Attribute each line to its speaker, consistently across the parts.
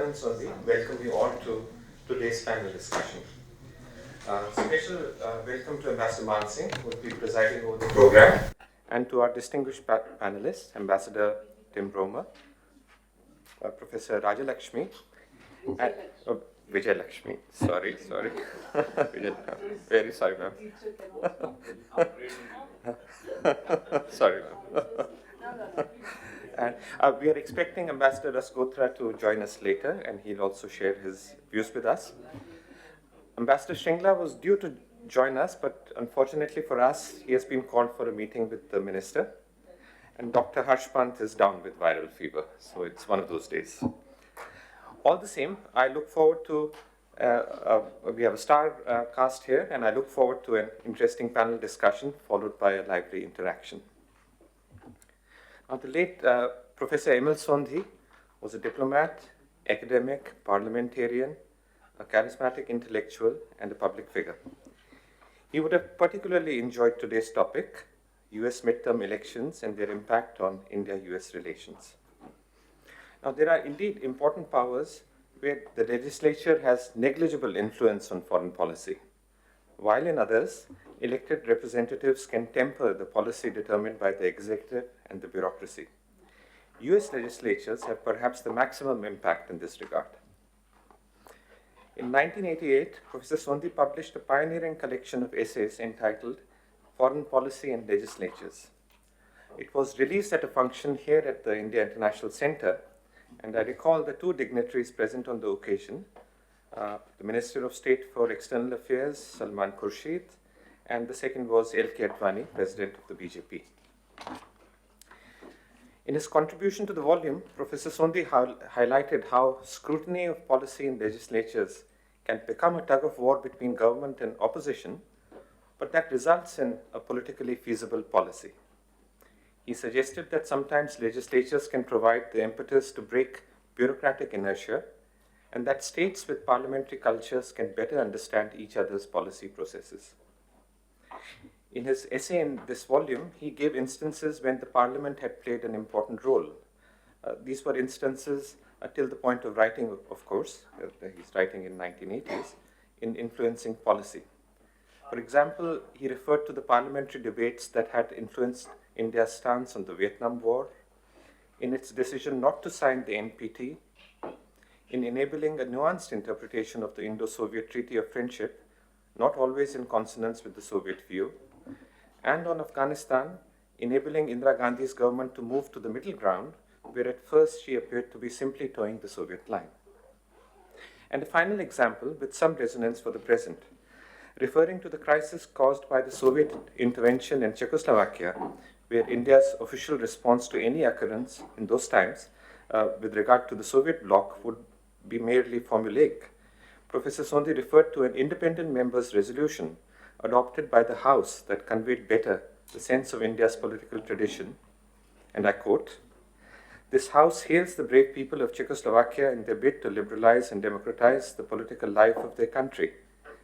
Speaker 1: and Sondhi, welcome you all to today's panel discussion. Special welcome to Ambassador Man Singh, who will be presiding over the program, and to our distinguished panelists, Ambassador Tim Bromer, Professor Rajalakshmi, and Vijay Lakshmi. Sorry. Vijay, very sorry, ma'am. Sorry, ma'am. And we are expecting Ambassador Rasgotra to join us later, and he'll also share his views with us. Ambassador Shringla was due to join us, but unfortunately for us, he has been called for a meeting with the minister. And Dr. Harsh Pant is down with viral fever, so it's one of those days. All the same, I look forward to, we have a star cast here, and I look forward to an interesting panel discussion followed by a lively interaction. Now, the late Professor Emil Sondhi was a diplomat, academic, parliamentarian, a charismatic intellectual, and a public figure. He would have particularly enjoyed today's topic, US midterm elections and their impact on India-US relations. Now, there are indeed important powers where the legislature has negligible influence on foreign policy, while in others, elected representatives can temper the policy determined by the executive and the bureaucracy. US legislatures have perhaps the maximum impact in this regard. In 1988, Professor Sondhi published a pioneering collection of essays entitled Foreign Policy and Legislatures. It was released at a function here at the India International Center, and I recall the two dignitaries present on the occasion, the Minister of State for External Affairs, Salman Khurshid, and the second was L.K. Advani, President of the BJP. In his contribution to the volume, Professor Sondhi highlighted how scrutiny of policy in legislatures can become a tug-of-war between government and opposition, but that results in a politically feasible policy. He suggested that sometimes legislatures can provide the impetus to break bureaucratic inertia, and that states with parliamentary cultures can better understand each other's policy processes. In his essay in this volume, he gave instances when the parliament had played an important role. These were instances till the point of writing, of course, he's writing in 1980s, in influencing policy. For example, he referred to the parliamentary debates that had influenced India's stance on the Vietnam War, in its decision not to sign the NPT, in enabling a nuanced interpretation of the Indo-Soviet Treaty of Friendship, not always in consonance with the Soviet view, and on Afghanistan, enabling Indira Gandhi's government to move to the middle ground, where at first she appeared to be simply towing the Soviet line. And a final example with some resonance for the present, referring to the crisis caused by the Soviet intervention in Czechoslovakia, where India's official response to any occurrence in those times with regard to the Soviet bloc would be merely formulaic. Professor Sondhi referred to an independent member's resolution adopted by the House that conveyed better the sense of India's political tradition, and I quote, "This House hails the brave people of Czechoslovakia in their bid to liberalize and democratize the political life of their country,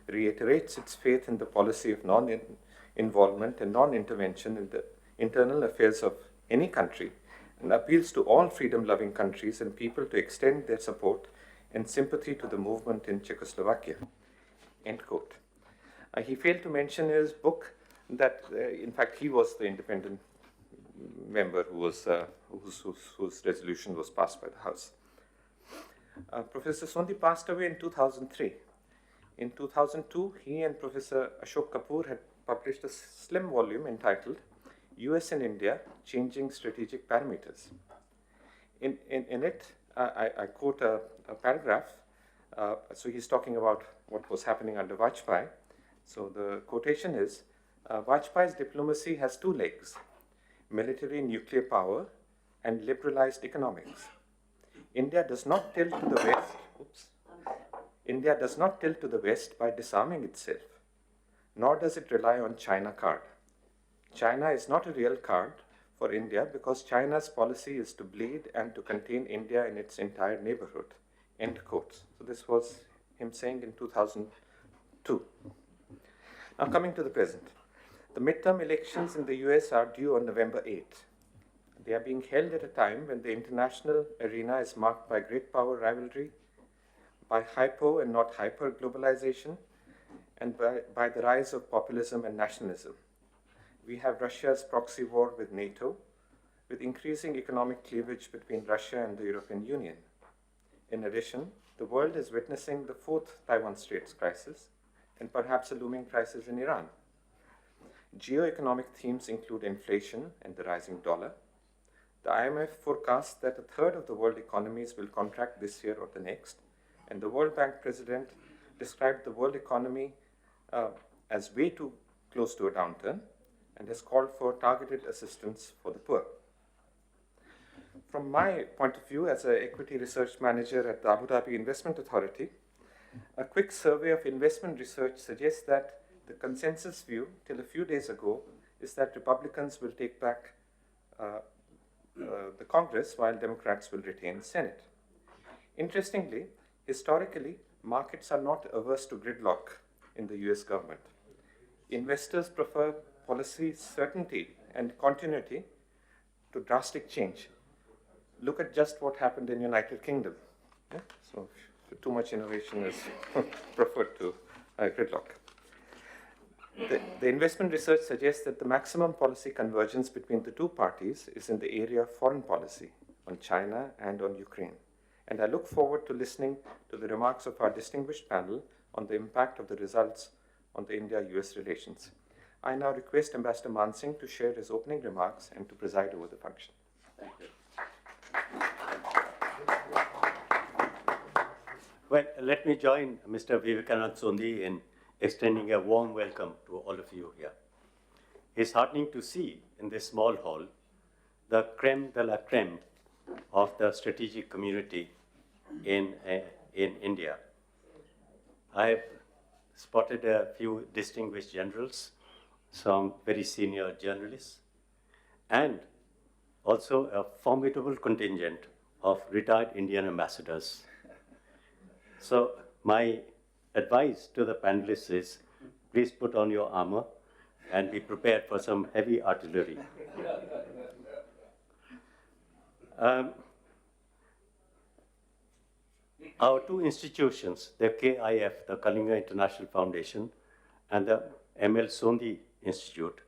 Speaker 1: reiterates its faith in the policy of non-involvement and non-intervention in the internal affairs of any country, and appeals to all freedom-loving countries and people to extend their support and sympathy to the movement in Czechoslovakia." End quote. He failed to mention in his book that, in fact, he was the independent member whose resolution was passed by the House. Professor Sondhi passed away in 2003. In 2002, he and Professor Ashok Kapoor had published a slim volume entitled US and India, Changing Strategic Parameters. In it, I quote a paragraph. So he's talking about what was happening under Vajpayee. So the quotation is, Vajpayee's diplomacy has two legs, military nuclear power and liberalized economics. India does not tilt to the West. India does not tilt to the West by disarming itself, nor does it rely on China card. China is not a real card for India because China's policy is to bleed and to contain India in its entire neighborhood. End quote. So this was him saying in 2002. Now coming to the present. The midterm elections in the US are due on November 8th. They are being held at a time when the international arena is marked by great power rivalry, by hypo and not hyper globalization, and by the rise of populism and nationalism. We have Russia's proxy war with NATO, with increasing economic cleavage between Russia and the European Union. In addition, the world is witnessing the fourth Taiwan Straits crisis and perhaps a looming crisis in Iran. Geoeconomic themes include inflation and the rising dollar. The IMF forecasts that a third of the world economies will contract this year or the next, and the World Bank president described the world economy as way too close to a downturn and has called for targeted assistance for the poor. From my point of view as an equity research manager at the Abu Dhabi Investment Authority, a quick survey of investment research suggests that the consensus view till a few days ago is that Republicans will take back the Congress while Democrats will retain the Senate. Interestingly, historically, markets are not averse to gridlock in the US government. Investors prefer policy certainty and continuity to drastic change. Look at just what happened in United Kingdom. Yeah? So too much innovation is preferred to gridlock. The investment research suggests that the maximum policy convergence between the two parties is in the area of foreign policy, on China and on Ukraine. And I look forward to listening to the remarks of our distinguished panel on the impact of the results on the India-US relations. I now request Ambassador Mansingh to share his opening remarks and to preside over the function.
Speaker 2: Thank you. Well, let me join Mr. Vivekanand Sondhi in extending a warm welcome to all of you here. It's heartening to see in this small hall the creme de la creme of the strategic community in India. I have spotted a few distinguished generals, some very senior journalists, and also a formidable contingent of retired Indian ambassadors. So my advice to the panelists is, please put on your armor and be prepared for some heavy artillery. Our two institutions, the KIF, the Kalinga International Foundation, and the ML Sondhi Institute,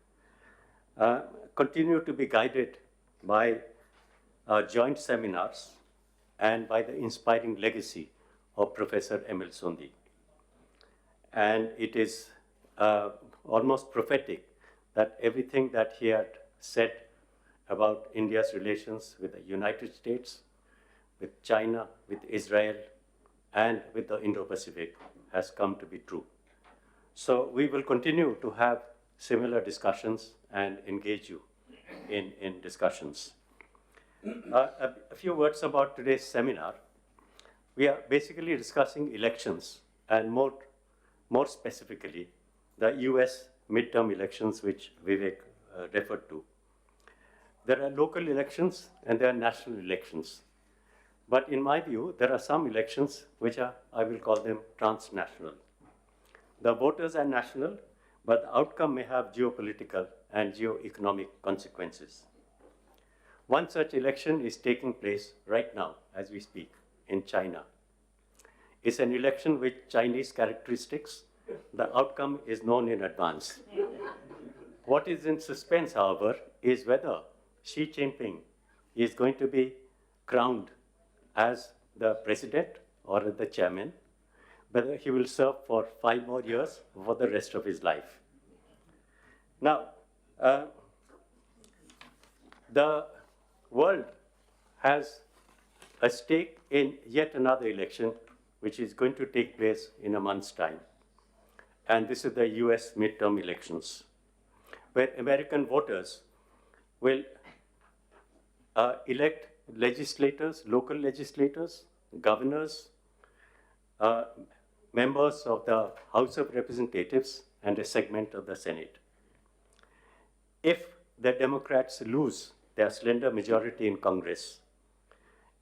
Speaker 2: continue to be guided by joint seminars and by the inspiring legacy of Professor ML Sondhi. And it is almost prophetic that everything that he had said about India's relations with the United States, with China, with Israel, and with the Indo-Pacific has come to be true. So we will continue to have similar discussions and engage you in discussions. A few words about today's seminar. We are basically discussing elections, and more specifically, the US midterm elections, which Vivek referred to. There are local elections and there are national elections. But in my view, there are some elections which are, I will call them, transnational. The voters are national, but the outcome may have geopolitical and geoeconomic consequences. One such election is taking place right now, as we speak, in China. It's an election with Chinese characteristics. The outcome is known in advance. What is in suspense, however, is whether Xi Jinping is going to be crowned as the president or the chairman, whether he will serve for 5 more years for the rest of his life. Now, the world has a stake in yet another election, which is going to take place in a month's time. And this is the US midterm elections, where American voters will elect legislators, local legislators, governors, members of the House of Representatives, and a segment of the Senate. If the Democrats lose their slender majority in Congress,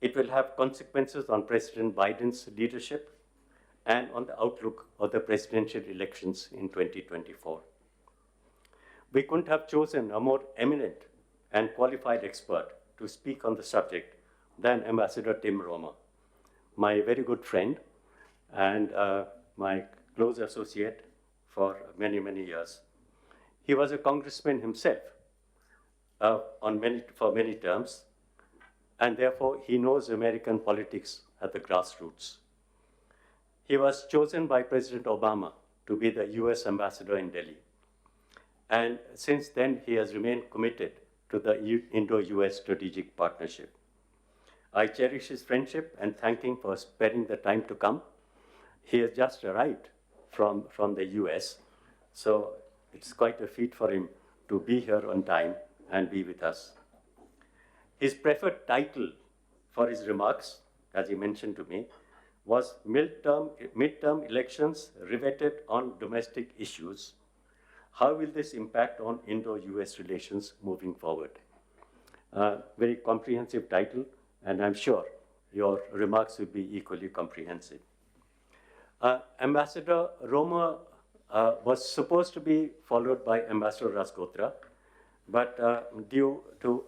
Speaker 2: it will have consequences on President Biden's leadership and on the outlook of the presidential elections in 2024. We couldn't have chosen a more eminent and qualified expert to speak on the subject than Ambassador Tim Romer, my very good friend, and my close associate for many, many years. He was a congressman himself for many terms, and therefore he knows American politics at the grassroots. He was chosen by President Obama to be the US ambassador in Delhi. And since then, he has remained committed to the Indo-US strategic partnership. I cherish his friendship and thank him for sparing the time to come. He has just arrived from the US, so it's quite a feat for him to be here on time and be with us. His preferred title for his remarks, as he mentioned to me, was Midterm Elections Riveted on Domestic Issues. How will this impact on Indo-US relations moving forward? Very comprehensive title, and I'm sure your remarks will be equally comprehensive. Ambassador Roma was supposed to be followed by Ambassador Rasgotra, but due to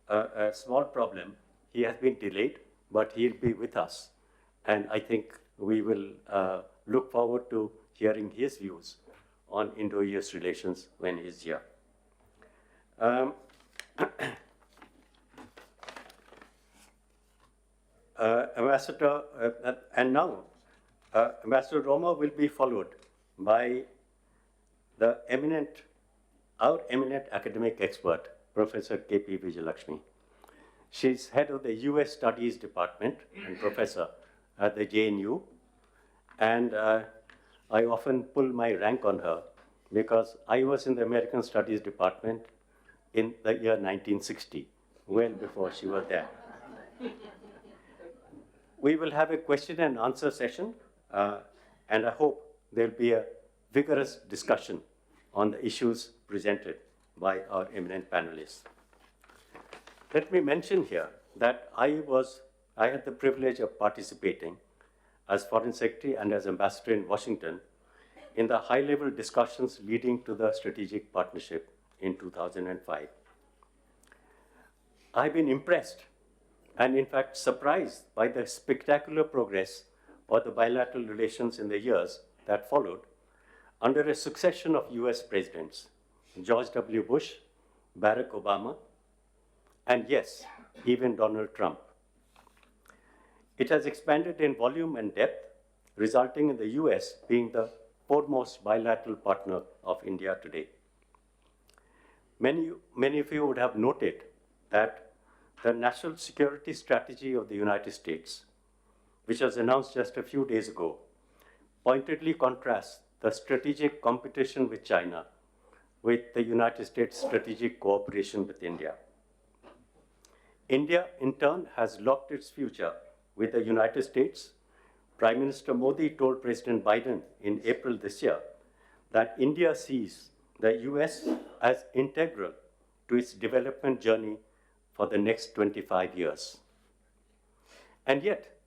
Speaker 2: a small problem, he has been delayed, but he'll be with us. And I think we will look forward to hearing his views on Indo-US relations when he's here. Ambassador Roma will be followed by our eminent academic expert, Professor K.P. Vijayalakshmi. She's head of the US Studies Department and professor at the JNU. And I often pull my rank on her because I was in the American Studies Department in the year 1960, well before she was there. We will have a question and answer session, and I hope there'll be a vigorous discussion on the issues presented by our eminent panelists. Let me mention here that I had the privilege of participating as Foreign Secretary and as Ambassador in Washington in the high-level discussions leading to the strategic partnership in 2005. I've been impressed and in fact surprised by the spectacular progress of the bilateral relations in the years that followed under a succession of US presidents, George W. Bush, Barack Obama, and yes, even Donald Trump. It has expanded in volume and depth, resulting in the US being the foremost bilateral partner of India today. Many of you would have noted that the national security strategy of the United States, which was announced just a few days ago, pointedly contrasts the strategic competition with China with the United States' strategic cooperation with India. India, in turn, has locked its future with the United States. Prime Minister Modi told President Biden in April this year that India sees the US as integral to its development journey for the next 25 years. And yet,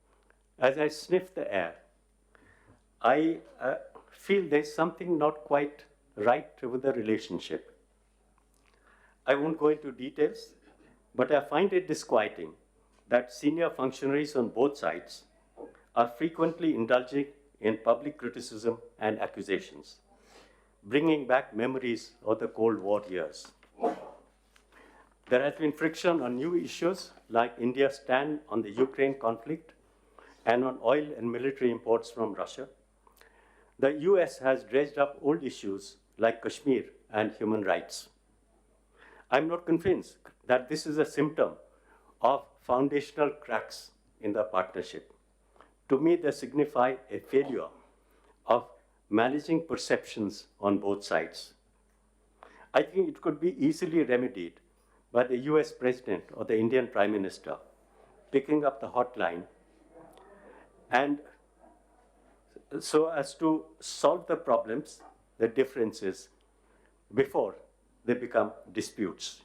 Speaker 2: as I sniff the air, I feel there's something not quite right with the relationship. I won't go into details, but I find it disquieting that senior functionaries on both sides are frequently indulging in public criticism and accusations, bringing back memories of the Cold War years. There has been friction on new issues like India's stand on the Ukraine conflict and on oil and military imports from Russia. The US has dredged up old issues like Kashmir and human rights. I'm not convinced that this is a symptom of foundational cracks in the partnership. To me, they signify a failure of managing perceptions on both sides. I think it could be easily remedied by the US President or the Indian Prime Minister picking up the hotline and so as to solve the problems, the differences, before they become disputes.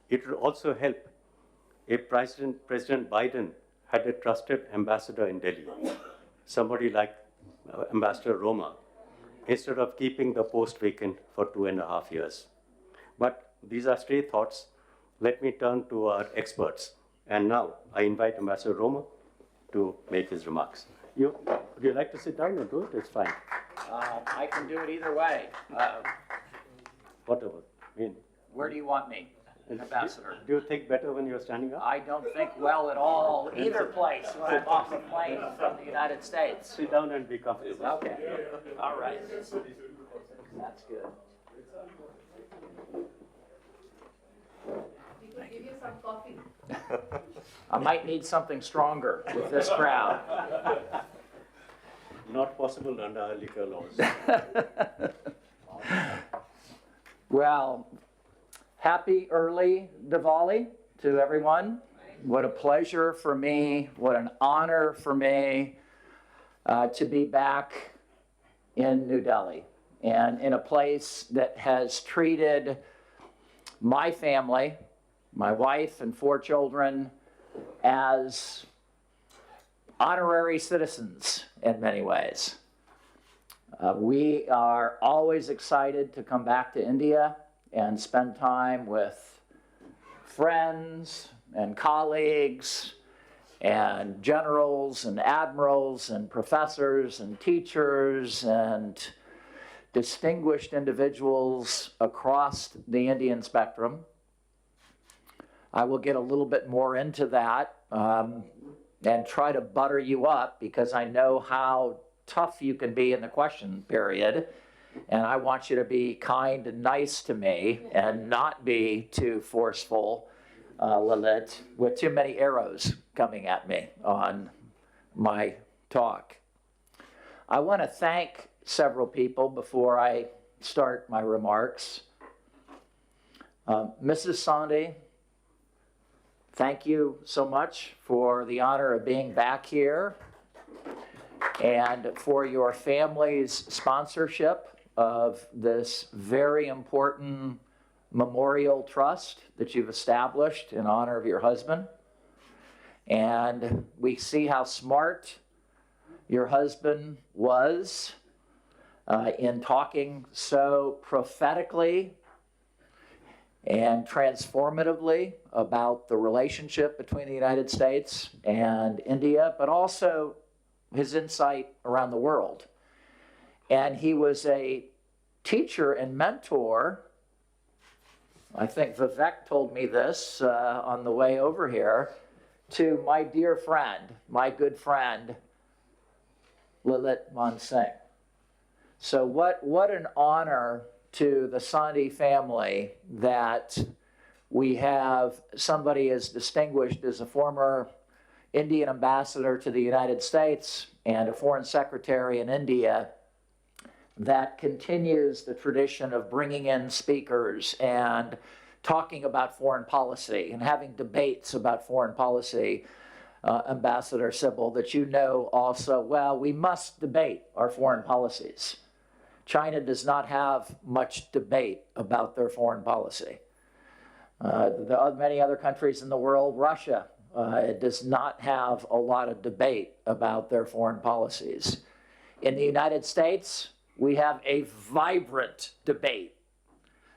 Speaker 2: It would also help if President Biden had a trusted ambassador in Delhi, somebody like Ambassador Roma, instead of keeping the post vacant for 2.5 years. But these are stray thoughts. Let me turn to our experts. And now I invite Ambassador Roma to make his remarks. Would you like to sit down or do it? It's fine.
Speaker 3: I can do it either way.
Speaker 2: Whatever. I mean,
Speaker 3: Where do you want me, Ambassador?
Speaker 2: do you think better when you're standing up?
Speaker 3: I don't think well at all either place when I'm off a plane from the United States.
Speaker 2: Sit down and be comfortable.
Speaker 3: Okay, all right. That's good.
Speaker 4: We could give you some coffee.
Speaker 3: I might need something stronger with this crowd.
Speaker 2: Not possible under our liquor laws.
Speaker 3: Well, happy early Diwali to everyone. What a pleasure for me, what an honor for me to be back in New Delhi and in a place that has treated my family, my wife and 4 children, as honorary citizens in many ways. We are always excited to come back to India and spend time with friends and colleagues and generals and admirals and professors and teachers and distinguished individuals across the Indian spectrum. I will get a little bit more into that and try to butter you up because I know how tough you can be in the question period. And I want you to be kind and nice to me and not be too forceful, Lalit, with too many arrows coming at me on my talk. I want to thank several people before I start my remarks. Mrs. Sondhi, thank you so much for the honor of being back here and for your family's sponsorship of this very important memorial trust that you've established in honor of your husband. And we see how smart your husband was in talking so prophetically and transformatively about the relationship between the United States and India, but also his insight around the world. And he was a teacher and mentor. I think Vivek told me this on the way over here, to my dear friend, my good friend, Lalit Mansingh. So what an honor to the Sondhi family that we have somebody as distinguished as a former Indian ambassador to the United States and a foreign secretary in India that continues the tradition of bringing in speakers and talking about foreign policy and having debates about foreign policy. Ambassador Sybil, that you know also well, we must debate our foreign policies. China does not have much debate about their foreign policy. Many other countries in the world, Russia, does not have a lot of debate about their foreign policies. In the United States, we have a vibrant debate,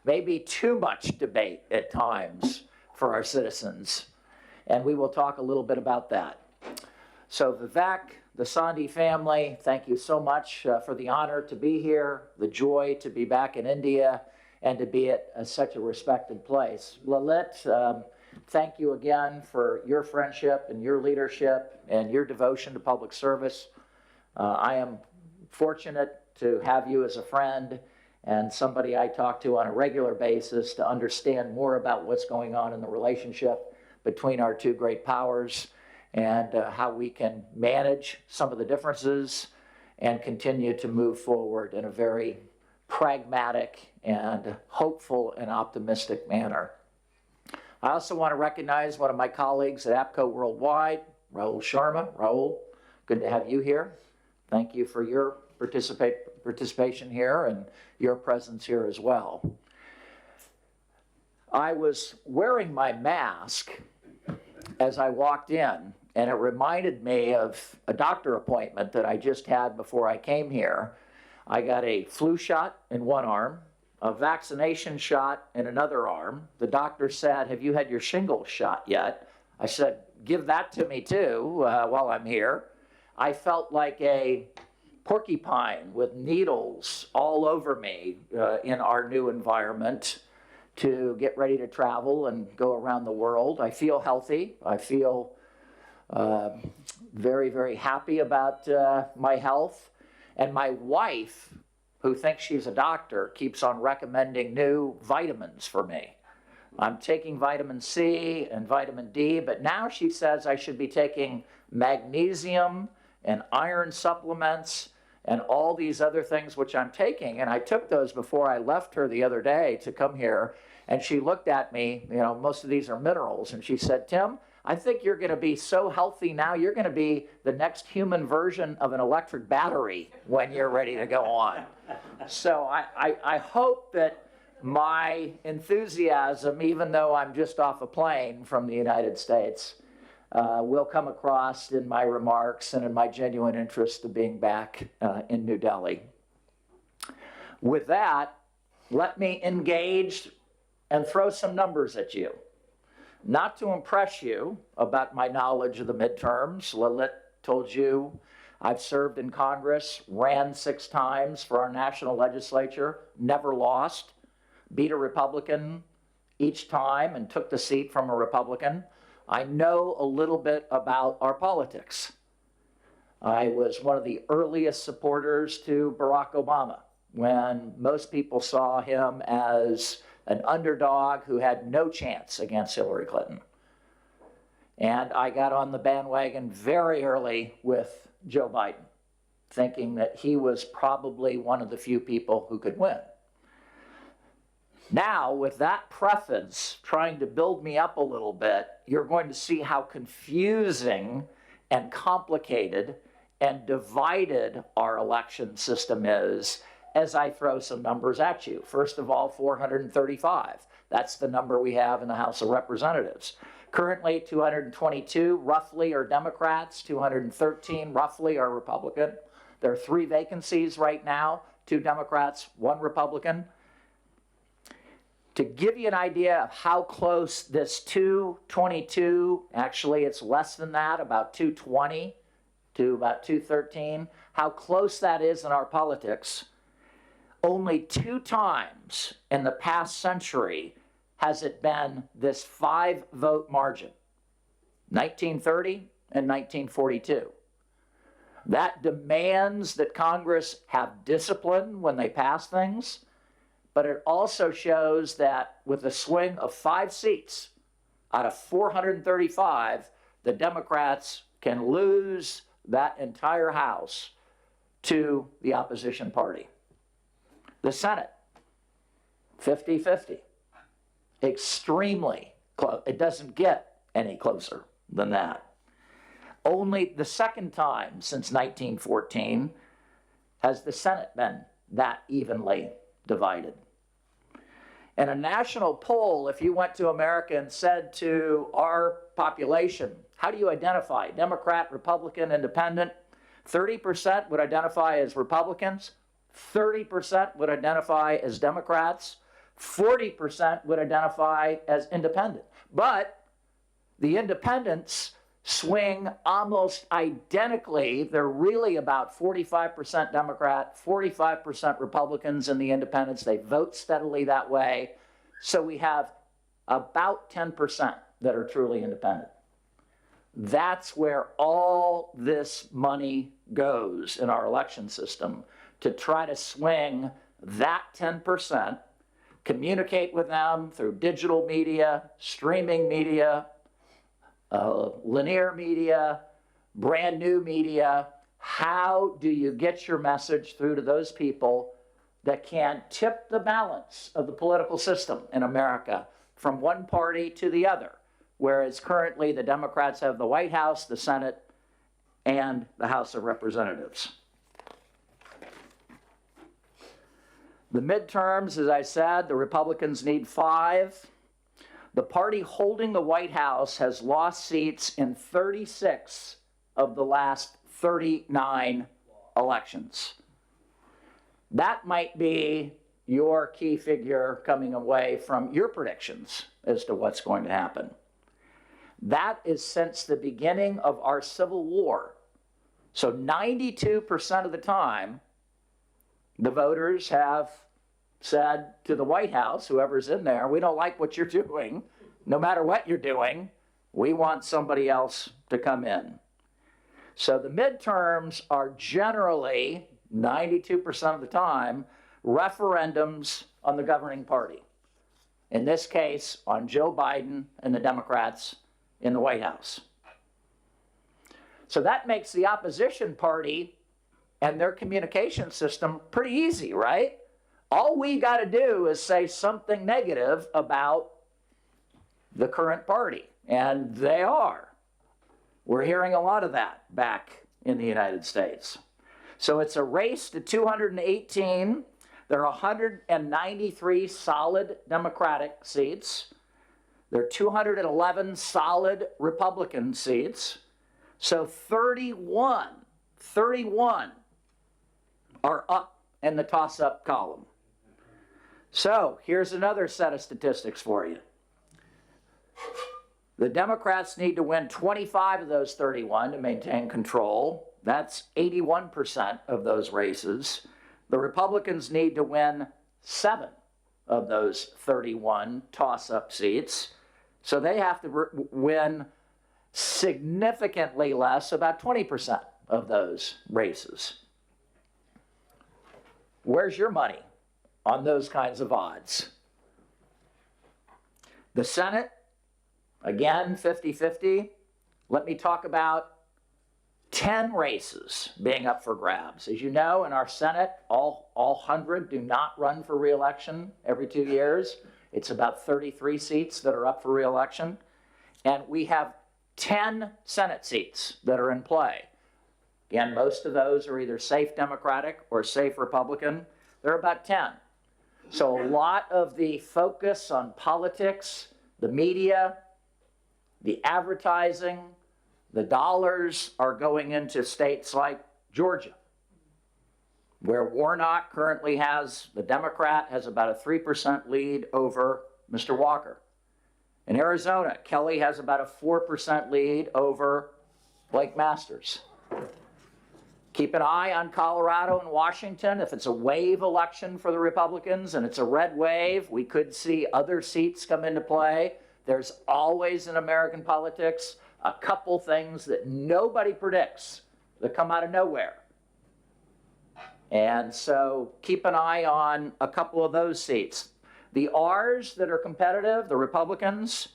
Speaker 3: maybe too much debate at times for our citizens. And we will talk a little bit about that. So Vivek, the Sondhi family, thank you so much for the honor to be here, the joy to be back in India, and to be at such a respected place. Lalit, thank you again for your friendship and your leadership and your devotion to public service. I am fortunate to have you as a friend and somebody I talk to on a regular basis to understand more about what's going on in the relationship between our two great powers and how we can manage some of the differences and continue to move forward in a very pragmatic and hopeful and optimistic manner. I also want to recognize one of my colleagues at APCO Worldwide, Rahul Sharma. Rahul, good to have you here. Thank you for your participation here and your presence here as well. I was wearing my mask as I walked in, and it reminded me of a doctor appointment that I just had before I came here. I got a flu shot in one arm, a vaccination shot in another arm. The doctor said, "Have you had your shingles shot yet?" I said, "Give that to me too while I'm here." I felt like a porcupine with needles all over me in our new environment to get ready to travel and go around the world. I feel healthy. I feel very, very happy about my health. And my wife, who thinks she's a doctor, keeps on recommending new vitamins for me. I'm taking vitamin C and vitamin D, but now she says I should be taking magnesium and iron supplements and all these other things which I'm taking. And I took those before I left her the other day to come here. And she looked at me, you know, most of these are minerals. And she said, Tim, I think you're going to be so healthy now, you're going to be the next human version of an electric battery when you're ready to go on. So I hope that my enthusiasm, even though I'm just off a plane from the United States, will come across in my remarks and in my genuine interest of being back in New Delhi. With that, let me engage and throw some numbers at you. Not to impress you about my knowledge of the midterms. Lilith told you I've served in Congress, ran 6 times for our national legislature, never lost, beat a Republican each time and took the seat from a Republican. I know a little bit about our politics. I was one of the earliest supporters to Barack Obama when most people saw him as an underdog who had no chance against Hillary Clinton. And I got on the bandwagon very early with Joe Biden, thinking that he was probably one of the few people who could win. Now, with that preface trying to build me up a little bit, you're going to see how confusing and complicated and divided our election system is as I throw some numbers at you. First of all, 435. That's the number we have in the House of Representatives. Currently, 222 roughly are Democrats, 213 roughly are Republican. There are 3 vacancies right now, 2 Democrats, 1 Republican. To give you an idea of how close this 222, actually it's less than that, about 220 to about 213, how close that is in our politics, only 2 times in the past century has it been this 5-vote margin, 1930 and 1942. That demands that Congress have discipline when they pass things, but it also shows that with a swing of 5 seats out of 435, the Democrats can lose that entire House to the opposition party. The Senate, 50-50. Extremely close. It doesn't get any closer than that. Only the second time since 1914 has the Senate been that evenly divided. In a national poll, if you went to America and said to our population, how do you identify, Democrat, Republican, Independent? 30% would identify as Republicans, 30% would identify as Democrats, 40% would identify as independent. But the independents swing almost identically. They're really about 45% Democrat, 45% Republicans in the independents. They vote steadily that way. So we have about 10% that are truly independent. That's where all this money goes in our election system, to try to swing that 10%, communicate with them through digital media, streaming media, linear media, brand new media. How do you get your message through to those people that can tip the balance of the political system in America from one party to the other? Whereas currently the Democrats have the White House, the Senate, and the House of Representatives. The midterms, as I said, the Republicans need 5. The party holding the White House has lost seats in 36 of the last 39 elections. That might be your key figure coming away from your predictions as to what's going to happen. That is since the beginning of our Civil War. So 92% of the time, the voters have said to the White House, whoever's in there, we don't like what you're doing. No matter what you're doing, we want somebody else to come in. So the midterms are generally, 92% of the time, referendums on the governing party. In this case, on Joe Biden and the Democrats in the White House. So that makes the opposition party and their communication system pretty easy, right? All we got to do is say something negative about the current party, and they are. We're hearing a lot of that back in the United States. So it's a race to 218. There are 193 solid Democratic seats. There are 211 solid Republican seats. So 31 are up in the toss-up column. So here's another set of statistics for you. The Democrats need to win 25 of those 31 to maintain control. That's 81% of those races. The Republicans need to win 7 of those 31 toss-up seats. So they have to win significantly less, about 20% of those races. Where's your money on those kinds of odds? The Senate, again, 50-50. Let me talk about 10 races being up for grabs. As you know, in our Senate, all 100 do not run for re-election every 2 years. It's about 33 seats that are up for re-election. And we have 10 Senate seats that are in play. Again, most of those are either safe Democratic or safe Republican. There are about 10. So a lot of the focus on politics, the media, the advertising, the dollars are going into states like Georgia, where Warnock currently has, the Democrat has about a 3% lead over Mr. Walker. In Arizona, Kelly has about a 4% lead over Blake Masters. Keep an eye on Colorado and Washington. If it's a wave election for the Republicans and it's a red wave, we could see other seats come into play. There's always in American politics a couple things that nobody predicts that come out of nowhere. And so keep an eye on a couple of those seats. The R's that are competitive, the Republicans,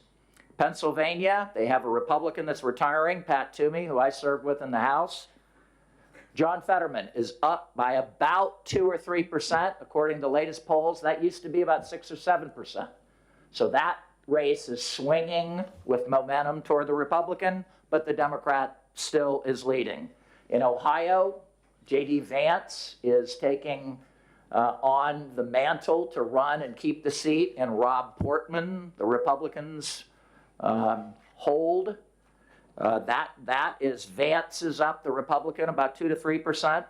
Speaker 3: Pennsylvania, they have a Republican that's retiring, Pat Toomey, who I served with in the House. John Fetterman is up by about 2 or 3%, according to the latest polls. That used to be about 6 or 7%. So that race is swinging with momentum toward the Republican, but the Democrat still is leading. In Ohio, J.D. Vance is taking on the mantle to run and keep the seat, and Rob Portman, the Republicans hold. That is Vance is up, the Republican, about 2 to 3%.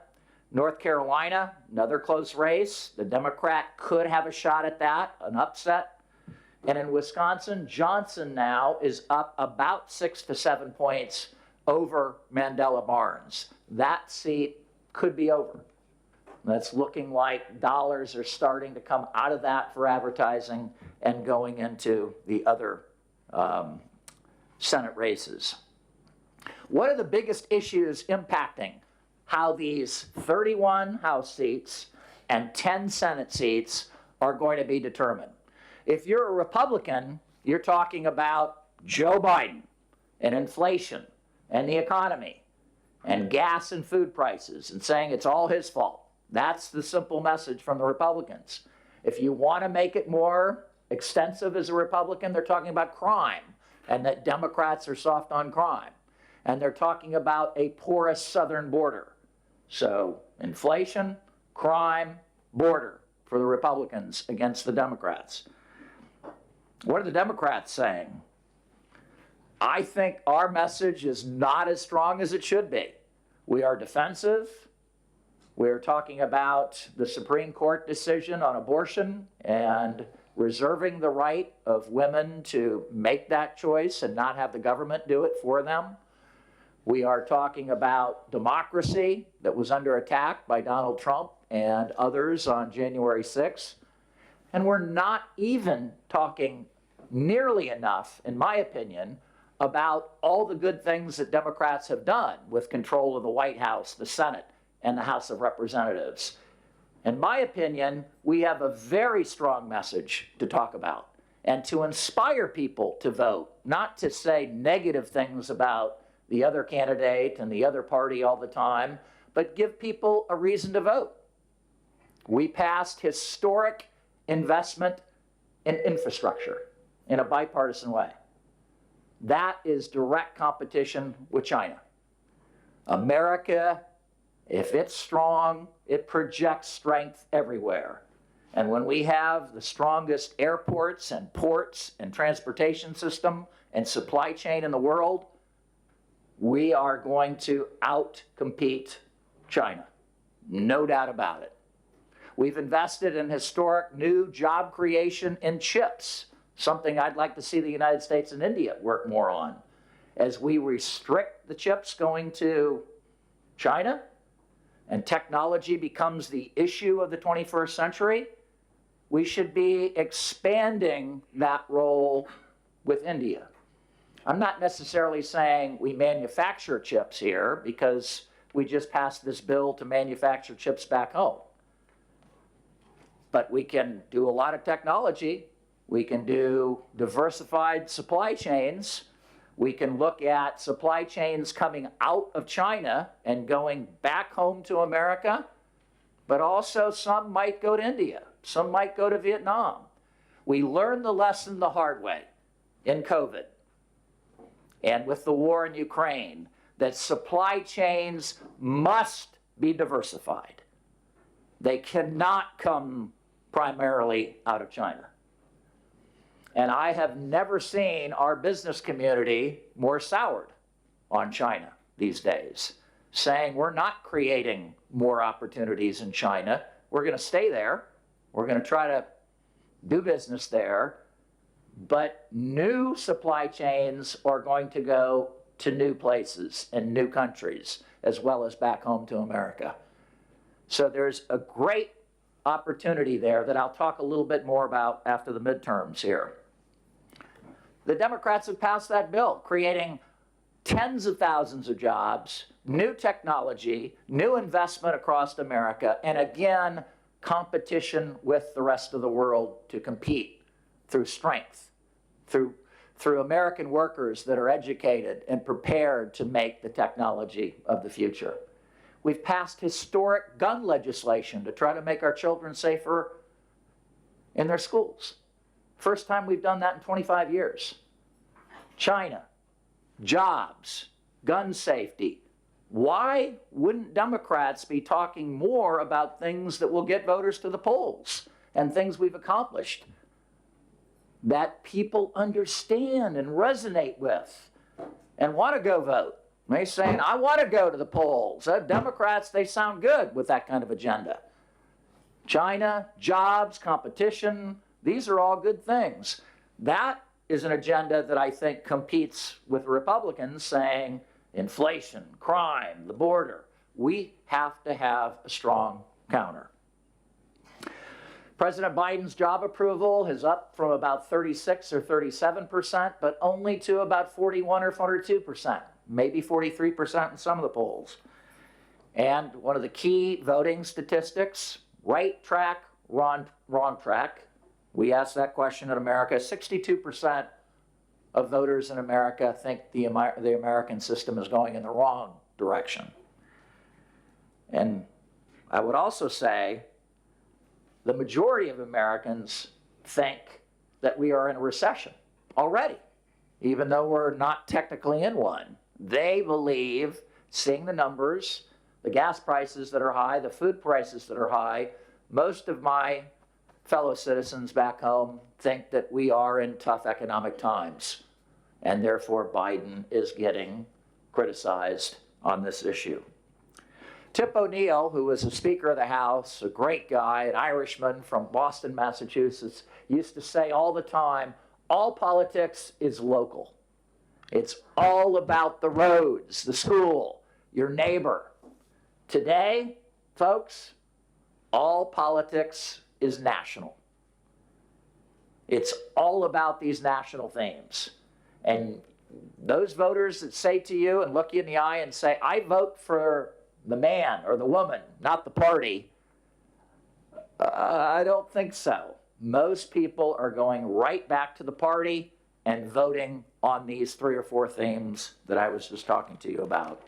Speaker 3: North Carolina, another close race. The Democrat could have a shot at that, an upset. And in Wisconsin, Johnson now is up about 6 to 7 points over Mandela Barnes. That seat could be over. That's looking like dollars are starting to come out of that for advertising and going into the other Senate races. What are the biggest issues impacting how these 31 House seats and 10 Senate seats are going to be determined? If you're a Republican, you're talking about Joe Biden and inflation and the economy and gas and food prices and saying it's all his fault. That's the simple message from the Republicans. If you want to make it more extensive as a Republican, they're talking about crime and that Democrats are soft on crime. And they're talking about a porous southern border. So inflation, crime, border for the Republicans against the Democrats. What are the Democrats saying? I think our message is not as strong as it should be. We are defensive. We're talking about the Supreme Court decision on abortion and reserving the right of women to make that choice and not have the government do it for them. We are talking about democracy that was under attack by Donald Trump and others on January 6th. And we're not even talking nearly enough, in my opinion, about all the good things that Democrats have done with control of the White House, the Senate, and the House of Representatives. In my opinion, we have a very strong message to talk about and to inspire people to vote, not to say negative things about the other candidate and the other party all the time, but give people a reason to vote. We passed historic investment in infrastructure in a bipartisan way. That is direct competition with China. America, if it's strong, it projects strength everywhere. And when we have the strongest airports and ports and transportation system and supply chain in the world, we are going to out-compete China. No doubt about it. We've invested in historic new job creation in chips, something I'd like to see the United States and India work more on. As we restrict the chips going to China and technology becomes the issue of the 21st century, we should be expanding that role with India. I'm not necessarily saying we manufacture chips here because we just passed this bill to manufacture chips back home. But we can do a lot of technology. We can do diversified supply chains. We can look at supply chains coming out of China and going back home to America, but also some might go to India. Some might go to Vietnam. We learned the lesson the hard way in COVID and with the war in Ukraine, that supply chains must be diversified. They cannot come primarily out of China. And I have never seen our business community more soured on China these days, saying we're not creating more opportunities in China. We're going to stay there. We're going to try to do business there. But new supply chains are going to go to new places and new countries, as well as back home to America. So there's a great opportunity there that I'll talk a little bit more about after the midterms here. The Democrats have passed that bill, creating tens of thousands of jobs, new technology, new investment across America, and again, competition with the rest of the world to compete through strength, through American workers that are educated and prepared to make the technology of the future. We've passed historic gun legislation to try to make our children safer in their schools. First time we've done that in 25 years. China, jobs, gun safety. Why wouldn't Democrats be talking more about things that will get voters to the polls and things we've accomplished that people understand and resonate with and want to go vote? They're saying, I want to go to the polls. Democrats, they sound good with that kind of agenda. China, jobs, competition, these are all good things. That is an agenda that I think competes with Republicans saying inflation, crime, the border. We have to have a strong counter. President Biden's job approval is up from about 36 or 37%, but only to about 41 or 42%, maybe 43% in some of the polls. And one of the key voting statistics, right track, wrong track. We asked that question in America. 62% of voters in America think the American system is going in the wrong direction. And I would also say the majority of Americans think that we are in a recession already, even though we're not technically in one. They believe, seeing the numbers, the gas prices that are high, the food prices that are high, most of my fellow citizens back home think that we are in tough economic times, and therefore Biden is getting criticized on this issue. Tip O'Neill, who was a Speaker of the House, a great guy, an Irishman from Boston, Massachusetts, used to say all the time, all politics is local. It's all about the roads, the school, your neighbor. Today, folks, all politics is national. It's all about these national themes. And those voters that say to you and look you in the eye and say, I vote for the man or the woman, not the party, I don't think so. Most people are going right back to the party and voting on these 3 or 4 themes that I was just talking to you about.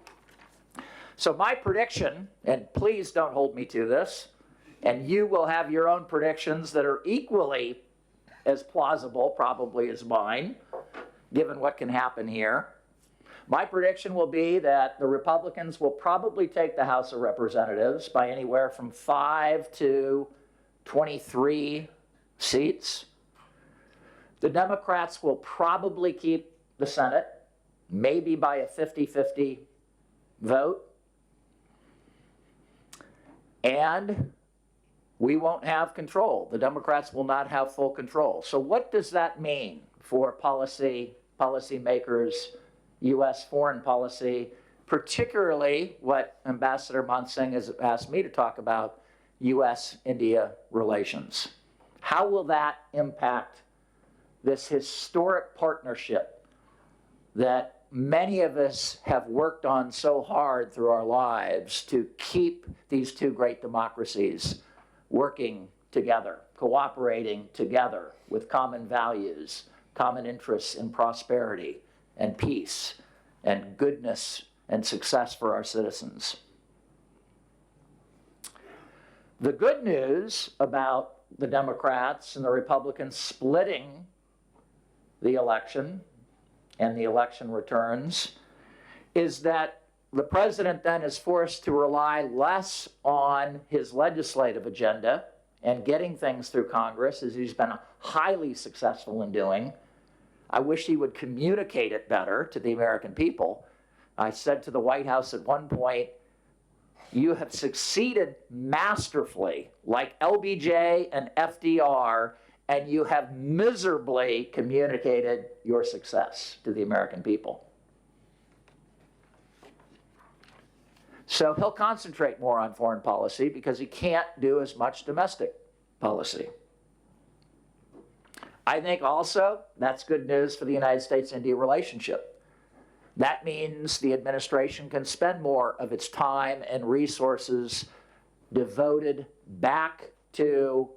Speaker 3: So my prediction, and please don't hold me to this, and you will have your own predictions that are equally as plausible probably as mine, given what can happen here. My prediction will be that the Republicans will probably take the House of Representatives by anywhere from 5 to 23 seats. The Democrats will probably keep the Senate, maybe by a 50-50 vote. And we won't have control. The Democrats will not have full control. So what does that mean for policymakers, U.S. foreign policy, particularly what Ambassador Mansingh has asked me to talk about, U.S.-India relations? How will that impact this historic partnership that many of us have worked on so hard through our lives to keep these 2 great democracies working together, cooperating together with common values, common interests in prosperity and peace and goodness and success for our citizens? The good news about the Democrats and the Republicans splitting the election and the election returns is that the president then is forced to rely less on his legislative agenda and getting things through Congress, as he's been highly successful in doing. I wish he would communicate it better to the American people. I said to the White House at one point, you have succeeded masterfully, like LBJ and FDR, and you have miserably communicated your success to the American people. So he'll concentrate more on foreign policy because he can't do as much domestic policy. I think also that's good news for the United States-India relationship. That means the administration can spend more of its time and resources devoted back to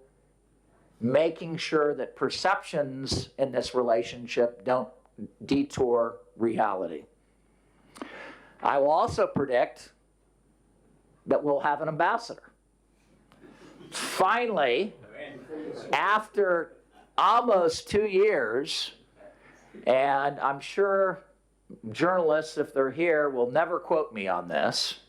Speaker 3: making sure that perceptions in this relationship don't detour reality. I will also predict that we'll have an ambassador. Finally, after almost 2 years, and I'm sure journalists, if they're here, will never quote me on this,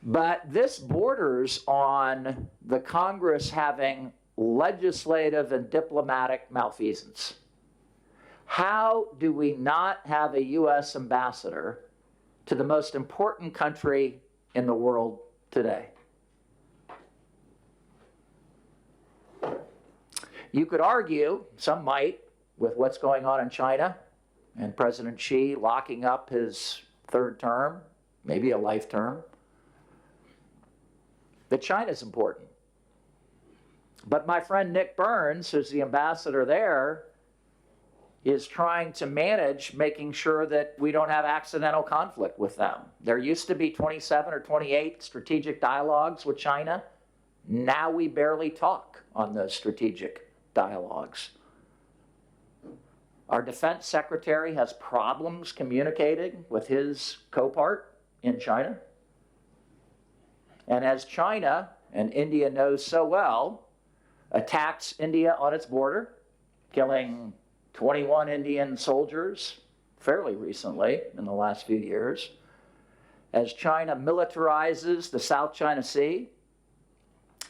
Speaker 3: but this borders on the Congress having legislative and diplomatic malfeasance. How do we not have a U.S. ambassador to the most important country in the world today? You could argue, some might, with what's going on in China and President Xi locking up his 3rd term, maybe a life term, that China's important. But my friend Nick Burns, who's the ambassador there, is trying to manage making sure that we don't have accidental conflict with them. There used to be 27 or 28 strategic dialogues with China. Now we barely talk on those strategic dialogues. Our defense secretary has problems communicating with his co-part in China. And as China, and India knows so well, attacks India on its border, killing 21 Indian soldiers fairly recently in the last few years, as China militarizes the South China Sea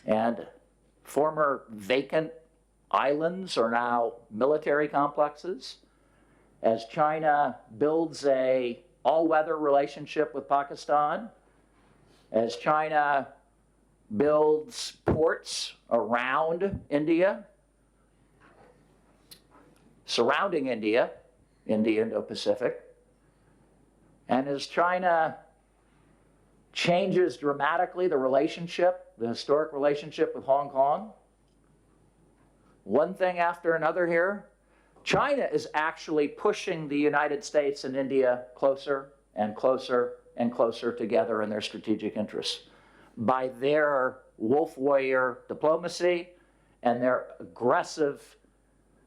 Speaker 3: and former vacant islands are now military complexes, as China builds a all-weather relationship with Pakistan, as China builds ports around India, surrounding India, in the Indo-Pacific. And as China changes dramatically the relationship, the historic relationship with Hong Kong, one thing after another here, China is actually pushing the United States and India closer and closer and closer together in their strategic interests by their wolf warrior diplomacy and their aggressive,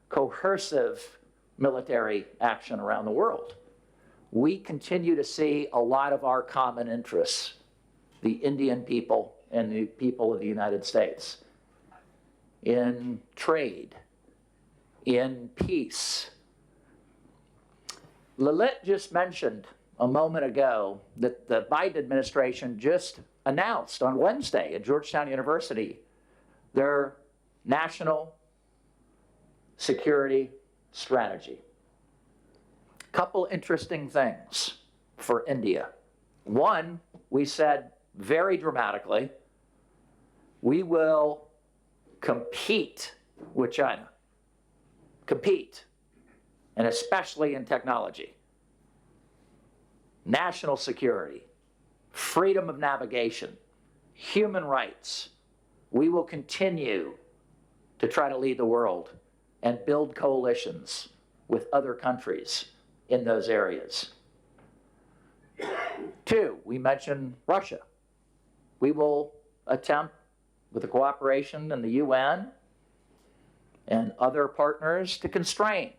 Speaker 3: coercive military action around the world. We continue to see a lot of our common interests, the Indian people and the people of the United States, in trade, in peace. Lalit just mentioned a moment ago that the Biden administration just announced on Wednesday at Georgetown University their national security strategy. Couple interesting things for India. One, we said very dramatically, we will compete with China. Compete, and especially in technology. National security, freedom of navigation, human rights. We will continue to try to lead the world and build coalitions with other countries in those areas. Two, we mentioned Russia. We will attempt, with the cooperation in the UN and other partners, to constrain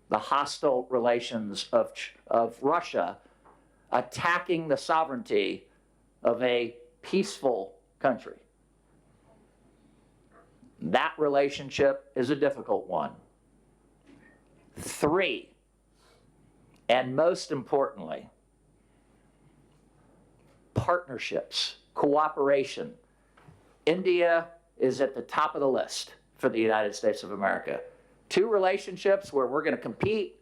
Speaker 3: the hostile relations of Russia attacking the sovereignty of a peaceful country. That relationship is a difficult one. Three, and most importantly, partnerships, cooperation. India is at the top of the list for the United States of America. Two relationships where we're going to compete,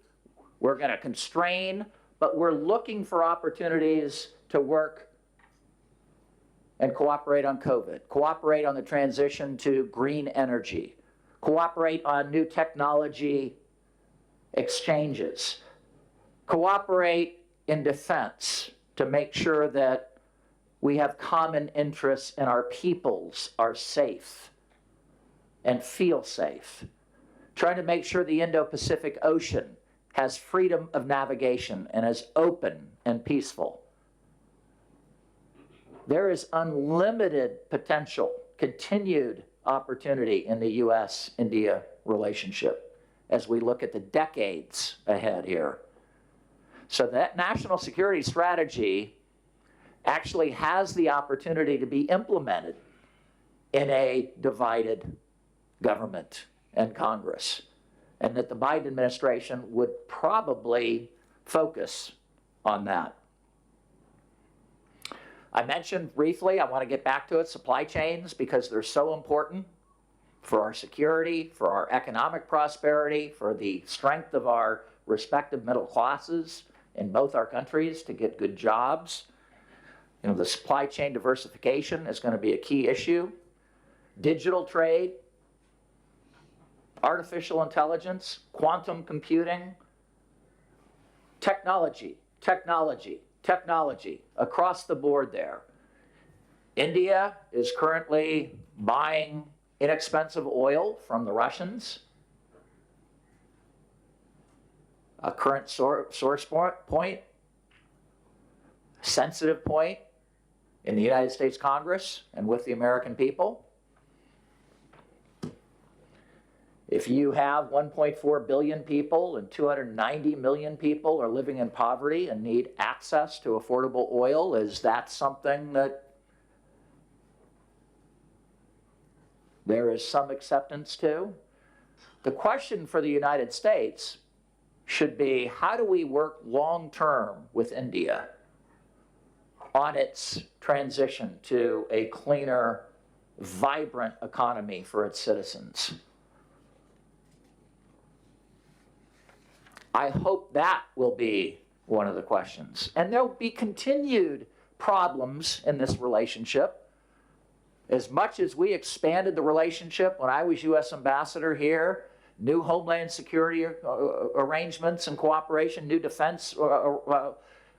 Speaker 3: we're going to constrain, but we're looking for opportunities to work and cooperate on COVID, cooperate on the transition to green energy, cooperate on new technology exchanges, cooperate in defense to make sure that we have common interests and our peoples are safe and feel safe. Trying to make sure the Indo-Pacific Ocean has freedom of navigation and is open and peaceful. There is unlimited potential, continued opportunity in the US-India relationship as we look at the decades ahead here. So that national security strategy actually has the opportunity to be implemented in a divided government and Congress, and that the Biden administration would probably focus on that. I mentioned briefly, I want to get back to it, supply chains, because they're so important for our security, for our economic prosperity, for the strength of our respective middle classes in both our countries to get good jobs. You know, the supply chain diversification is going to be a key issue. Digital trade, artificial intelligence, quantum computing, technology across the board there. India is currently buying inexpensive oil from the Russians. A current source point, sensitive point in the United States Congress and with the American people. If you have 1.4 billion people and 290 million people are living in poverty and need access to affordable oil, is that something that there is some acceptance to? The question for the United States should be, how do we work long-term with India on its transition to a cleaner, vibrant economy for its citizens? I hope that will be one of the questions. And there'll be continued problems in this relationship. As much as we expanded the relationship when I was U.S. ambassador here, new homeland security arrangements and cooperation, new defense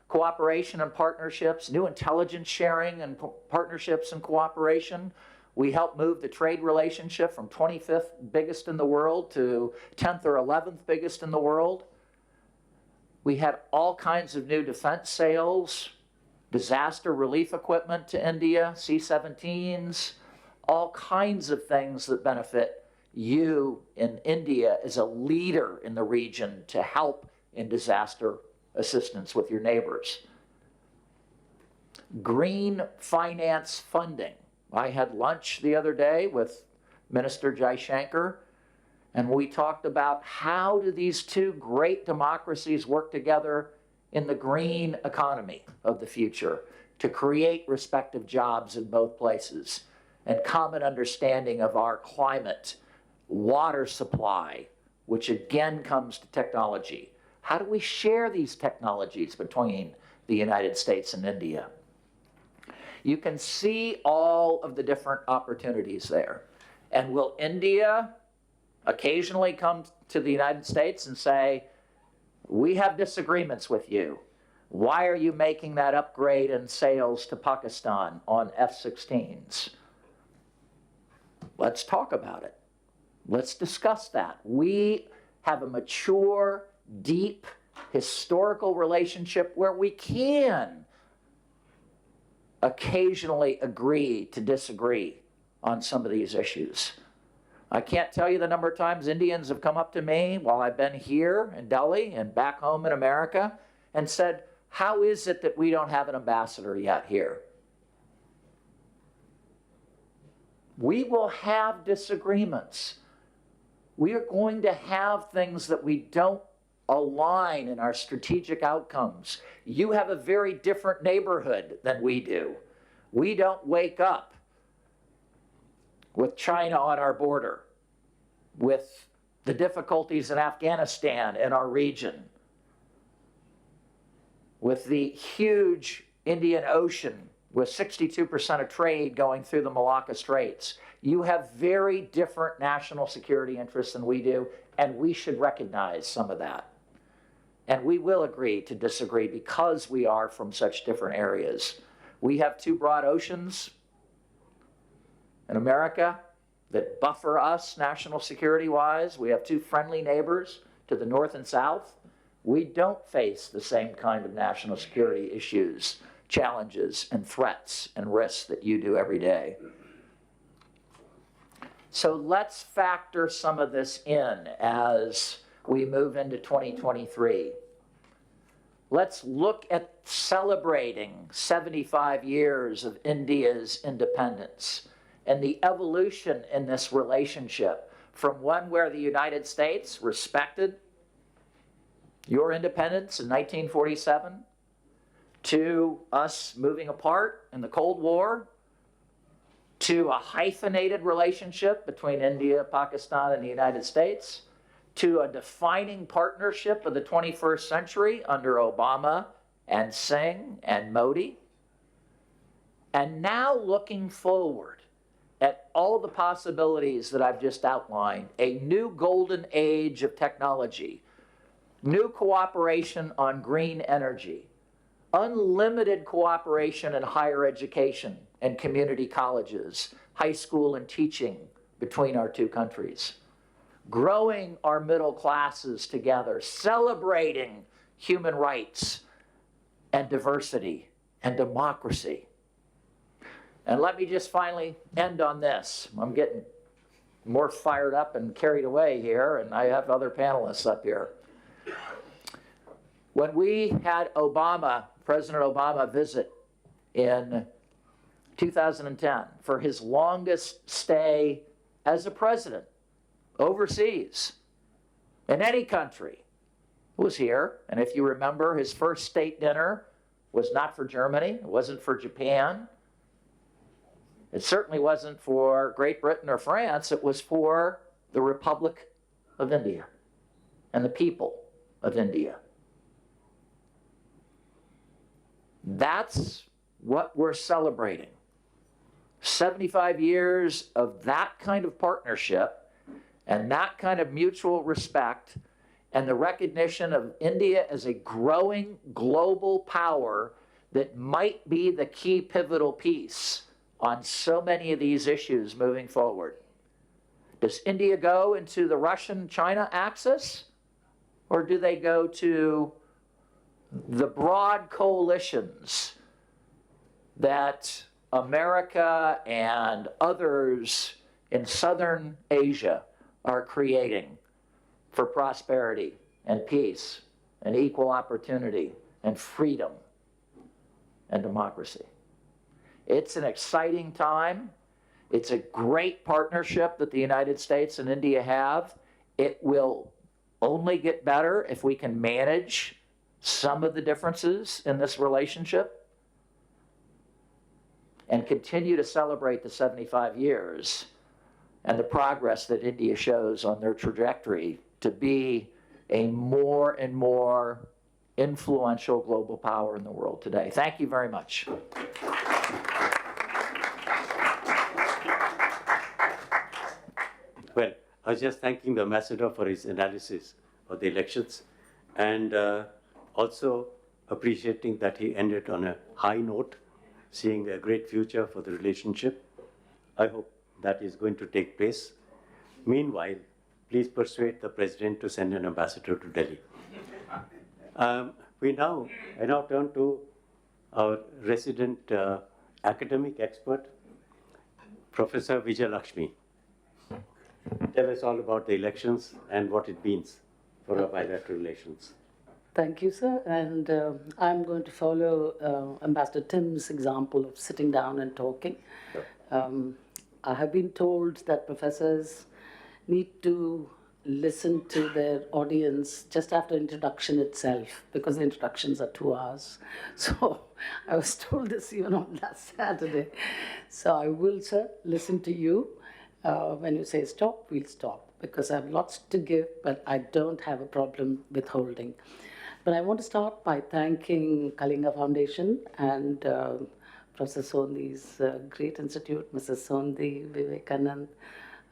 Speaker 3: cooperation and partnerships, new intelligence sharing and partnerships and cooperation. We helped move the trade relationship from 25th biggest in the world to 10th or 11th biggest in the world. We had all kinds of new defense sales, disaster relief equipment to India, C-17s, all kinds of things that benefit you in India as a leader in the region to help in disaster assistance with your neighbors. Green finance funding. I had lunch the other day with Minister Jaishankar, and we talked about how do these two great democracies work together in the green economy of the future to create respective jobs in both places and common understanding of our climate, water supply, which again comes to technology. How do we share these technologies between the United States and India? You can see all of the different opportunities there. And will India occasionally come to the United States and say, we have disagreements with you. Why are you making that upgrade in sales to Pakistan on F-16s? Let's talk about it. Let's discuss that. We have a mature, deep, historical relationship where we can occasionally agree to disagree on some of these issues. I can't tell you the number of times Indians have come up to me while I've been here in Delhi and back home in America and said, how is it that we don't have an ambassador yet here? We will have disagreements. We are going to have things that we don't align in our strategic outcomes. You have a very different neighborhood than we do. We don't wake up with China on our border, with the difficulties in Afghanistan and our region, with the huge Indian Ocean with 62% of trade going through the Malacca Straits. You have very different national security interests than we do, and we should recognize some of that. And we will agree to disagree because we are from such different areas. We have two broad oceans in America that buffer us national security-wise. We have two friendly neighbors to the north and south. We don't face the same kind of national security issues, challenges, and threats and risks that you do every day. So let's factor some of this in as we move into 2023. Let's look at celebrating 75 years of India's independence and the evolution in this relationship from one where the United States respected your independence in 1947 to us moving apart in the Cold War to a hyphenated relationship between India, Pakistan, and the United States, to a defining partnership of the 21st century under Obama and Singh and Modi, and now looking forward at all the possibilities that I've just outlined, a new golden age of technology, new cooperation on green energy, unlimited cooperation in higher education and community colleges, high school and teaching between our two countries, growing our middle classes together, celebrating human rights and diversity and democracy. And let me just finally end on this. I'm getting more fired up and carried away here, and I have other panelists up here. When we had President Obama visit in 2010 for his longest stay as a president overseas in any country, was here. And if you remember, his first state dinner was not for Germany, it wasn't for Japan, it certainly wasn't for Great Britain or France, it was for the Republic of India and the people of India. That's what we're celebrating. 75 years of that kind of partnership And that kind of mutual respect and the recognition of India as a growing global power that might be the key pivotal piece on so many of these issues moving forward. Does India go into the Russian-China axis, or do they go to the broad coalitions that America and others in Southern Asia are creating for prosperity and peace and equal opportunity and freedom and democracy? It's an exciting time. It's a great partnership that the United States and India have. It will only get better if we can manage some of the differences in this relationship and continue to celebrate the 75 years and the progress that India shows on their trajectory to be a more and more influential global power in the world today. Thank you very much.
Speaker 2: Well, I was just thanking the ambassador for his analysis of the elections, and also appreciating that he ended on a high note, seeing a great future for the relationship. I hope that is going to take place. Meanwhile, please persuade the president to send an ambassador to Delhi. I now turn to our resident academic expert, Professor Vijay Lakshmi. Tell us all about the elections and what it means for our bilateral relations.
Speaker 4: Thank you, sir. And I'm going to follow Ambassador Tim's example of sitting down and talking.
Speaker 2: Sure.
Speaker 4: I have been told that professors need to listen to their audience just after introduction itself, because the introductions are 2 hours. So I was told this even on last Saturday. So I will, sir, listen to you. When you say stop, we'll stop, because I have lots to give, but I don't have a problem withholding. But I want to start by thanking Kalinga Foundation and Professor Sondhi's great institute, Mrs. Sondhi, Vivekanand.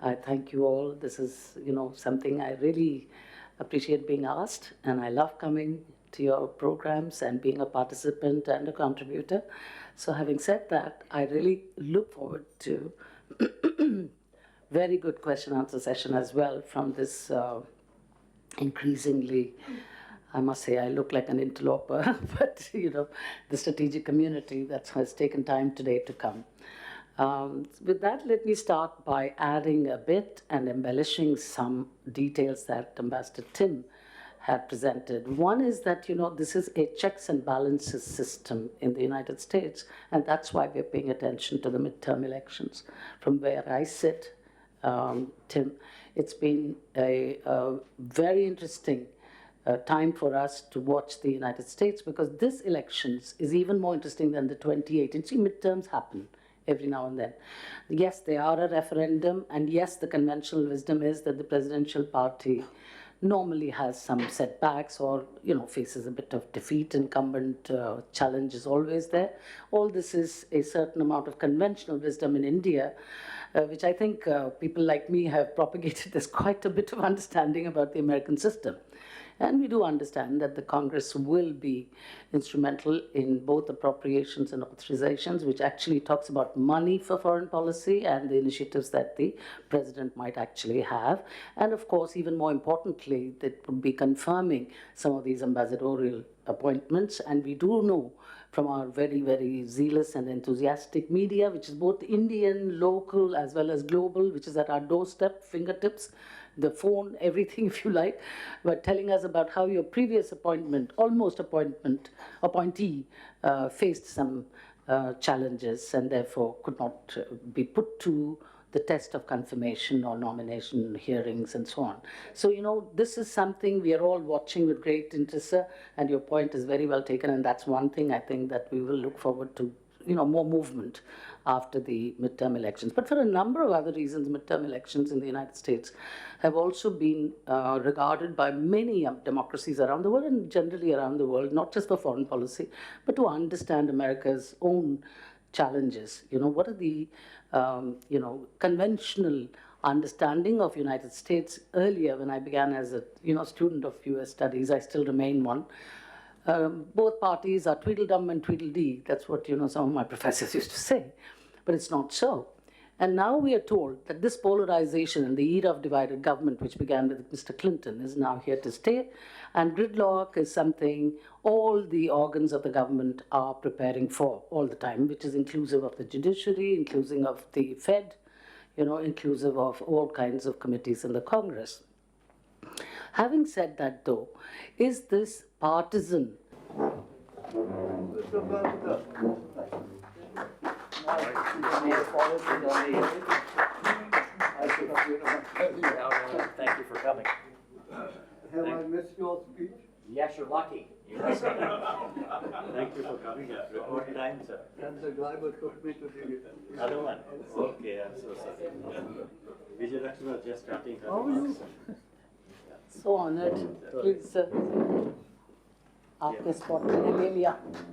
Speaker 4: I thank you all. This is, something I really appreciate being asked, and I love coming to your programs and being a participant and a contributor. So having said that, I really look forward to very good question-answer session as well from this increasingly, I must say, I look like an interloper, but, the strategic community that has taken time today to come. With that, let me start by adding a bit and embellishing some details that Ambassador Tim had presented. One is that, this is a checks and balances system in the United States, and that's why we're paying attention to the midterm elections. From where I sit, Tim, it's been a very interesting time for us to watch the United States, because this elections is even more interesting than the 2018. See, midterms happen every now and then. Yes, they are a referendum, and yes, the conventional wisdom is that the presidential party normally has some setbacks or, faces a bit of defeat. Incumbent challenge is always there. All this is a certain amount of conventional wisdom in India, which I think people like me have propagated. There's quite a bit of understanding about the American system. And we do understand that the Congress will be instrumental in both appropriations and authorizations, which actually talks about money for foreign policy and the initiatives that the president might actually have. And of course, even more importantly, that would be confirming some of these ambassadorial appointments. And we do know from our very, very zealous and enthusiastic media, which is both Indian, local, as well as global, which is at our doorstep, fingertips, the phone, everything if you like, but telling us about how your previous appointee faced some challenges and therefore could not be put to the test of confirmation or nomination hearings and so on. So, this is something we are all watching with great interest, sir, and your point is very well taken, and that's one thing I think that we will look forward to, more movement after the midterm elections. But for a number of other reasons, midterm elections in the United States have also been regarded by many democracies around the world and generally around the world, not just for foreign policy, but to understand America's own challenges. What are the, conventional understanding of United States earlier when I began as a student of US studies. I still remain one. Both parties are Tweedledum and Tweedledee. That's what some of my professors used to say, but it's not so. And now we are told that this polarization and the era of divided government, which began with Mr. Clinton, is now here to stay. And gridlock is something all the organs of the government are preparing for all the time, which is inclusive of the judiciary, inclusive of the Fed, inclusive of all kinds of committees in the Congress. Having said that, though, is this partisan?
Speaker 3: Thank you for coming.
Speaker 5: Have I missed your speech?
Speaker 3: Yes, you're lucky.
Speaker 2: Thank you for coming at record time, sir.
Speaker 5: And the driver took me to the
Speaker 2: Other one? Okay, I'm so sorry. Vijay Lakshmi was just starting her
Speaker 5: How are you?
Speaker 2: remarks.
Speaker 4: So honored. Please, sir. आपके spot मैंने ले लिया,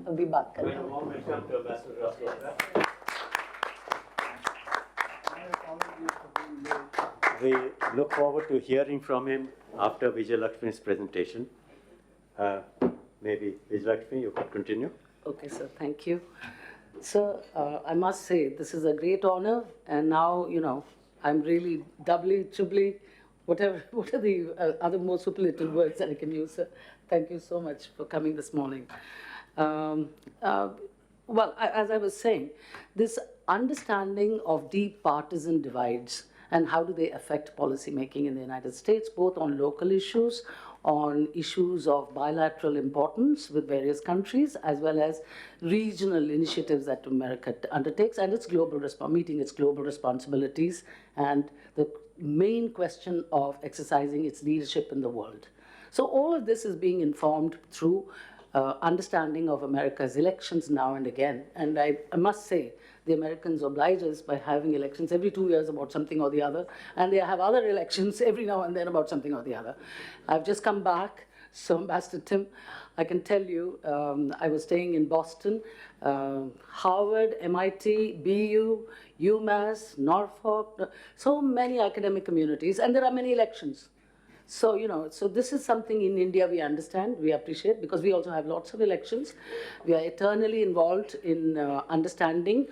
Speaker 4: अभी बात करें.
Speaker 2: Warm welcome to Ambassador Australia. We look forward to hearing from him after Vijay Lakshmi's presentation. Maybe Vijay Lakshmi, you could continue.
Speaker 4: Okay, sir, thank you. Sir, I must say, this is a great honor, and now, I'm really doubly, triply, what are the other more superlative words that I can use, sir? Thank you so much for coming this morning. As I was saying, this understanding of deep partisan divides and how do they affect policy making in the United States, both on local issues, on issues of bilateral importance with various countries, as well as regional initiatives that America undertakes, and its meeting its global responsibilities, and the main question of exercising its leadership in the world. So all of this is being informed through understanding of America's elections now and again. And I must say, the Americans oblige us by having elections every 2 years about something or the other, and they have other elections every now and then about something or the other. I've just come back, so Ambassador Tim, I can tell you, I was staying in Boston, Harvard, MIT, BU, UMass, Norfolk, so many academic communities, and there are many elections. So, so this is something in India we understand, we appreciate, because we also have lots of elections. We are eternally involved in understanding,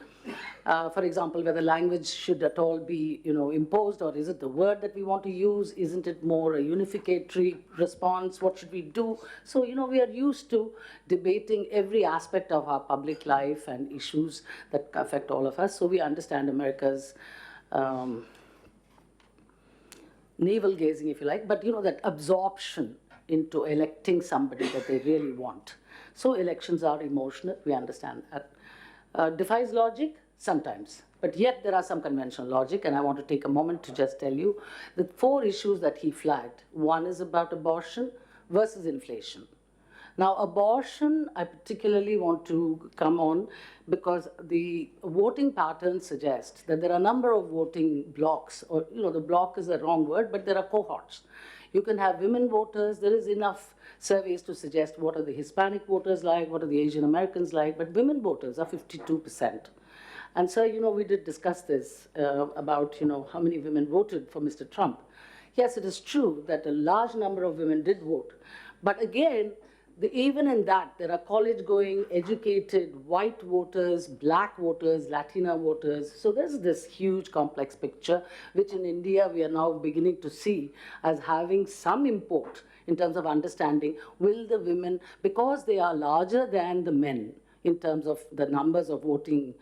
Speaker 4: for example, whether language should at all be, imposed, or is it the word that we want to use? Isn't it more a unificatory response? What should we do? So, we are used to debating every aspect of our public life and issues that affect all of us. So we understand America's navel gazing, if you like, but that absorption into electing somebody that they really want. So elections are emotional, we understand that. Defies logic? Sometimes. But yet there are some conventional logic, and I want to take a moment to just tell you the 4 issues that he flagged. One is about abortion versus inflation. Now, abortion, I particularly want to come on because the voting patterns suggest that there are a number of voting blocks, or, the block is the wrong word, but there are cohorts. You can have women voters. There is enough surveys to suggest what are the Hispanic voters like, what are the Asian Americans like, but women voters are 52%. And so, we did discuss this about, how many women voted for Mr. Trump. Yes, it is true that a large number of women did vote. But again, even in that, there are college-going, educated, white voters, black voters, Latina voters. So there's this huge complex picture, which in India we are now beginning to see as having some import in terms of understanding, will the women, because they are larger than the men in terms of the numbers of voting,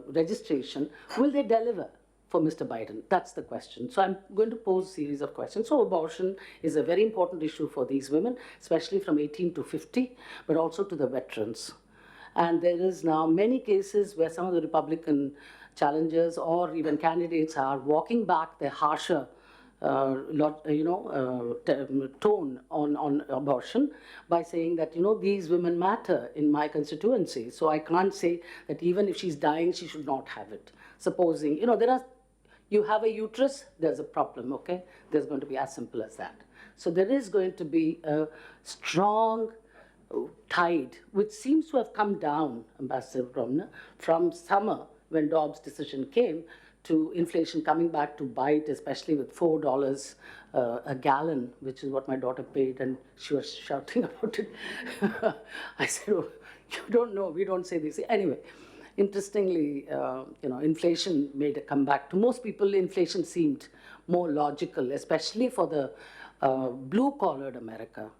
Speaker 4: registration, will they deliver for Mr. Biden? That's the question. So I'm going to pose a series of questions. So abortion is a very important issue for these women, especially from 18 to 50, but also to the veterans. And there is now many cases where some of the Republican challengers or even candidates are walking back their harsher tone on abortion by saying that, these women matter in my constituency. So I can't say that even if she's dying, she should not have it. Supposing, you have a uterus, there's a problem, okay? There's going to be as simple as that. So there is going to be a strong tide, which seems to have come down, Ambassador Bromna, from summer when Dobbs' decision came, to inflation coming back to bite, especially with $4 a gallon, which is what my daughter paid, and she was shouting about it. I said, oh, you don't know, we don't say this. Anyway, interestingly, inflation made a comeback. To most people, inflation seemed more logical, especially for the blue-collared America.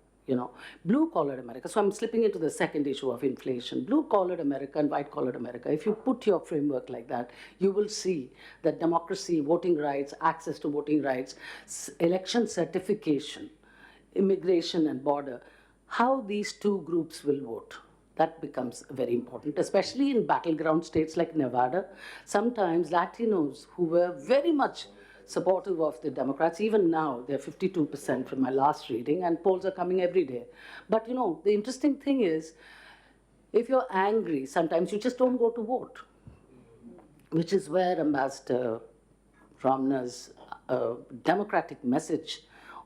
Speaker 4: Blue-collared America. So I'm slipping into the second issue of inflation. Blue-collared America and white-collared America, if you put your framework like that, you will see that democracy, voting rights, access to voting rights, election certification, immigration and border, how these two groups will vote. That becomes very important, especially in battleground states like Nevada. Sometimes Latinos who were very much supportive of the Democrats. Even now, they're 52% from my last reading, and polls are coming every day. But the interesting thing is, if you're angry, sometimes you just don't go to vote, which is where Ambassador Ramna's democratic message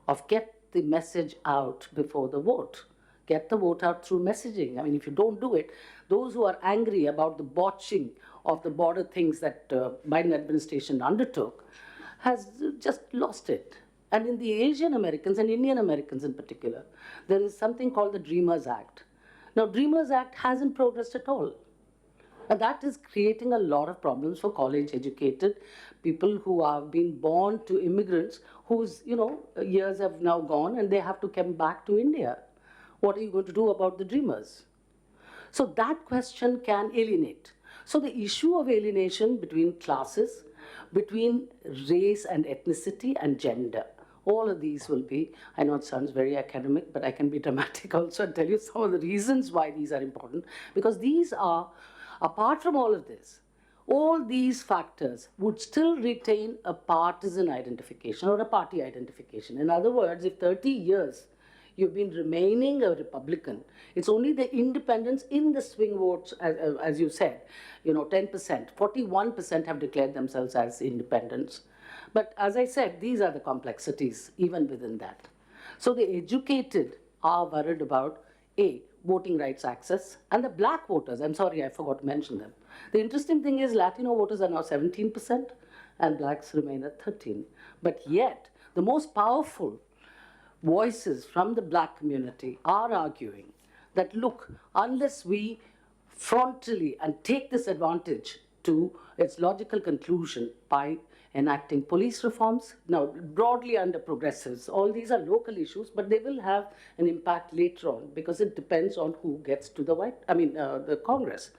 Speaker 4: of get the message out before the vote. Get the vote out through messaging. I mean, if you don't do it, those who are angry about the botching of the border things that Biden administration undertook has just lost it. And in the Asian Americans and Indian Americans in particular, there is something called the Dreamers Act. Now, Dreamers Act hasn't progressed at all. And that is creating a lot of problems for college-educated people who are being born to immigrants whose, years have now gone and they have to come back to India. What are you going to do about the dreamers? So that question can alienate. So the issue of alienation between classes, between race and ethnicity and gender, all of these will be, I know it sounds very academic, but I can be dramatic also and tell you some of the reasons why these are important. Because these are, apart from all of this, all these factors would still retain a partisan identification or a party identification. In other words, if 30 years you've been remaining a Republican, it's only the independents in the swing votes, as you said, 10%, 41% have declared themselves as independents. But as I said, these are the complexities even within that. So the educated are worried about, A, voting rights access, and the black voters, I'm sorry, I forgot to mention them. The interesting thing is Latino voters are now 17% and blacks remain at 13%. But yet, the most powerful voices from the black community are arguing that, look, unless we frontally and take this advantage to its logical conclusion by enacting police reforms, now broadly under progressives, all these are local issues, but they will have an impact later on because it depends on who gets to the Congress.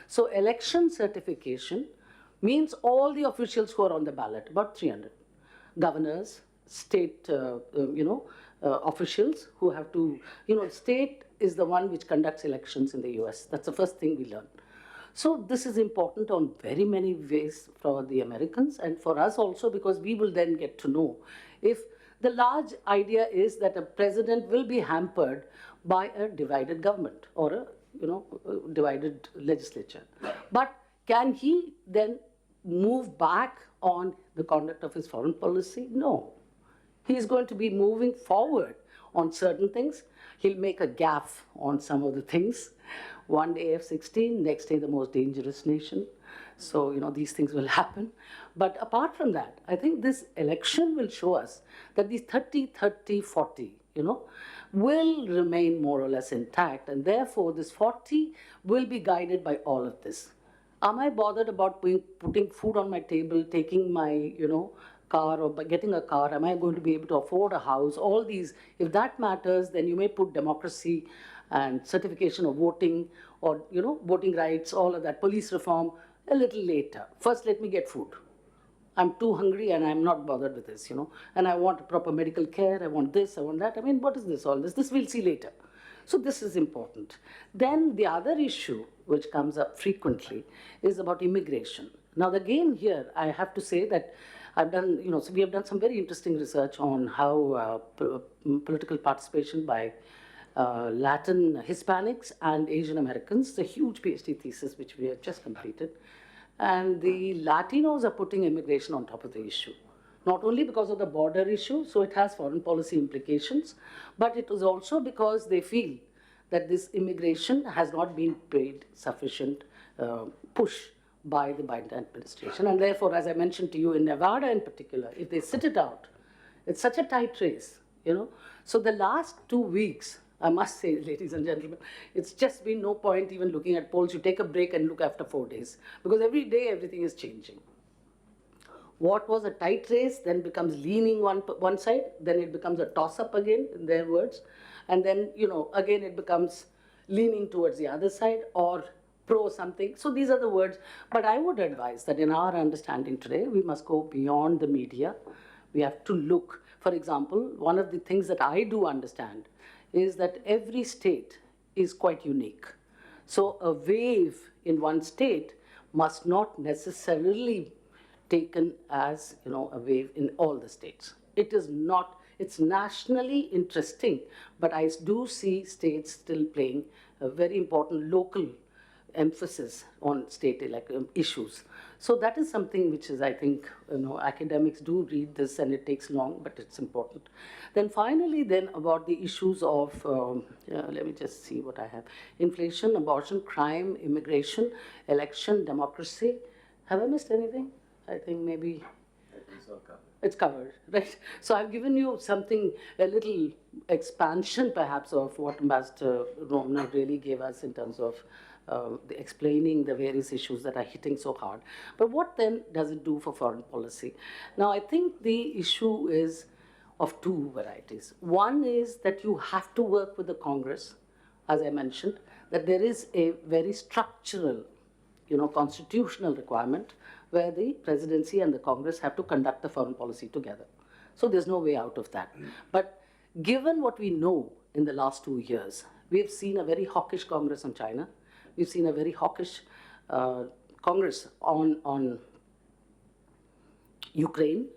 Speaker 4: So election certification means all the officials who are on the ballot, about 300, governors, state, officials who have to, state is the one which conducts elections in the US. That's the first thing we learn. So this is important on very many ways for the Americans and for us also, because we will then get to know if the large idea is that a president will be hampered by a divided government or a divided legislature. But can he then move back on the conduct of his foreign policy? No. He's going to be moving forward on certain things. He'll make a gaffe on some of the things. One day F-16, next day the most dangerous nation. So, these things will happen. But apart from that, I think this election will show us that these 30-30-40, will remain more or less intact. And therefore, this 40 will be guided by all of this. Am I bothered about putting food on my table, taking my, car or by getting a car? Am I going to be able to afford a house? All these, if that matters, then you may put democracy and certification of voting or, voting rights, all of that, police reform, a little later. First, let me get food. I'm too hungry and I'm not bothered with this, and I want proper medical care, I want this, I want that. I mean, what is this, all this? This we'll see later. So this is important. Then the other issue which comes up frequently is about immigration. Now, again, here, I have to say that I've done, so we have done some very interesting research on how political participation by Latin Hispanics and Asian Americans. It's a huge PhD thesis which we have just completed. And the Latinos are putting immigration on top of the issue. Not only because of the border issue, so it has foreign policy implications, but it is also because they feel that this immigration has not been paid sufficient push by the Biden administration. And therefore, as I mentioned to you, in Nevada in particular, if they sit it out, it's such a tight race, you know. So the last 2 weeks, I must say, ladies and gentlemen, it's just been no point even looking at polls. You take a break and look after 4 days, because every day everything is changing. What was a tight race then becomes leaning one side, then it becomes a toss-up again, in their words, and then, you know, again it becomes leaning towards the other side or pro something. So these are the words. But I would advise that in our understanding today, we must go beyond the media. We have to look. For example, one of the things that I do understand is that every state is quite unique. So a wave in one state must not necessarily taken as, you know, a wave in all the states. It is not, it's nationally interesting, but I do see states still playing a very important local emphasis on state issues. So that is something which is, I think, you know, academics do read this and it takes long, but it's important. Then finally, then about the issues of, let me just see what I have. Inflation, abortion, crime, immigration, election, democracy. Have I missed anything? I think maybe it's covered, right? So I've given you something, a little expansion perhaps of what Ambassador Romna really gave us in terms of explaining the various issues that are hitting so hard. But what then does it do for foreign policy? Now, I think the issue is of two varieties. One is that you have to work with the Congress, as I mentioned, that there is a very structural, you know, constitutional requirement where the presidency and the Congress have to conduct the foreign policy together. So there's no way out of that. But given what we know in the last 2 years, we have seen a very hawkish Congress on China. We've seen a very hawkish Congress on Ukraine.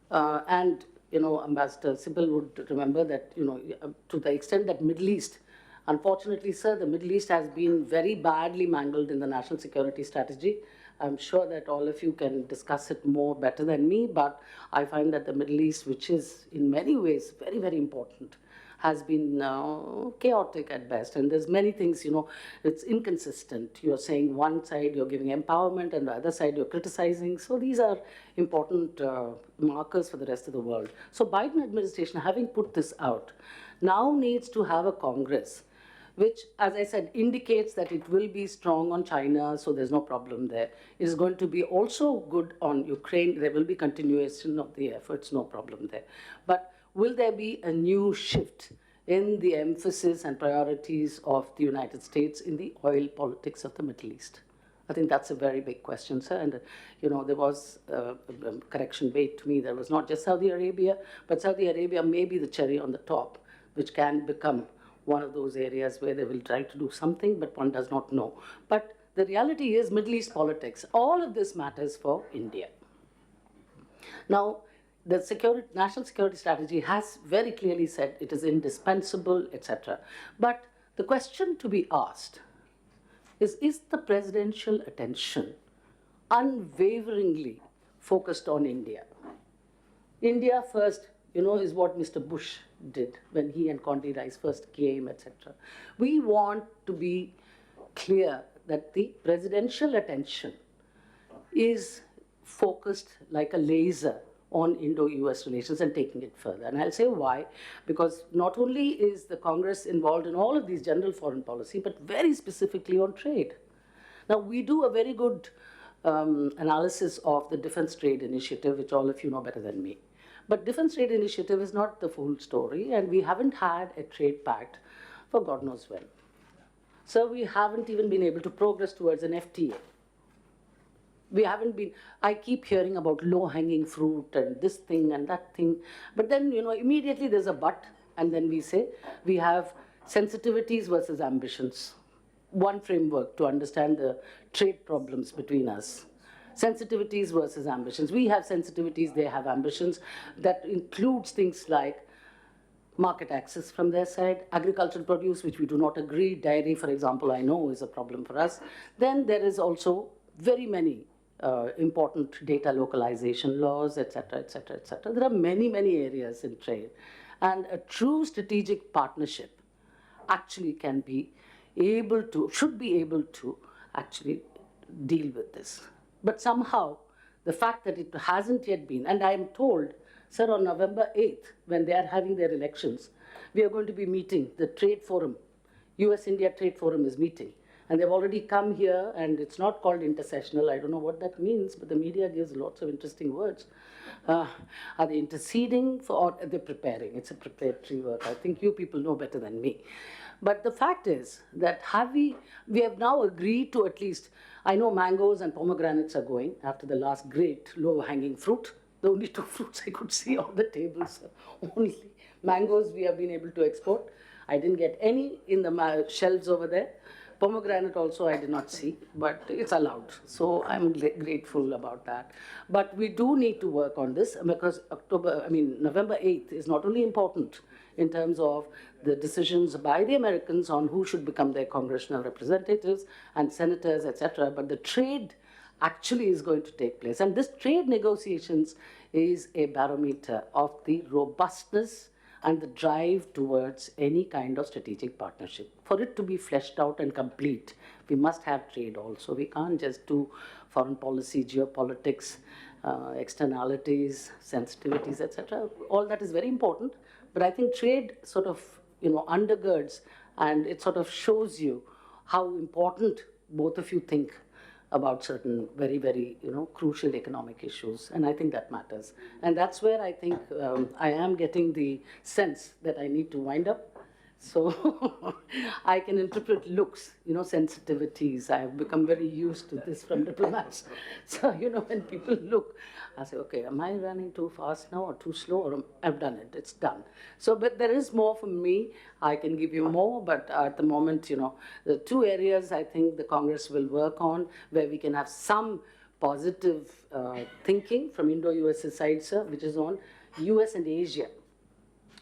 Speaker 4: And, you know, Ambassador Sybil would remember that, you know, to the extent that Middle East, unfortunately, sir, the Middle East has been very badly mangled in the national security strategy. I'm sure that all of you can discuss it more better than me, but I find that the Middle East, which is in many ways very, very important, has been chaotic at best. And there's many things, you know, it's inconsistent. You're saying one side you're giving empowerment and the other side you're criticizing. So these are important markers for the rest of the world. So Biden administration, having put this out, now needs to have a Congress which, as I said, indicates that it will be strong on China, so there's no problem there. It is going to be also good on Ukraine. There will be continuation of the efforts, no problem there. But will there be a new shift in the emphasis and priorities of the United States in the oil politics of the Middle East? I think that's a very big question, sir. And, you know, there was a correction made to me. There was not just Saudi Arabia, but Saudi Arabia may be the cherry on the top, which can become one of those areas where they will try to do something, but one does not know. But the reality is Middle East politics. All of this matters for India. Now, the national security strategy has very clearly said it is indispensable, etc. But the question to be asked is the presidential attention unwaveringly focused on India? India first, you know, is what Mr. Bush did when he and Condoleezza Rice first came, etc. We want to be clear that the presidential attention is focused like a laser on Indo-US relations and taking it further. And I'll say why. Because not only is the Congress involved in all of these general foreign policy, but very specifically on trade. Now, we do a very good analysis of the Defense Trade Initiative, which all of you know better than me. But Defense Trade Initiative is not the full story, and we haven't had a trade pact for God knows when. So we haven't even been able to progress towards an FTA. We haven't been, I keep hearing about low-hanging fruit and this thing and that thing, but then, you know, immediately there's a but, and then we say we have sensitivities versus ambitions. One framework to understand the trade problems between us. Sensitivities versus ambitions. We have sensitivities, they have ambitions. That includes things like market access from their side, agricultural produce, which we do not agree. Dairy, for example, I know is a problem for us. Then there is also very many important data localization laws, etc., etc., etc. There are many, many areas in trade. And a true strategic partnership actually can be able to, should be able to actually deal with this. But somehow, the fact that it hasn't yet been, and I'm told, sir, on November 8th, when they are having their elections, we are going to be meeting, the trade forum, US-India Trade Forum is meeting. And they've already come here, and it's not called intersessional. I don't know what that means, but the media gives lots of interesting words. Are they interceding for, or are they preparing? It's a preparatory work. I think you people know better than me. But the fact is that we have now agreed to at least, I know mangoes and pomegranates are going after the last great low-hanging fruit. The only two fruits I could see on the tables are only mangoes we have been able to export. I didn't get any in the shelves over there. Pomegranate also I did not see, but it's allowed. So I'm grateful about that. But we do need to work on this because November 8th is not only important in terms of the decisions by the Americans on who should become their congressional representatives and senators, etc., but the trade actually is going to take place. And this trade negotiations is a barometer of the robustness and the drive towards any kind of strategic partnership. For it to be fleshed out and complete, we must have trade also. We can't just do foreign policy, geopolitics, externalities, sensitivities, etc. All that is very important, but I think trade sort of, undergirds, and it sort of shows you how important both of you think about certain very, very, crucial economic issues. And I think that matters. And that's where I think I am getting the sense that I need to wind up. So I can interpret looks, sensitivities. I have become very used to this from diplomats. So, when people look, I say, okay, am I running too fast now or too slow? Or I've done it, it's done. So, but there is more for me. I can give you more, but at the moment, the two areas I think the Congress will work on where we can have some positive thinking from Indo-US side, sir, which is on US and Asia,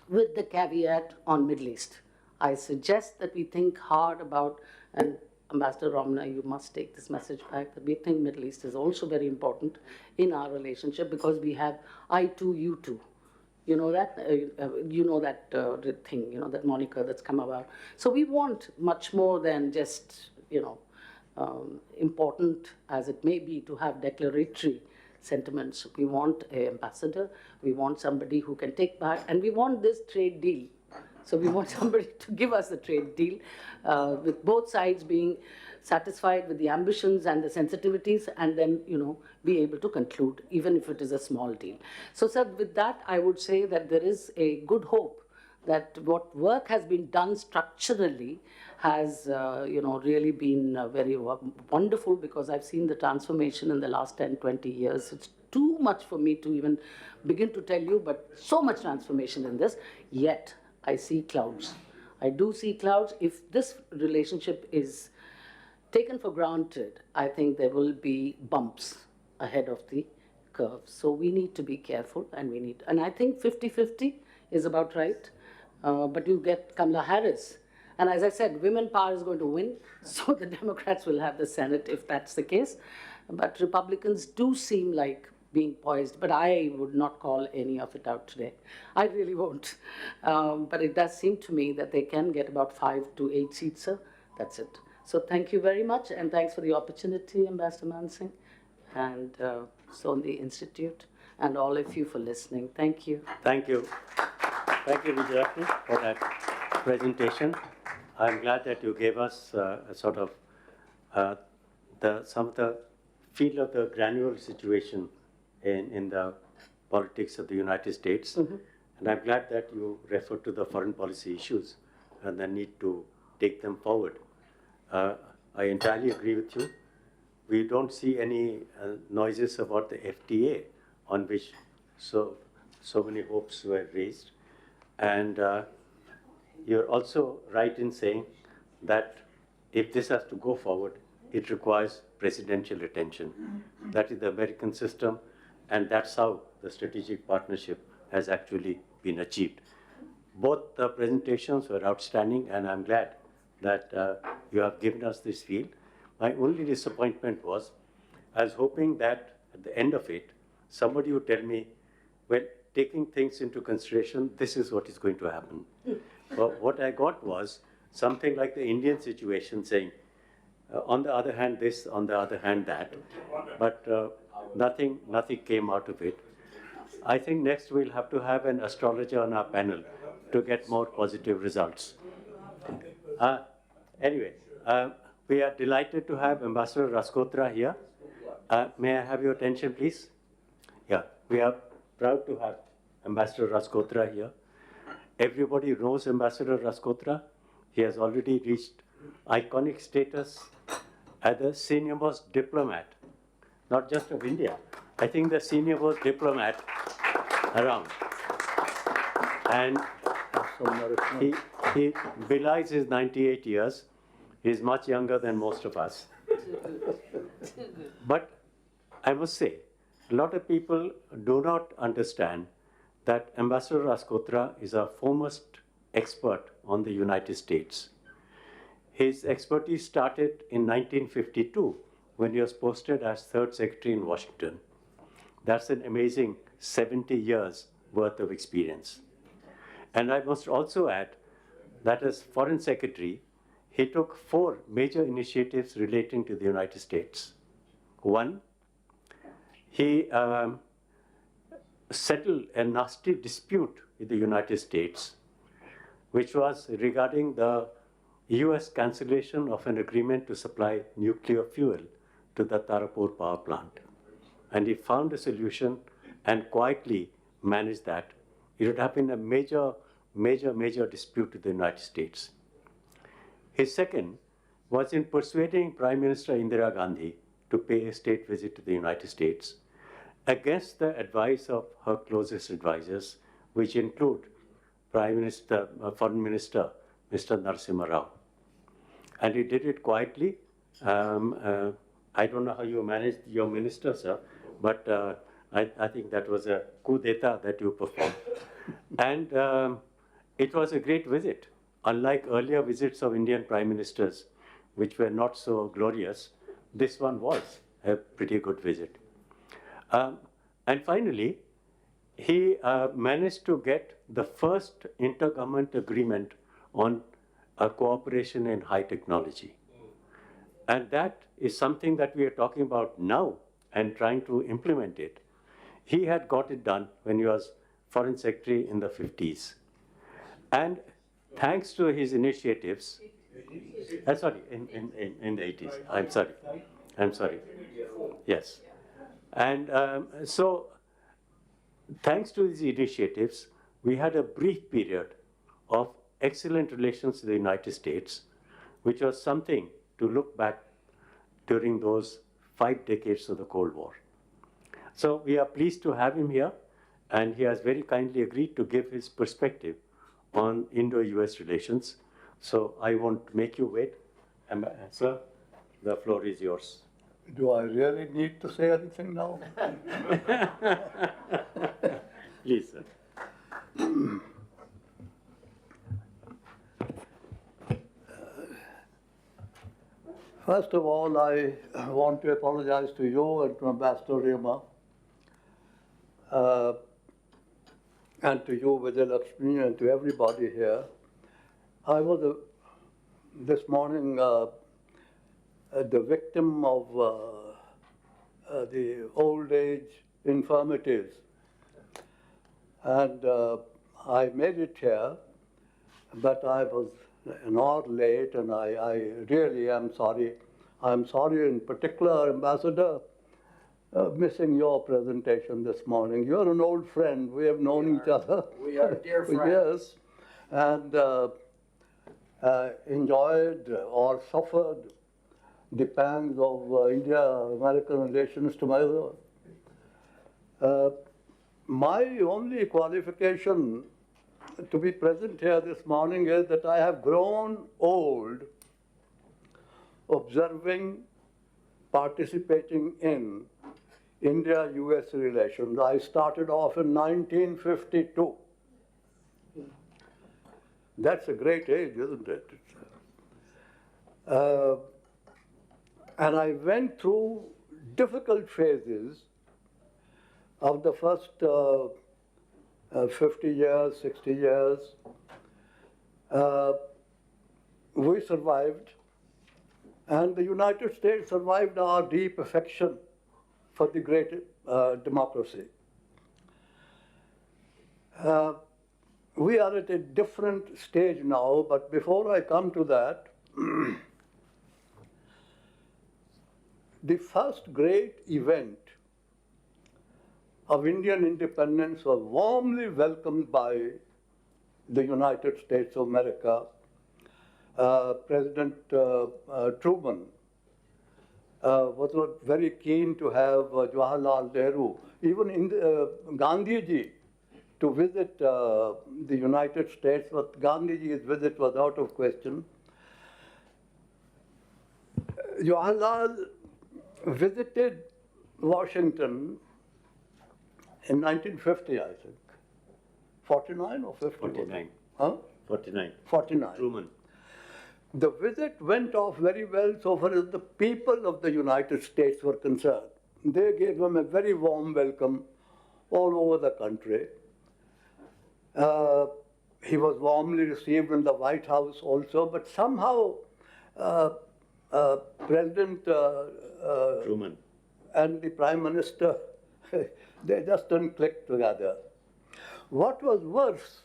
Speaker 4: with the caveat on Middle East. I suggest that we think hard about, and Ambassador Romna, you must take this message back, that we think Middle East is also very important in our relationship because we have I2U2. You know that? Thing, that moniker that's come about. So we want much more than just, important as it may be to have declaratory sentiments. We want an ambassador, we want somebody who can take part, and we want this trade deal. So we want somebody to give us the trade deal with both sides being satisfied with the ambitions and the sensitivities, and then, be able to conclude, even if it is a small deal. So, sir, with that, I would say that there is a good hope that what work has been done structurally has, really been very wonderful, because I've seen the transformation in the last 10, 20 years. It's too much for me to even begin to tell you, but so much transformation in this, yet I see clouds. I do see clouds. If this relationship is taken for granted, I think there will be bumps ahead of the curve. So we need to be careful, and I think 50-50 is about right. But you get Kamala Harris. And as I said, women power is going to win. So the Democrats will have the Senate if that's the case. But Republicans do seem like being poised, but I would not call any of it out today. I really won't. But it does seem to me that they can get about 5 to 8 seats, sir. That's it. So thank you very much, and thanks for the opportunity, Ambassador Mansingh, and Sondhi Institute, and all of you for listening. Thank you.
Speaker 2: Thank you. Thank you, Vijayakni, for that presentation. I'm glad that you gave us a sort of some of the feel of the granular situation in the politics of the United States. Mm-hmm. And I'm glad that you referred to the foreign policy issues and the need to take them forward. I entirely agree with you. We don't see any noises about the FTA, on which so many hopes were raised. And you're also right in saying that if this has to go forward, it requires presidential attention. That is the American system, and that's how the strategic partnership has actually been achieved. Both the presentations were outstanding, and I'm glad that you have given us this field. My only disappointment was, I was hoping that at the end of it, somebody would tell me, well, taking things into consideration, this is what is going to happen. But what I got was something like the Indian situation saying, On the other hand, this, on the other hand, that. But nothing came out of it. I think next we'll have to have an astrologer on our panel to get more positive results. Anyway, we are delighted to have Ambassador Raskotra here. May I have your attention, please? Yeah, we are proud to have Ambassador Raskotra here. Everybody knows Ambassador Raskotra. He has already reached iconic status as the senior most diplomat, not just of India. I think the senior most diplomat around. And he belies his 98 years. He's much younger than most of us. But I must say, a lot of people do not understand that Ambassador Raskotra is a foremost expert on the United States. His expertise started in 1952 when he was posted as Third Secretary in Washington. That's an amazing 70 years worth of experience. And I must also add that as Foreign Secretary, he took 4 major initiatives relating to the United States. One, he settled a nasty dispute with the United States, which was regarding the US cancellation of an agreement to supply nuclear fuel to the Tarapur power plant. And he found a solution and quietly managed that. It would have been a major dispute to the United States. His second was in persuading Prime Minister Indira Gandhi to pay a state visit to the United States against the advice of her closest advisors, which include Foreign Minister Mr. Narasimha Rao. And he did it quietly. I don't know how you managed your minister, sir, but I think that was a coup d'etat that you performed. And it was a great visit. Unlike earlier visits of Indian prime ministers, which were not so glorious, this one was a pretty good visit. And finally, he managed to get the first intergovernment agreement on cooperation in high technology. And that is something that we are talking about now and trying to implement it. He had got it done when he was Foreign Secretary in the 50s. And thanks to his initiatives, sorry, in the 80s, I'm sorry. Yes. And so, thanks to these initiatives, we had a brief period of excellent relations with the United States, which was something to look back during those 5 decades of the Cold War. So we are pleased to have him here, and he has very kindly agreed to give his perspective on Indo-US relations. So I won't make you wait. Sir, the floor is yours.
Speaker 5: Do I really need to say anything now?
Speaker 2: Please, sir.
Speaker 5: First of all, I want to apologize to you and to Ambassador Rima, and to you, Vijayalakshmi, and to everybody here. I was this morning the victim of the old age infirmities. And I made it here, but I was an hour late, and I really am sorry. I'm sorry in particular, Ambassador, missing your presentation this morning. You're an old friend. We have known each other.
Speaker 3: We are dear
Speaker 5: for
Speaker 3: friends.
Speaker 5: years, and enjoyed or suffered the pangs of India-American relations together. My only qualification to be present here this morning is that I have grown old observing, participating in India-US relations. I started off in 1952. That's a great age, isn't it? And I went through difficult phases of the first 50 years, 60 years. We survived. And the United States survived our deep affection for the great democracy. We are at a different stage now, but before I come to that, the first great event of Indian independence was warmly welcomed by the United States of America. President Truman was very keen to have Jawaharlal Nehru, even in Gandhiji, to visit the United States, but Gandhiji's visit was out of question. Jawaharlal visited Washington in 1950, I think. 49 or 50?
Speaker 2: 49.
Speaker 5: Huh?
Speaker 2: 49.
Speaker 5: 49.
Speaker 2: Truman.
Speaker 5: The visit went off very well so far as the people of the United States were concerned. They gave him a very warm welcome all over the country. He was warmly received in the White House also, but somehow President
Speaker 2: Truman.
Speaker 5: and the Prime Minister, they just didn't click together. What was worse,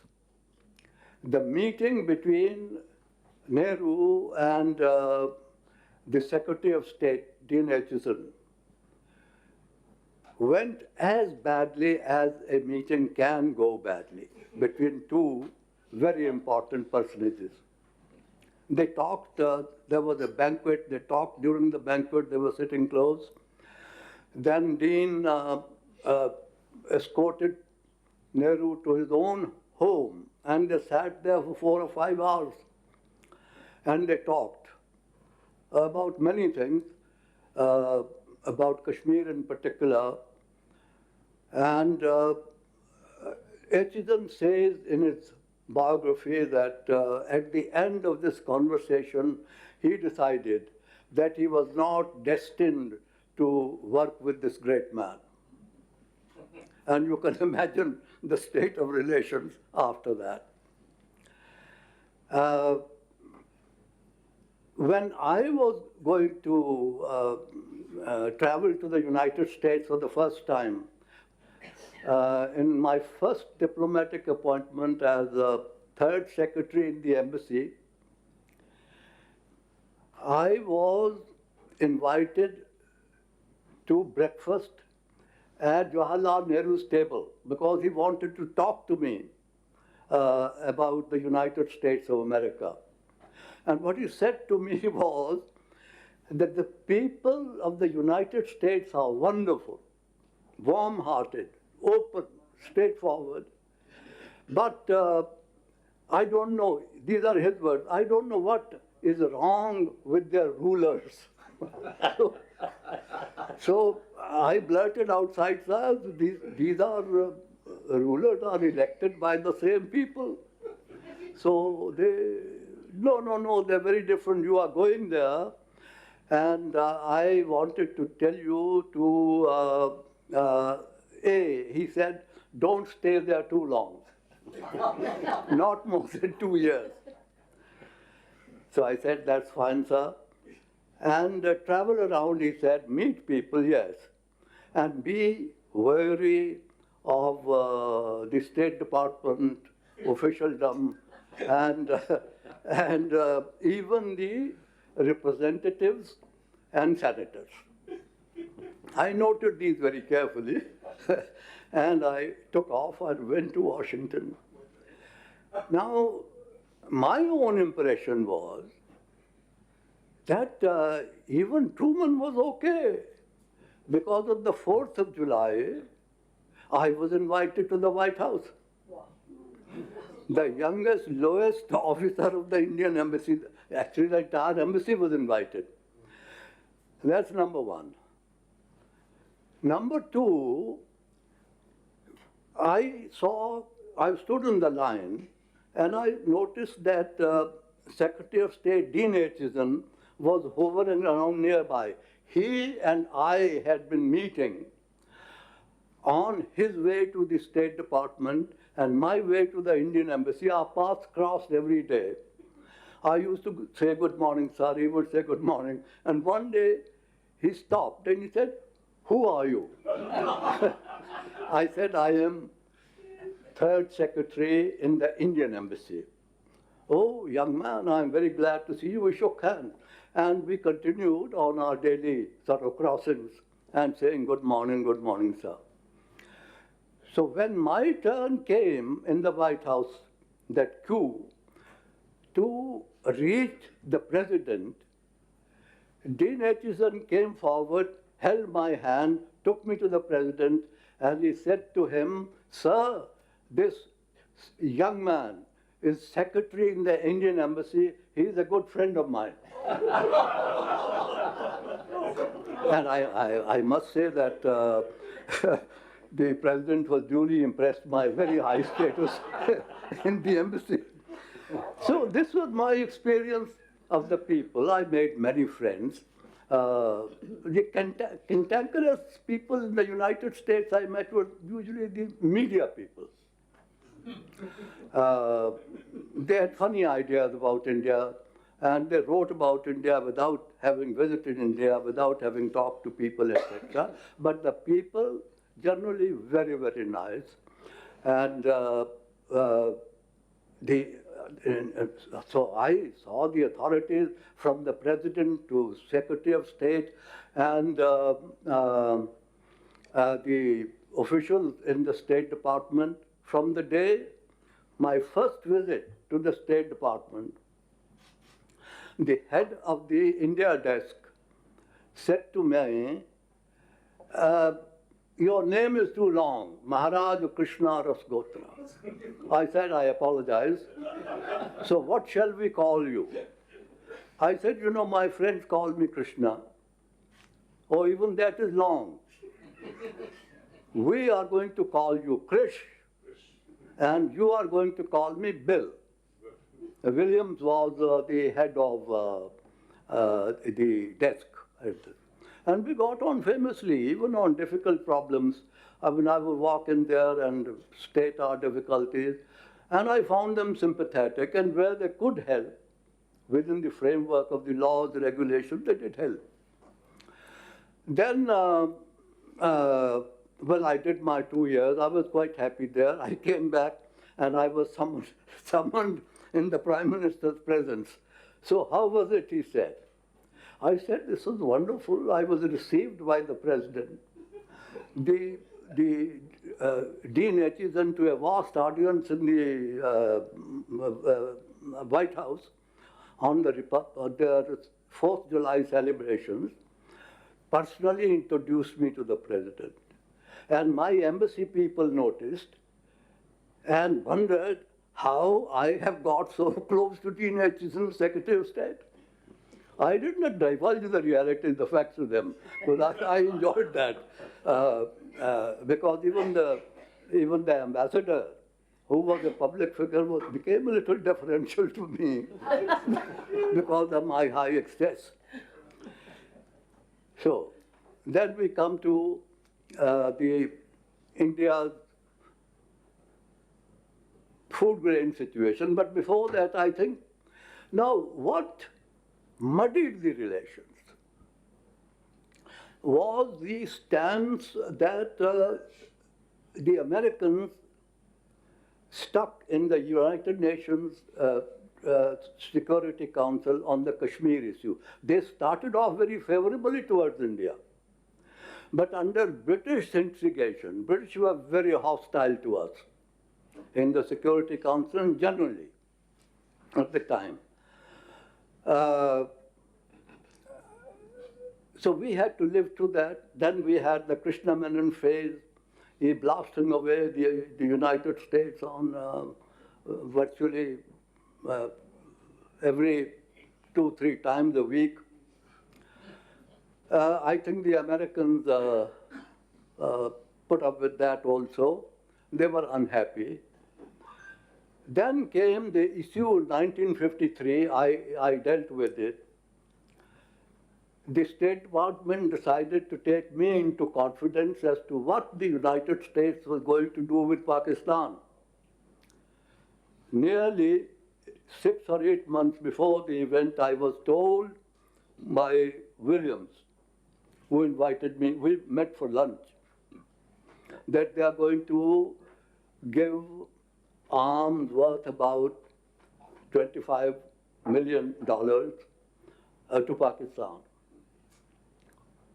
Speaker 5: the meeting between Nehru and the Secretary of State, Dean Acheson, went as badly as a meeting can go badly between two very important personages. They talked, there was a banquet, they talked during the banquet, they were sitting close. Then Dean escorted Nehru to his own home, and they sat there for 4 or 5 hours. And they talked about many things, about Kashmir in particular. And Acheson says in his biography that at the end of this conversation, he decided that he was not destined to work with this great man. And you can imagine the state of relations after that. When I was going to travel to the United States for the first time, in my first diplomatic appointment as a third secretary in the embassy, I was invited to breakfast at Jawaharlal Nehru's table because he wanted to talk to me about the United States of America. And what he said to me was that the people of the United States are wonderful, warm-hearted, open, straightforward. But I don't know, these are his words, I don't know what is wrong with their rulers. So I blurted outside, sir, these are rulers are elected by the same people. So they, no, they're very different. You are going there, and I wanted to tell you to, he said, don't stay there too long. Not more than 2 years. So I said, that's fine, sir. And travel around, he said, meet people, yes. And be wary of the State Department officialdom and even the representatives and senators. I noted these very carefully, and I took off and went to Washington. Now, my own impression was that even Truman was okay. Because of the 4th of July, I was invited to the White House. Wow. The youngest, lowest officer of the Indian embassy, actually the entire embassy was invited. That's number one. Number two, I stood in the line and I noticed that Secretary of State Dean Acheson was hovering around nearby. He and I had been meeting on his way to the State Department and my way to the Indian Embassy. Our paths crossed every day. I used to say good morning, sir. He would say good morning. And one day he stopped and he said, "Who are you?" I said, "I am third secretary in the Indian embassy." "Oh, young man, I'm very glad to see you." We shook hands. And we continued on our daily sort of crossings and saying, good morning, sir." So when my turn came in the White House, that queue, to reach the president, Dean Acheson came forward, held my hand, took me to the president, and he said to him, "Sir, this young man is secretary in the Indian embassy. He's a good friend of mine." And I must say that the president was duly impressed by my very high status in the embassy. So this was my experience of the people. I made many friends. The cantankerous people in the United States I met were usually the media people. They had funny ideas about India, and they wrote about India without having visited India, without having talked to people, etc. But the people generally very, very nice. And so I saw the authorities from the president to Secretary of State and the officials in the State Department. From the day my first visit to the State Department, the head of the India desk said to me, "Your name is too long, Maharaj Krishna Rasgotra." I said, "I apologize. So what shall we call you?" I said, "You know, my friends call me Krishna." "Oh, even that is long. We are going to call you Krish, and you are going to call me Bill." Williams was the head of the desk. And we got on famously, even on difficult problems. I mean, I would walk in there and state our difficulties, and I found them sympathetic, and where they could help, within the framework of the laws, the regulations, they did help. Then, when I did my 2 years, I was quite happy there. I came back, and I was summoned in the Prime Minister's presence. "So how was it?" he said. I said, "This was wonderful. I was received by the president. The Dean Acheson, to a vast audience in the White House on their 4th of July celebrations, personally introduced me to the president. And my embassy people noticed and wondered how I have got so close to Dean Acheson, Secretary of State. I did not divulge the reality, the facts to them, but I enjoyed that because even the ambassador, who was a public figure, became a little deferential to me because of my high excess. So then we come to the India's food grain situation. But before that, I think, now what muddied the relations was the stance that the Americans stuck in the United Nations Security Council on the Kashmir issue. They started off very favorably towards India. But under British instigation, British were very hostile to us in the Security Council and generally at the time. So we had to live through that. Then we had the Krishna Menon phase, he blasting away the United States on virtually every 2-3 times a week. I think the Americans put up with that also. They were unhappy. Then came the issue in 1953, I dealt with it. The State Department decided to take me into confidence as to what the United States was going to do with Pakistan. Nearly 6 or 8 months before the event, I was told by Williams, who invited me, we met for lunch, that they are going to give arms worth about $25 million to Pakistan.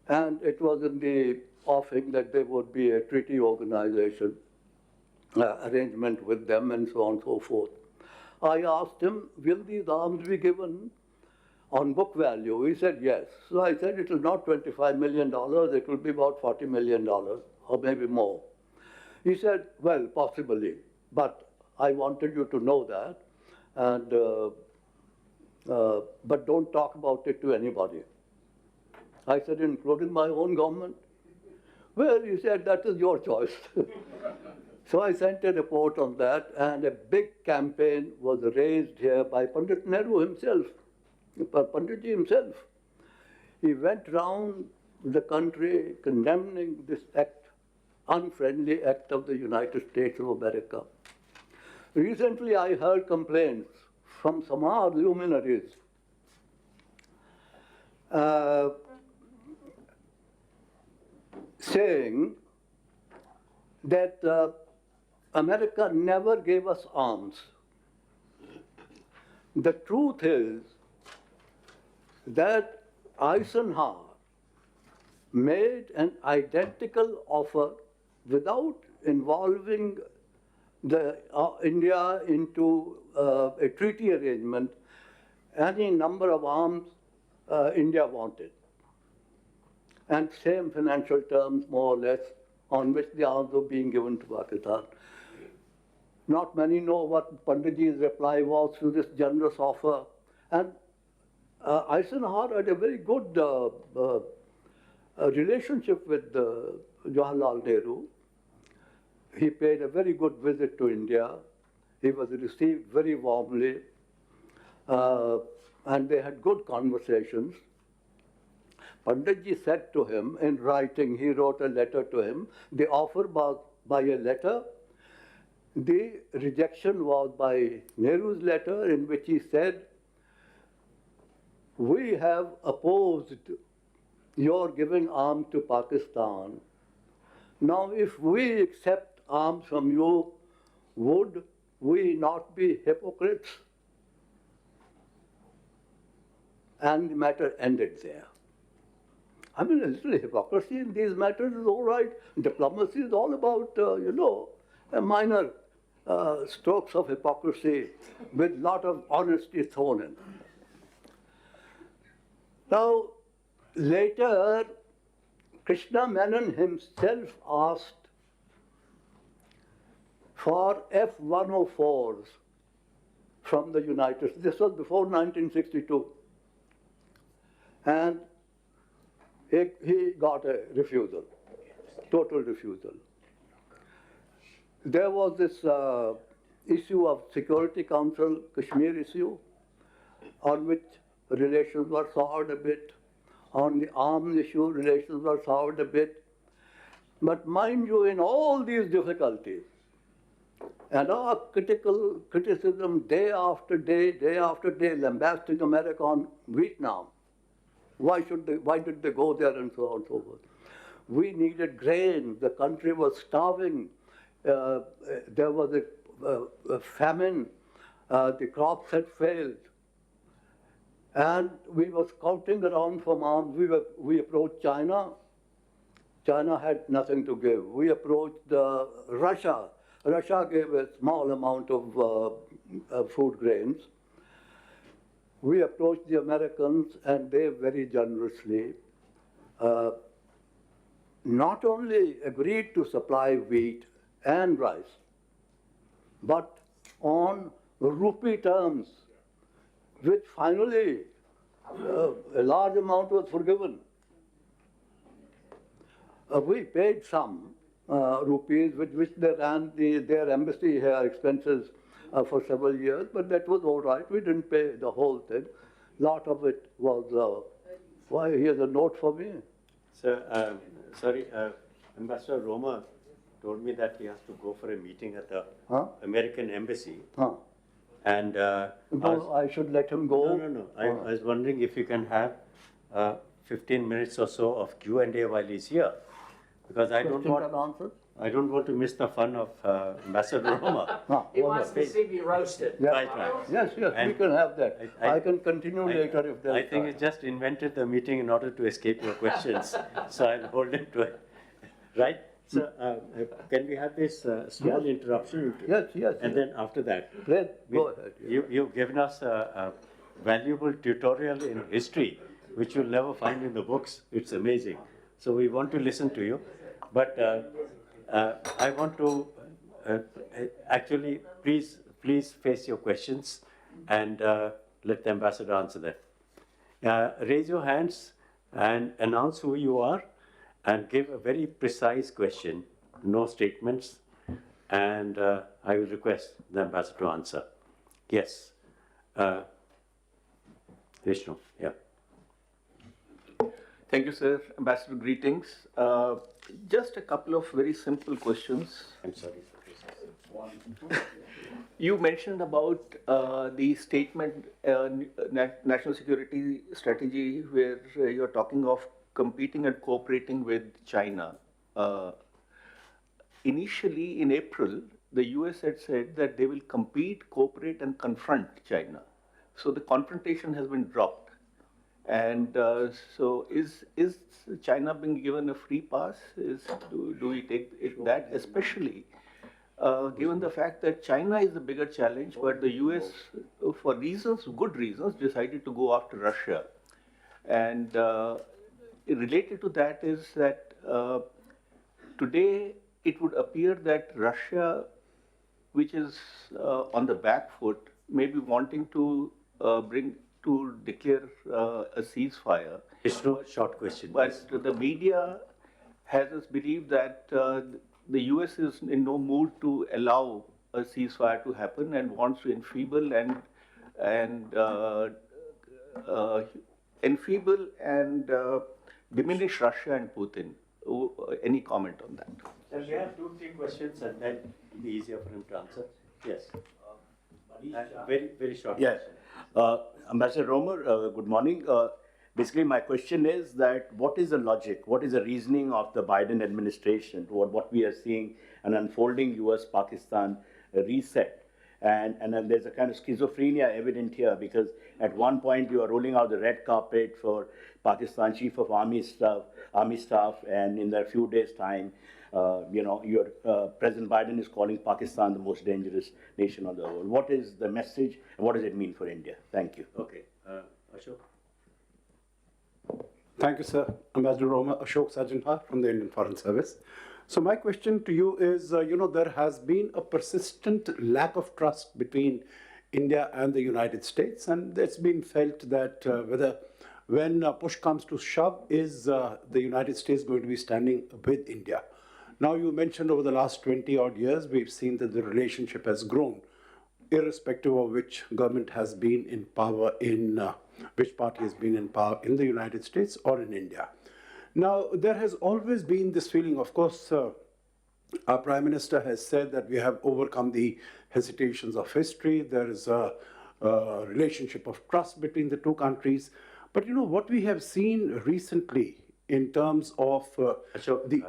Speaker 5: And it was in the offing that there would be a treaty organization arrangement with them and so on and so forth. I asked him, will these arms be given on book value? He said yes. So I said, it will not $25 million, it will be about $40 million or maybe more. He said, well, possibly, but I wanted you to know that, and, but don't talk about it to anybody. I said, including my own government? Well, he said, that is your choice. So I sent a report on that, and a big campaign was raised here by Pandit Nehru himself, Panditji himself. He went round the country condemning this act, unfriendly act of the United States of America. Recently, I heard complaints from some of our luminaries saying that America never gave us arms. The truth is that Eisenhower made an identical offer without involving India into a treaty arrangement, any number of arms India wanted. And same financial terms, more or less, on which the arms were being given to Pakistan. Not many know what Panditji's reply was to this generous offer. And Eisenhower had a very good relationship with Jawaharlal Nehru. He paid a very good visit to India. He was received very warmly, and they had good conversations. Panditji said to him in writing, he wrote a letter to him. The offer was by a letter. The rejection was by Nehru's letter, in which he said, we have opposed your giving arms to Pakistan. Now, if we accept arms from you, would we not be hypocrites? And the matter ended there. I mean, a little hypocrisy in these matters is all right. Diplomacy is all about, minor strokes of hypocrisy with a lot of honesty thrown in. Now, later, Krishna Menon himself asked for F-104s from the United States. This was before 1962. And he got a refusal, total refusal. There was this issue of Security Council, Kashmir issue, on which relations were soured a bit. On the arms issue, relations were soured a bit. But mind you, in all these difficulties, and our criticism day after day, lambasting America on Vietnam, why did they go there and so on and so forth. We needed grain. The country was starving. There was a famine. The crops had failed. And we were scouting around for arms. We approached China. China had nothing to give. We approached Russia. Russia gave a small amount of food grains. We approached the Americans, and they very generously not only agreed to supply wheat and rice, but on rupee terms, which finally a large amount was forgiven. We paid some rupees with which they ran their embassy here expenses for several years, but that was all right. We didn't pay the whole thing. A lot of it was, why, here's a note for me.
Speaker 2: Sir, Ambassador Roma told me that he has to go for a meeting at the American embassy. And
Speaker 5: No, I should let him go.
Speaker 2: no. I was wondering if you can have 15 minutes or so of Q&A while he's here, because
Speaker 5: Question and answer?
Speaker 2: I don't want to miss the fun of Ambassador Roma.
Speaker 3: He wants to see me roasted.
Speaker 5: Yeah.
Speaker 2: Right.
Speaker 5: Yes, we
Speaker 2: And
Speaker 5: can have that.
Speaker 2: I-
Speaker 5: I can continue later if there's
Speaker 2: I think
Speaker 5: time.
Speaker 2: he just invented the meeting in order to escape your questions, so I'll hold him to it. Right? So can we have this small interruption?
Speaker 5: Yes.
Speaker 2: And then after that,
Speaker 5: Please, go ahead.
Speaker 2: you've given us a valuable tutorial in history, which you'll never find in the books. It's amazing. So we want to listen to you. But I want to actually, please face your questions and let the ambassador answer them. Raise your hands and announce who you are and give a very precise question, no statements, and I will request the ambassador to answer. Yes. Vishnu, yeah.
Speaker 6: Thank you, sir. Ambassador, greetings. Just a couple of very simple questions.
Speaker 2: I'm sorry.
Speaker 6: You mentioned about the statement, national security strategy, where you're talking of competing and cooperating with China. Initially, in April, the US had said that they will compete, cooperate, and confront China. So the confrontation has been dropped. And so is China being given a free pass? Do we take that, especially given the fact that China is the bigger challenge, but the US, for good reasons, decided to go after Russia. And related to that is that today it would appear that Russia, which is on the back foot, may be wanting to declare a ceasefire.
Speaker 2: Vishnu, short question.
Speaker 6: But the media has us believe that the US is in no mood to allow a ceasefire to happen and wants to enfeeble and diminish Russia and Putin. Any comment on that?
Speaker 2: Shall we have 2-3 questions and then it'll be easier for him to answer? Yes. Very short.
Speaker 7: Yes. Ambassador Romer, good morning. Basically, my question is that what is the logic, what is the reasoning of the Biden administration toward what we are seeing an unfolding US-Pakistan reset? And then there's a kind of schizophrenia evident here, because at one point you are rolling out the red carpet for Pakistan Chief of Army Staff, and in a few days' time, your President Biden is calling Pakistan the most dangerous nation on the world. What is the message, and what does it mean for India? Thank you.
Speaker 2: Okay. Ashok?
Speaker 8: Thank you, sir. Ambassador Roma, Ashok Sajanha from the Indian Foreign Service. So my question to you is, there has been a persistent lack of trust between India and the United States, and it's been felt that when push comes to shove, is the United States going to be standing with India? Now, you mentioned over the last 20 odd years, we've seen that the relationship has grown, irrespective of which government has been in power which party has been in power in the United States or in India. Now, there has always been this feeling, of course, our Prime Minister has said that we have overcome the hesitations of history. There is a relationship of trust between the two countries. But what we have seen recently in terms of
Speaker 2: Ashok,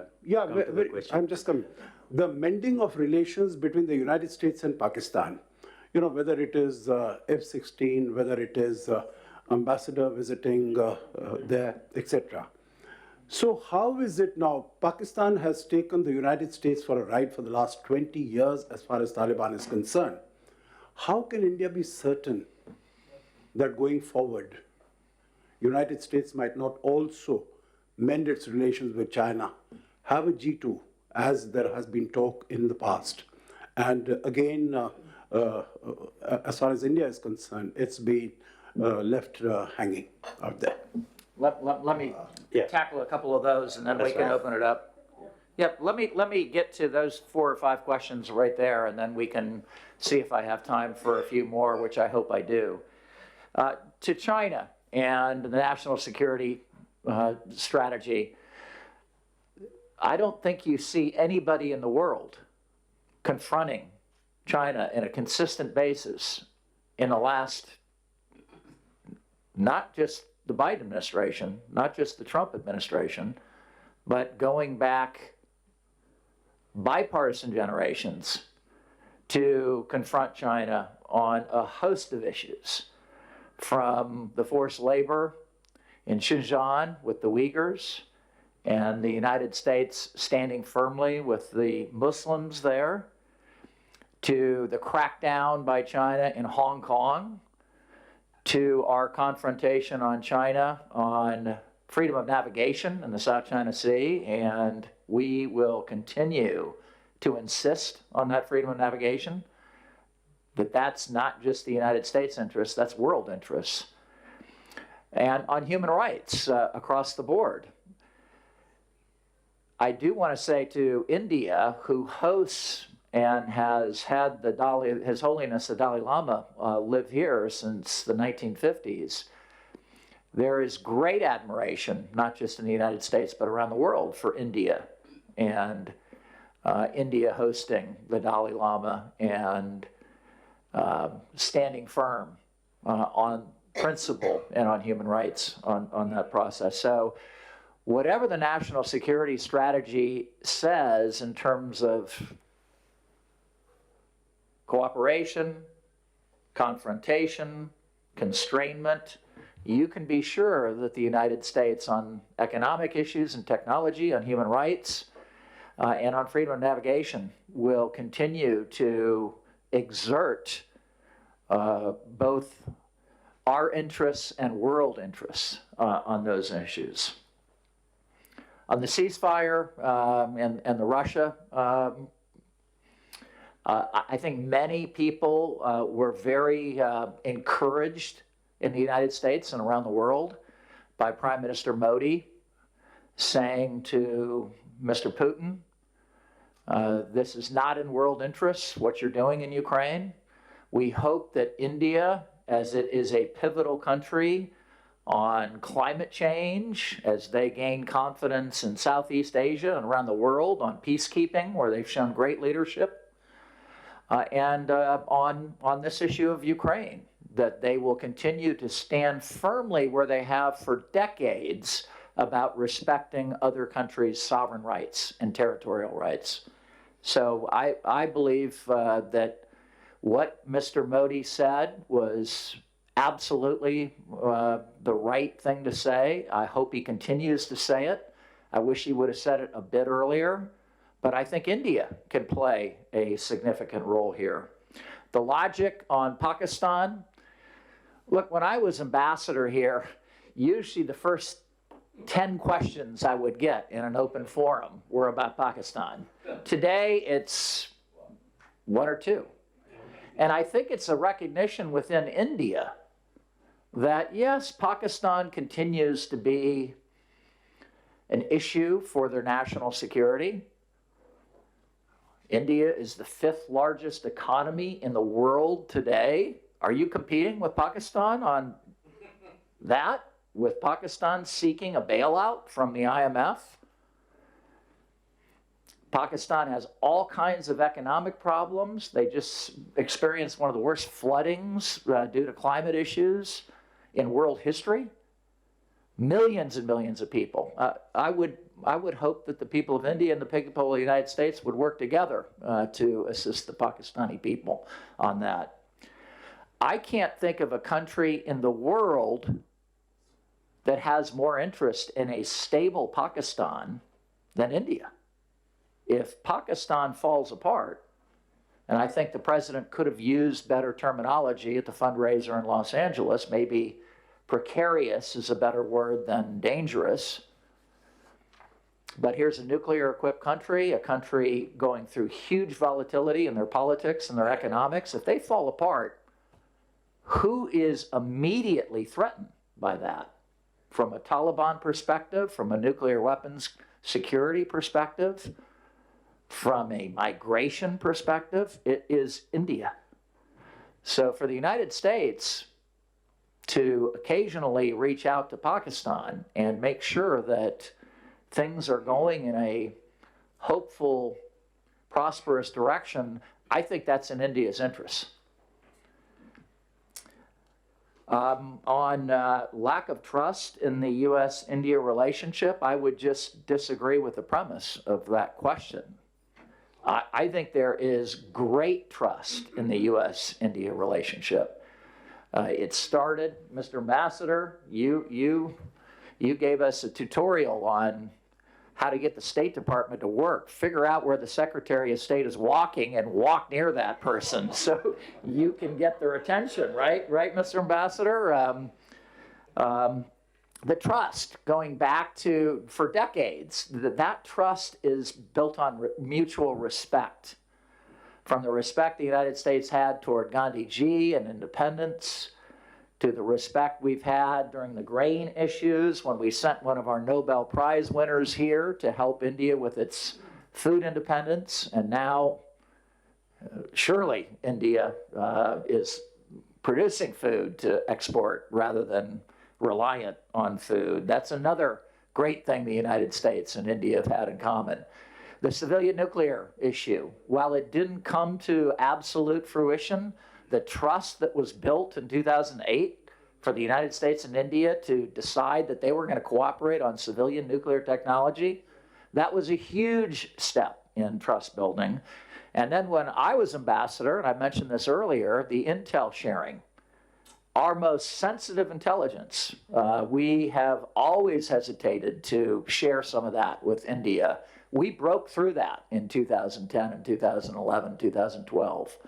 Speaker 8: I'm just coming. The mending of relations between the United States and Pakistan, whether it is F-16, whether it is ambassador visiting there, etc. So how is it now? Pakistan has taken the United States for a ride for the last 20 years as far as Taliban is concerned. How can India be certain that going forward, United States might not also mend its relations with China, have a G2, as there has been talk in the past? And again, as far as India is concerned, it's been left hanging out there.
Speaker 3: Let me tackle a couple of those, and then we can open it up. Yep, let me get to those 4 or 5 questions right there, and then we can see if I have time for a few more, which I hope I do. To China and the national security strategy, I don't think you see anybody in the world confronting China in a consistent basis in the last, not just the Biden administration, not just the Trump administration, but going back bipartisan generations to confront China on a host of issues, from the forced labor in Xinjiang with the Uyghurs, and the United States standing firmly with the Muslims there, to the crackdown by China in Hong Kong, to our confrontation on China on freedom of navigation in the South China Sea, and we will continue to insist on that freedom of navigation, that that's not just the United States interest, that's world interests. And on human rights across the board. I do want to say to India, who hosts and has had His Holiness the Dalai Lama live here since the 1950s, there is great admiration, not just in the United States, but around the world for India, and India hosting the Dalai Lama and standing firm on principle and on human rights on that process. So whatever the national security strategy says in terms of cooperation, confrontation, constrainment, you can be sure that the United States on economic issues and technology, on human rights, and on freedom of navigation will continue to exert both our interests and world interests on those issues. On the ceasefire and the Russia, I think many people were very encouraged in the United States and around the world by Prime Minister Modi saying to Mr. Putin, this is not in world interests, what you're doing in Ukraine. We hope that India, as it is a pivotal country on climate change, as they gain confidence in Southeast Asia and around the world on peacekeeping, where they've shown great leadership, and on this issue of Ukraine, that they will continue to stand firmly where they have for decades about respecting other countries' sovereign rights and territorial rights. So I believe that what Mr. Modi said was absolutely the right thing to say. I hope he continues to say it. I wish he would have said it a bit earlier, but I think India can play a significant role here. The logic on Pakistan, look, when I was ambassador here, usually the first 10 questions I would get in an open forum were about Pakistan. Today, it's one or two. And I think it's a recognition within India that, yes, Pakistan continues to be an issue for their national security. India is the 5th largest economy in the world today. Are you competing with Pakistan on that? With Pakistan seeking a bailout from the IMF? Pakistan has all kinds of economic problems. They just experienced one of the worst floodings due to climate issues in world history. Millions and millions of people. I would hope that the people of India and the people of the United States would work together to assist the Pakistani people on that. I can't think of a country in the world that has more interest in a stable Pakistan than India. If Pakistan falls apart, and I think the president could have used better terminology at the fundraiser in Los Angeles, maybe precarious is a better word than dangerous, but here's a nuclear-equipped country, a country going through huge volatility in their politics and their economics. If they fall apart, who is immediately threatened by that? From a Taliban perspective, from a nuclear weapons security perspective, from a migration perspective, it is India. So for the United States to occasionally reach out to Pakistan and make sure that things are going in a hopeful, prosperous direction, I think that's in India's interest. On lack of trust in the U.S.-India relationship, I would just disagree with the premise of that question. I think there is great trust in the U.S.-India relationship. It started, Mr. Ambassador, you gave us a tutorial on how to get the State Department to work. Figure out where the Secretary of State is walking and walk near that person so you can get their attention, right? Right, Mr. Ambassador? The trust, going back to, for decades, that trust is built on mutual respect. From the respect the United States had toward Gandhiji and independence, to the respect we've had during the grain issues when we sent one of our Nobel Prize winners here to help India with its food independence. And now, surely India is producing food to export rather than reliant on food. That's another great thing the United States and India have had in common. The civilian nuclear issue, while it didn't come to absolute fruition, the trust that was built in 2008 for the United States and India to decide that they were going to cooperate on civilian nuclear technology, that was a huge step in trust building. And then when I was ambassador, and I mentioned this earlier, the intel sharing, our most sensitive intelligence, we have always hesitated to share some of that with India. We broke through that in 2010 and 2011, 2012.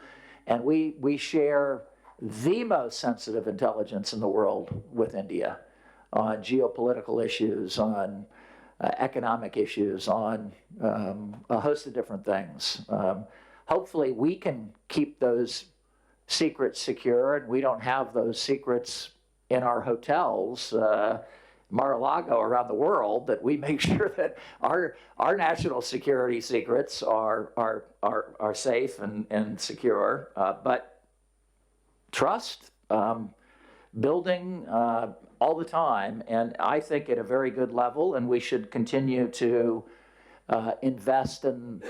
Speaker 3: And we share the most sensitive intelligence in the world with India on geopolitical issues, on economic issues, on a host of different things. Hopefully we can keep those secrets secure, and we don't have those secrets in our hotels, Mar-a-Lago around the world, that we make sure that our national security secrets are safe and secure. But trust, building all the time, and I think at a very good level, and we should continue to invest in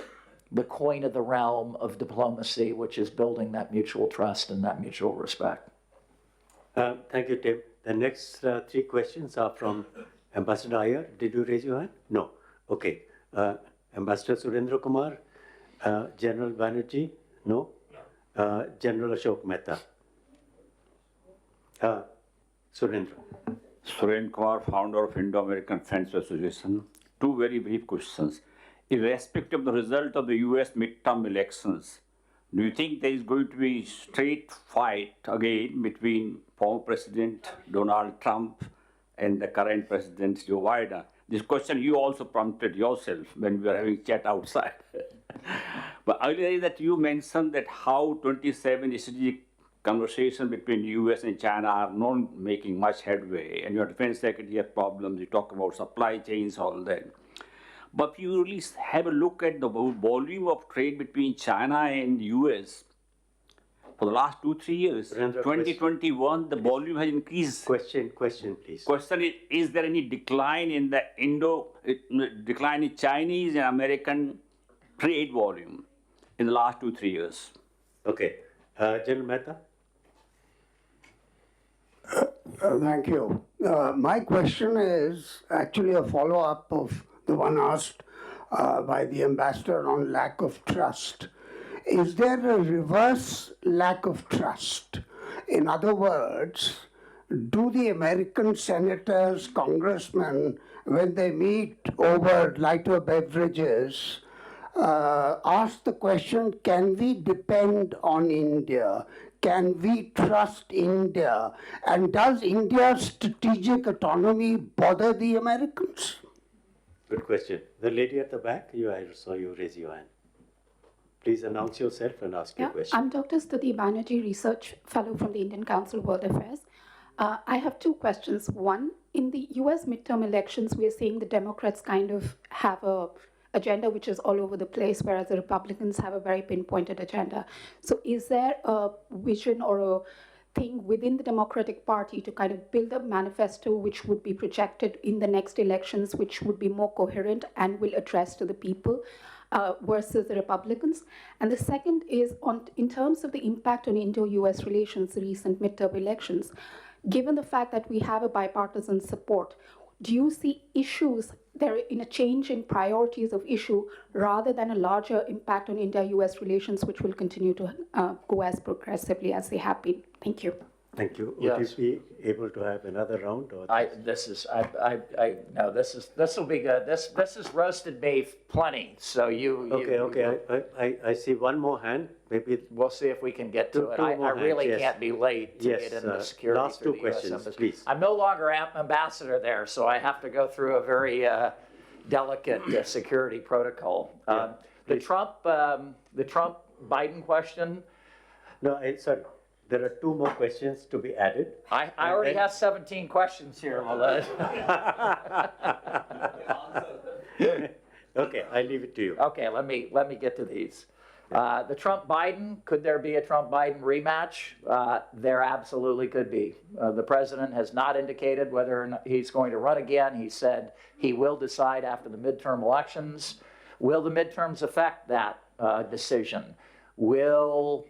Speaker 3: the coin of the realm of diplomacy, which is building that mutual trust and that mutual respect.
Speaker 2: Thank you, Tim. The next three questions are from Ambassador Iyer. Did you raise your hand? No. Okay. Ambassador Surendra Kumar, General Banerjee? No. General Ashok Mehta. Surendra.
Speaker 9: Surendra Kumar, founder of Indo-American Friends Association. Two very brief questions. Irrespective of the result of the US midterm elections, do you think there is going to be straight fight again between former President Donald Trump and the current President Joe Biden? This question you also prompted yourself when we were having chat outside. But earlier that you mentioned that how 27 strategic conversations between US and China are not making much headway, and your defense secretary has problems, you talk about supply chains, all that. But if you really have a look at the volume of trade between China and US, for the last 2-3 years,
Speaker 2: Surendra,
Speaker 9: 2021, the volume has increased.
Speaker 2: Question, please.
Speaker 9: Question is there any decline in the decline in Chinese and American trade volume in the last 2-3 years?
Speaker 2: Okay. General Mehta?
Speaker 10: Thank you. My question is actually a follow-up of the one asked by the ambassador on lack of trust. Is there a reverse lack of trust? In other words, do the American senators, congressmen, when they meet over lighter beverages, ask the question, can we depend on India? Can we trust India? And does India's strategic autonomy bother the Americans?
Speaker 2: Good question. The lady at the back, I saw you raise your hand. Please announce yourself and ask your question.
Speaker 11: I'm Dr. Sondhi Banerjee, Research Fellow from the Indian Council of World Affairs. I have two questions. One, in the US midterm elections, we are seeing the Democrats kind of have a agenda which is all over the place, whereas the Republicans have a very pinpointed agenda. So is there a vision or a thing within the Democratic Party to kind of build a manifesto which would be projected in the next elections, which would be more coherent and will address to the people versus the Republicans? And the second is in terms of the impact on Indo-US relations, the recent midterm elections. Given the fact that we have a bipartisan support, do you see issues there in a change in priorities of issue rather than a larger impact on India-US relations, which will continue to go as progressively as they have been? Thank you.
Speaker 2: Thank you.
Speaker 3: Yes.
Speaker 2: Would you be able to have another round? Or
Speaker 3: No, this will be good. This is roasted beef plenty, so
Speaker 2: I see one more hand, maybe.
Speaker 3: we'll see if we can get to it.
Speaker 2: Two
Speaker 3: I
Speaker 2: more
Speaker 3: really
Speaker 2: hands, yes.
Speaker 3: can't be late to
Speaker 2: Yes,
Speaker 3: get into security.
Speaker 2: last
Speaker 3: through
Speaker 2: two
Speaker 3: the US
Speaker 2: questions,
Speaker 3: Embassy.
Speaker 2: please.
Speaker 3: I'm no longer ambassador there, so I have to go through a very delicate security protocol. The Trump-Biden question,
Speaker 2: No, sorry. There are two more questions to be added.
Speaker 3: I already have 17 questions here, Walid.
Speaker 2: Okay, I leave it to you.
Speaker 3: Okay, let me get to these. The Trump-Biden, could there be a Trump-Biden rematch? There absolutely could be. The president has not indicated whether or not he's going to run again. He said he will decide after the midterm elections. Will the midterms affect that decision? Will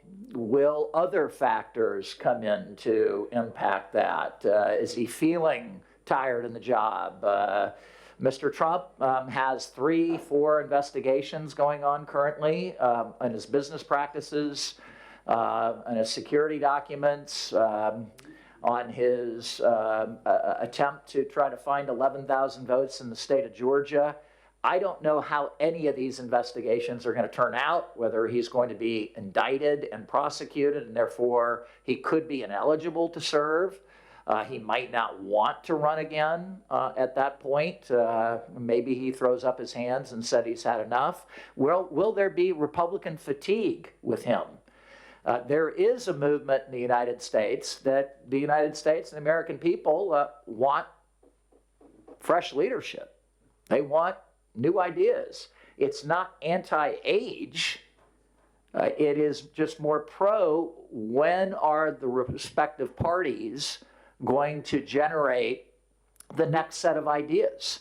Speaker 3: other factors come in to impact that? Is he feeling tired in the job? Mr. Trump has 3-4 investigations going on currently on his business practices, on his security documents, on his attempt to try to find 11,000 votes in the state of Georgia. I don't know how any of these investigations are going to turn out, whether he's going to be indicted and prosecuted, and therefore he could be ineligible to serve. He might not want to run again at that point. Maybe he throws up his hands and said he's had enough. Will there be Republican fatigue with him? There is a movement in the United States that the United States and the American people want fresh leadership. They want new ideas. It's not anti-age. It is just more pro when are the respective parties going to generate the next set of ideas.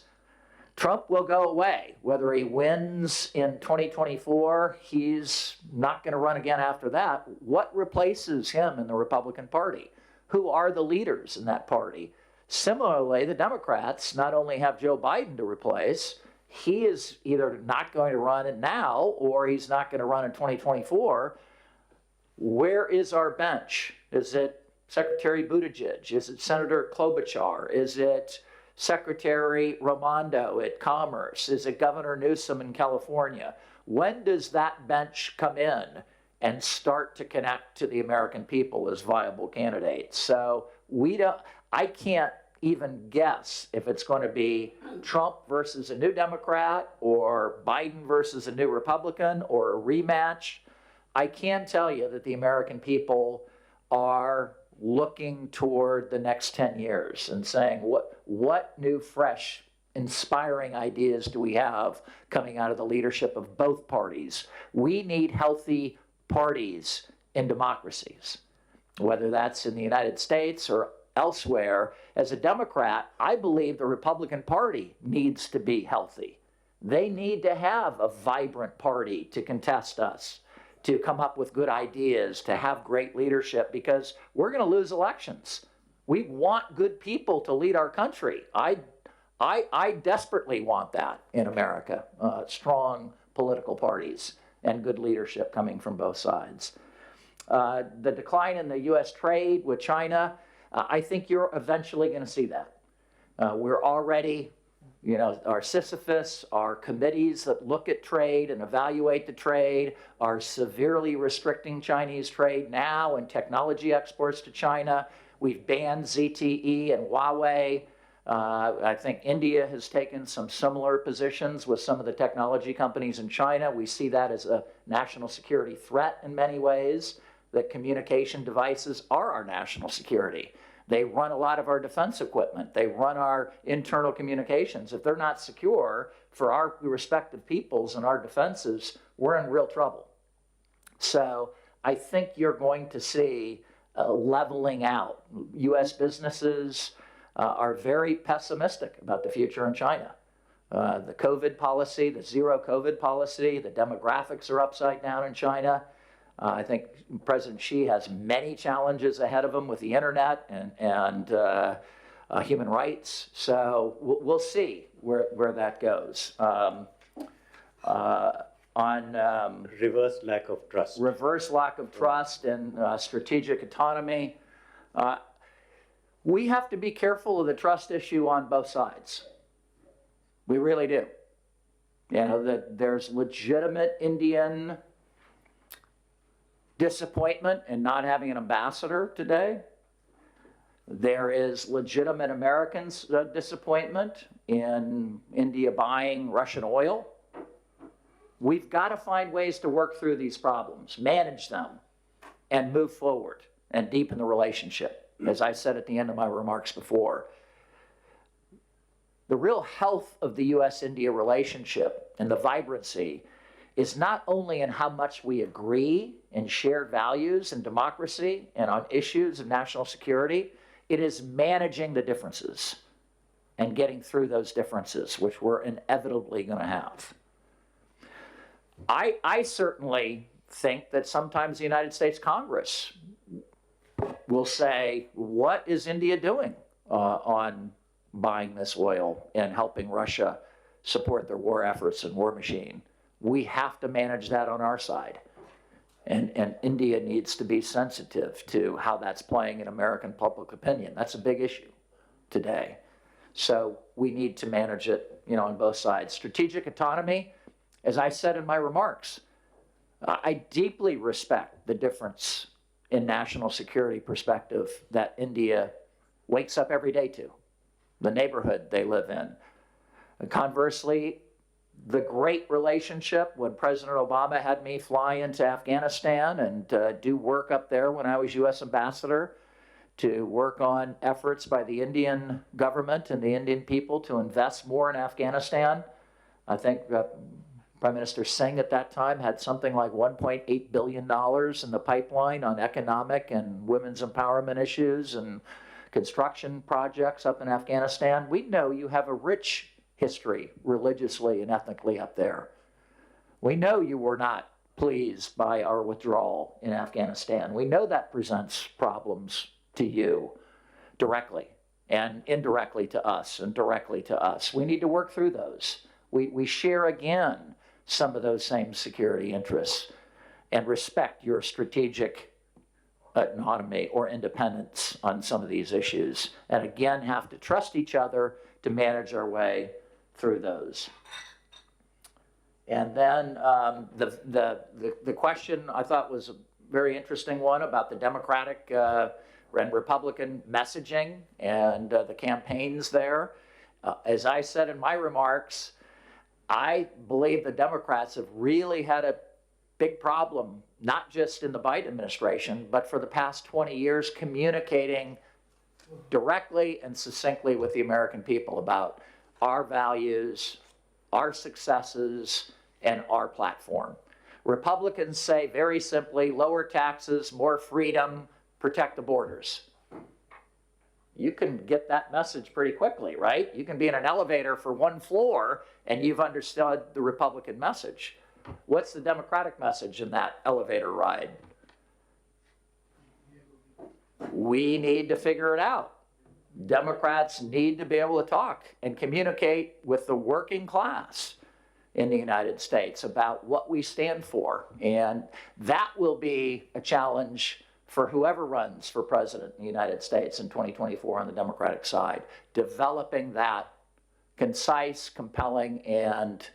Speaker 3: Trump will go away. Whether he wins in 2024, he's not going to run again after that. What replaces him in the Republican Party? Who are the leaders in that party? Similarly, the Democrats not only have Joe Biden to replace, he is either not going to run it now or he's not going to run in 2024. Where is our bench? Is it Secretary Buttigieg? Is it Senator Klobuchar? Is it Secretary Raimondo at Commerce? Is it Governor Newsom in California? When does that bench come in and start to connect to the American people as viable candidates? So I can't even guess if it's going to be Trump versus a new Democrat or Biden versus a new Republican or a rematch. I can tell you that the American people are looking toward the next 10 years and saying, what new, fresh, inspiring ideas do we have coming out of the leadership of both parties? We need healthy parties in democracies, whether that's in the United States or elsewhere. As a Democrat, I believe the Republican Party needs to be healthy. They need to have a vibrant party to contest us, to come up with good ideas, to have great leadership, because we're going to lose elections. We want good people to lead our country. I desperately want that in America, strong political parties and good leadership coming from both sides. The decline in the U.S. trade with China, I think you're eventually going to see that. We're already, our Sisyphus, our committees that look at trade and evaluate the trade are severely restricting Chinese trade now and technology exports to China. We've banned ZTE and Huawei. I think India has taken some similar positions with some of the technology companies in China. We see that as a national security threat in many ways, that communication devices are our national security. They run a lot of our defense equipment. They run our internal communications. If they're not secure for our respective peoples and our defenses, we're in real trouble. So I think you're going to see leveling out. U.S. businesses are very pessimistic about the future in China. The COVID policy, the zero COVID policy, the demographics are upside down in China. I think President Xi has many challenges ahead of him with the internet and human rights. So we'll see where that goes. On
Speaker 2: Reverse lack of trust.
Speaker 3: reverse lack of trust and strategic autonomy, we have to be careful of the trust issue on both sides. We really do. You know, that there's legitimate Indian disappointment in not having an ambassador today. There is legitimate Americans' disappointment in India buying Russian oil. We've got to find ways to work through these problems, manage them, and move forward and deepen the relationship. As I said at the end of my remarks before, the real health of the U.S.-India relationship and the vibrancy is not only in how much we agree in shared values and democracy and on issues of national security, it is managing the differences and getting through those differences, which we're inevitably going to have. I certainly think that sometimes the United States Congress will say, what is India doing on buying this oil and helping Russia support their war efforts and war machine? We have to manage that on our side. And India needs to be sensitive to how that's playing in American public opinion. That's a big issue today. So we need to manage it, you know, on both sides. Strategic autonomy, as I said in my remarks, I deeply respect the difference in national security perspective that India wakes up every day to, the neighborhood they live in. And conversely, the great relationship when President Obama had me fly into Afghanistan and do work up there when I was U.S. ambassador, to work on efforts by the Indian government and the Indian people to invest more in Afghanistan. I think Prime Minister Singh at that time had something like $1.8 billion in the pipeline on economic and women's empowerment issues and construction projects up in Afghanistan. We know you have a rich history religiously and ethnically up there. We know you were not pleased by our withdrawal in Afghanistan. We know that presents problems to you directly and indirectly to us and directly to us. We need to work through those. We share again some of those same security interests and respect your strategic autonomy or independence on some of these issues, and again have to trust each other to manage our way through those. And then the question I thought was a very interesting one about the Democratic and Republican messaging and the campaigns there. As I said in my remarks, I believe the Democrats have really had a big problem, not just in the Biden administration, but for the past 20 years, communicating directly and succinctly with the American people about our values, our successes, and our platform. Republicans say very simply, lower taxes, more freedom, protect the borders. You can get that message pretty quickly, right? You can be in an elevator for one floor and you've understood the Republican message. What's the Democratic message in that elevator ride? We need to figure it out. Democrats need to be able to talk and communicate with the working class in the United States about what we stand for. And that will be a challenge for whoever runs for president in the United States in 2024 on the Democratic side, developing that concise, compelling, and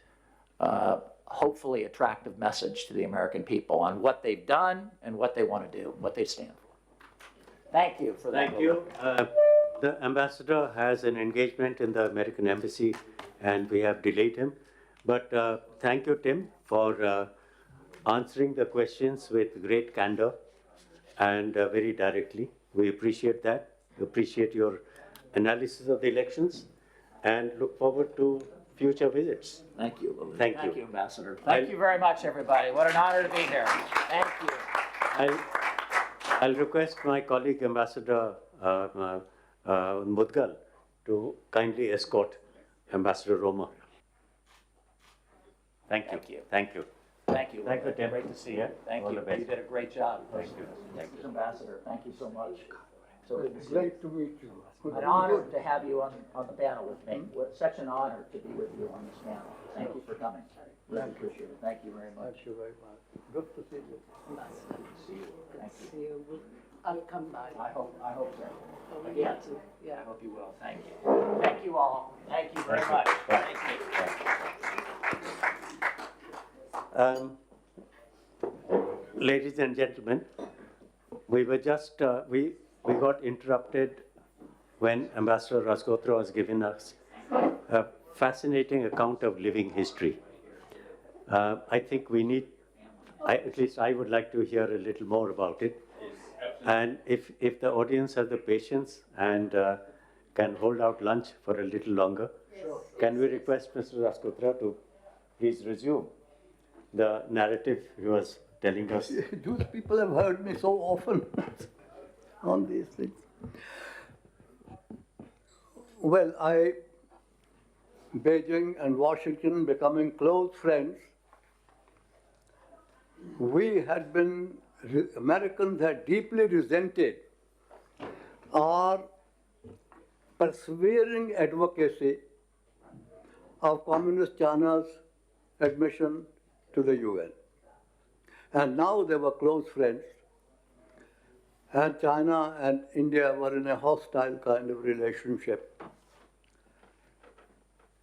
Speaker 3: hopefully attractive message to the American people on what they've done and what they want to do, what they stand for. Thank you for that.
Speaker 2: Thank you. The ambassador has an engagement in the American embassy and we have delayed him. But thank you, Tim, for answering the questions with great candor and very directly. We appreciate that. We appreciate your analysis of the elections and look forward to future visits.
Speaker 3: Thank you, Louis.
Speaker 2: Thank you.
Speaker 3: Thank you, Ambassador. Thank you very much, everybody. What an honor to be here. Thank you.
Speaker 2: I'll request my colleague, Ambassador Mudgal, to kindly escort Ambassador Romer. Thank you.
Speaker 3: Thank you.
Speaker 2: Thank you.
Speaker 3: Thank you.
Speaker 2: Thank you, Tim.
Speaker 3: Great to see you. Thank
Speaker 2: All
Speaker 3: you.
Speaker 2: the best.
Speaker 3: You did a great job.
Speaker 2: Thank you. Thank you.
Speaker 3: Ambassador, thank you so much. So good to see you.
Speaker 5: Great to meet you.
Speaker 3: An honor to have you on the panel with me. Such an honor to be with you on this panel. Thank you for coming. Really appreciate it. Thank you very much.
Speaker 5: Thank you very much. Good to see you.
Speaker 3: Good to see you. Thank you.
Speaker 4: See you. I'll come by.
Speaker 3: I hope so.
Speaker 4: Oh, me
Speaker 3: Again,
Speaker 4: too. Yeah.
Speaker 3: I hope you will. Thank you. Thank you all. Thank you very much. Thank you.
Speaker 2: Ladies and gentlemen, we were just, we got interrupted when Ambassador Rasgotra was giving us a fascinating account of living history. I think we need, at least I would like to hear a little more about it. And if the audience has the patience and can hold out lunch for a little longer, can we request Mr. Rasgotra to please resume the narrative he was telling us?
Speaker 5: Those people have heard me so often on these things. Well, Beijing and Washington becoming close friends, Americans had deeply resented our persevering advocacy of Communist China's admission to the UN. And now they were close friends, and China and India were in a hostile kind of relationship.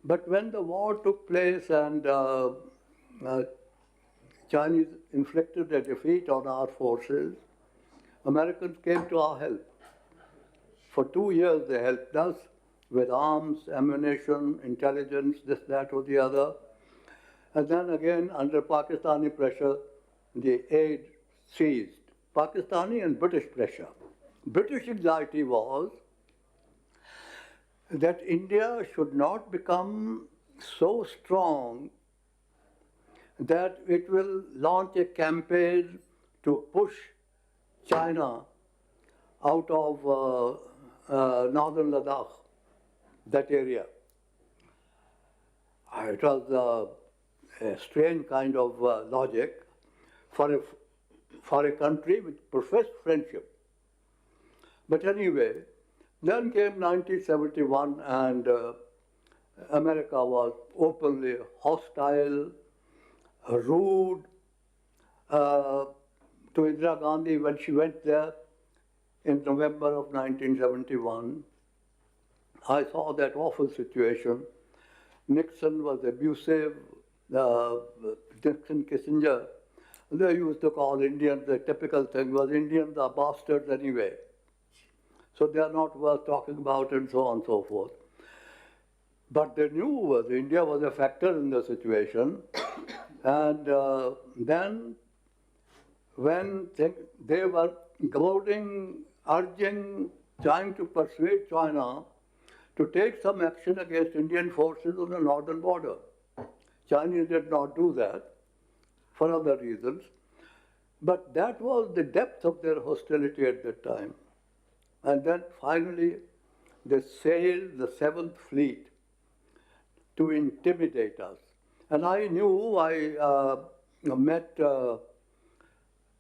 Speaker 5: But when the war took place and Chinese inflicted a defeat on our forces, Americans came to our help. For 2 years they helped us with arms, ammunition, intelligence, this, that, or the other. And then again, under Pakistani pressure, the aid ceased. Pakistani and British pressure. British anxiety was that India should not become so strong that it will launch a campaign to push China out of northern Ladakh, that area. It was a strange kind of logic for a country which professed friendship. But anyway, then came 1971 and America was openly hostile, rude to Indira Gandhi when she went there in November of 1971. I saw that awful situation. Nixon was abusive. Nixon, Kissinger, they used to call Indians, the typical thing was Indians are bastards anyway. So they are not worth talking about and so on and so forth. But they knew India was a factor in the situation. And then when they were goading, urging, trying to persuade China to take some action against Indian forces on the northern border. Chinese did not do that for other reasons. But that was the depth of their hostility at that time. And then finally, they sailed the 7th Fleet to intimidate us. And I knew, I met the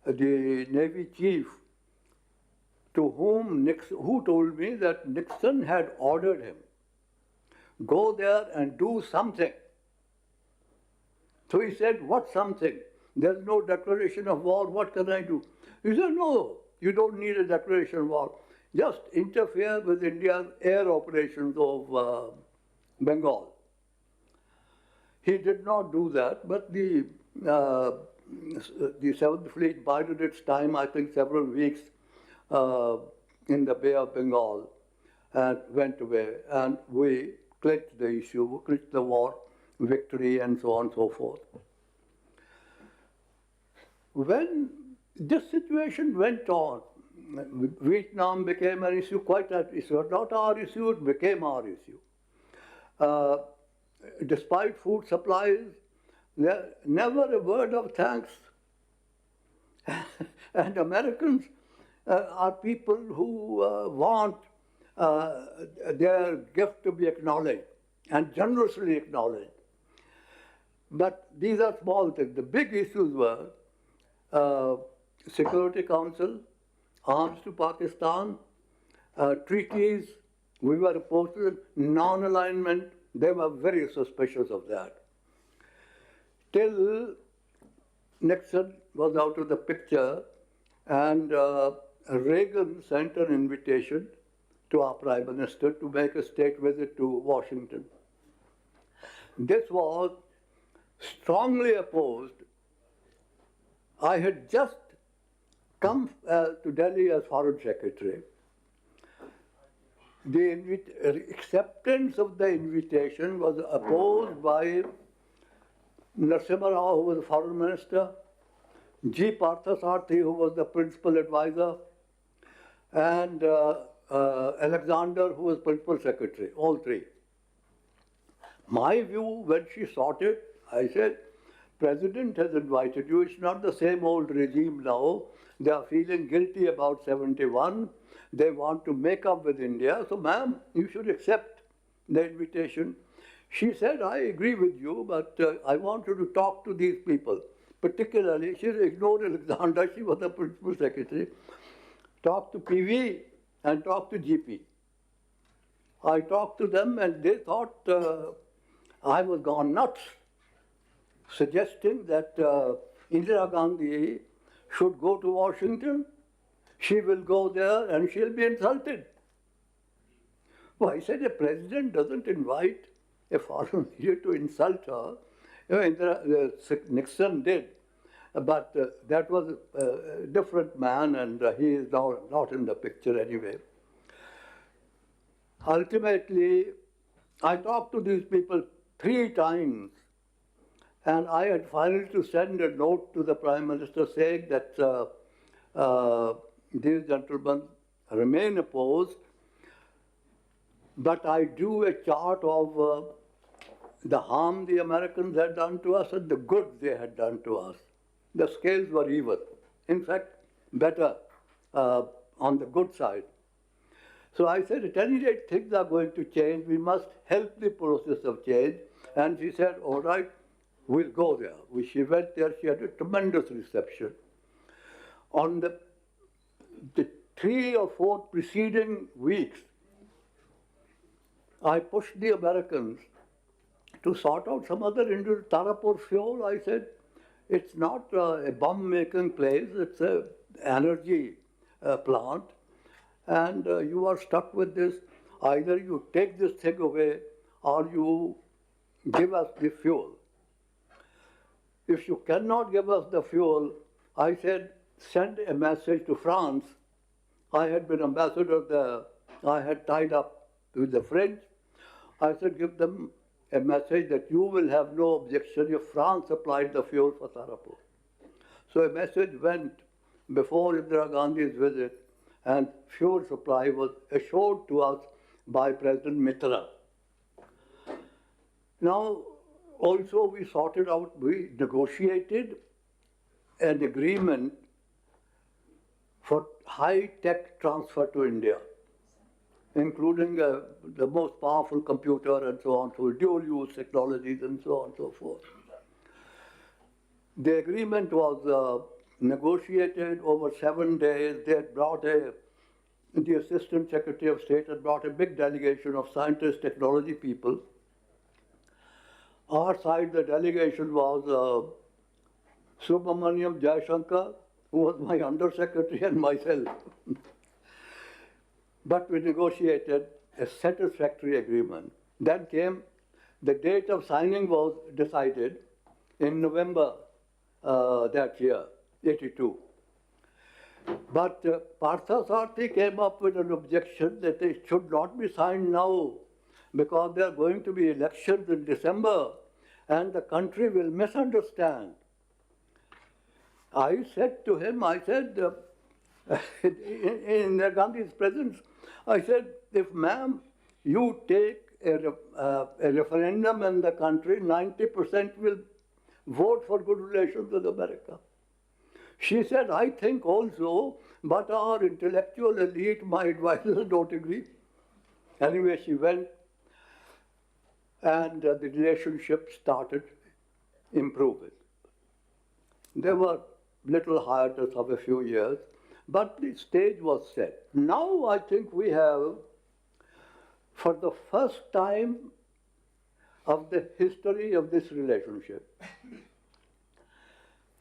Speaker 5: Navy chief who told me that Nixon had ordered him, go there and do something. So he said, what something? There's no declaration of war, what can I do? He said, no, you don't need a declaration of war. Just interfere with India's air operations of Bengal. He did not do that, but the 7th Fleet bided its time, I think several weeks in the Bay of Bengal and went away. And we clinched the issue, we clinched the war, victory, and so on and so forth. When this situation went on, Vietnam became an issue, quite an issue. Not our issue, it became our issue. Despite food supplies, there never a word of thanks. And Americans are people who want their gift to be acknowledged and generously acknowledged. But these are small things. The big issues were Security Council, arms to Pakistan, treaties. We were opposed to non-alignment. They were very suspicious of that. Till Nixon was out of the picture, and Reagan sent an invitation to our Prime Minister to make a state visit to Washington. This was strongly opposed. I had just come to Delhi as Foreign Secretary. The acceptance of the invitation was opposed by Narasimha Rao, who was the Foreign Minister, G. Parthasarathi, who was the Principal Advisor, and Alexander, who was Principal Secretary, all three. My view, when she sought it, I said, President has invited you. It's not the same old regime now. They are feeling guilty about 71. They want to make up with India. So, ma'am, you should accept the invitation. She said, I agree with you, but I want you to talk to these people. Particularly, she ignored Alexander. She was the Principal Secretary. Talk to PV and talk to GP. I talked to them, and they thought I was gone nuts, suggesting that Indira Gandhi should go to Washington. She will go there and she'll be insulted. Well, I said, a president doesn't invite a foreign leader to insult her. You know, Nixon did, but that was a different man, and he is now not in the picture anyway. Ultimately, I talked to these people 3 times, and I had finally to send a note to the Prime Minister saying that these gentlemen remain opposed, but I drew a chart of the harm the Americans had done to us and the good they had done to us. The scales were even. In fact, better on the good side. So I said, at any rate, things are going to change. We must help the process of change. And she said, all right, we'll go there. She went there. She had a tremendous reception. On the 3 or 4 preceding weeks, I pushed the Americans to sort out some other into Tarapur fuel. I said, it's not a bomb-making place. It's an energy plant. And you are stuck with this. Either you take this thing away or you give us the fuel. If you cannot give us the fuel, I said, send a message to France. I had been ambassador there. I had tied up with the French. I said, give them a message that you will have no objection if France supplied the fuel for Tarapur. So a message went before Indira Gandhi's visit, and fuel supply was assured to us by President Mitra. Now, also we sorted out, we negotiated an agreement for high-tech transfer to India, including the most powerful computer and so on, so dual-use technologies and so on and so forth. The agreement was negotiated over 7 days. They had brought the Assistant Secretary of State had brought a big delegation of scientists, technology people. Our side, the delegation was Subramaniam Jayashankar, who was my undersecretary, and myself. But we negotiated a satisfactory agreement. Then came the date of signing was decided in November that year, 82. But Parthasarathi came up with an objection that it should not be signed now because there are going to be elections in December and the country will misunderstand. I said to him, I said, in Gandhi's presence, I said, if ma'am, you take a referendum in the country, 90% will vote for good relations with America. She said, I think also, but our intellectual elite, my advisors don't agree. Anyway, she went and the relationship started. improve it. There were little hiatus of a few years, but the stage was set. Now I think we have, for the first time of the history of this relationship,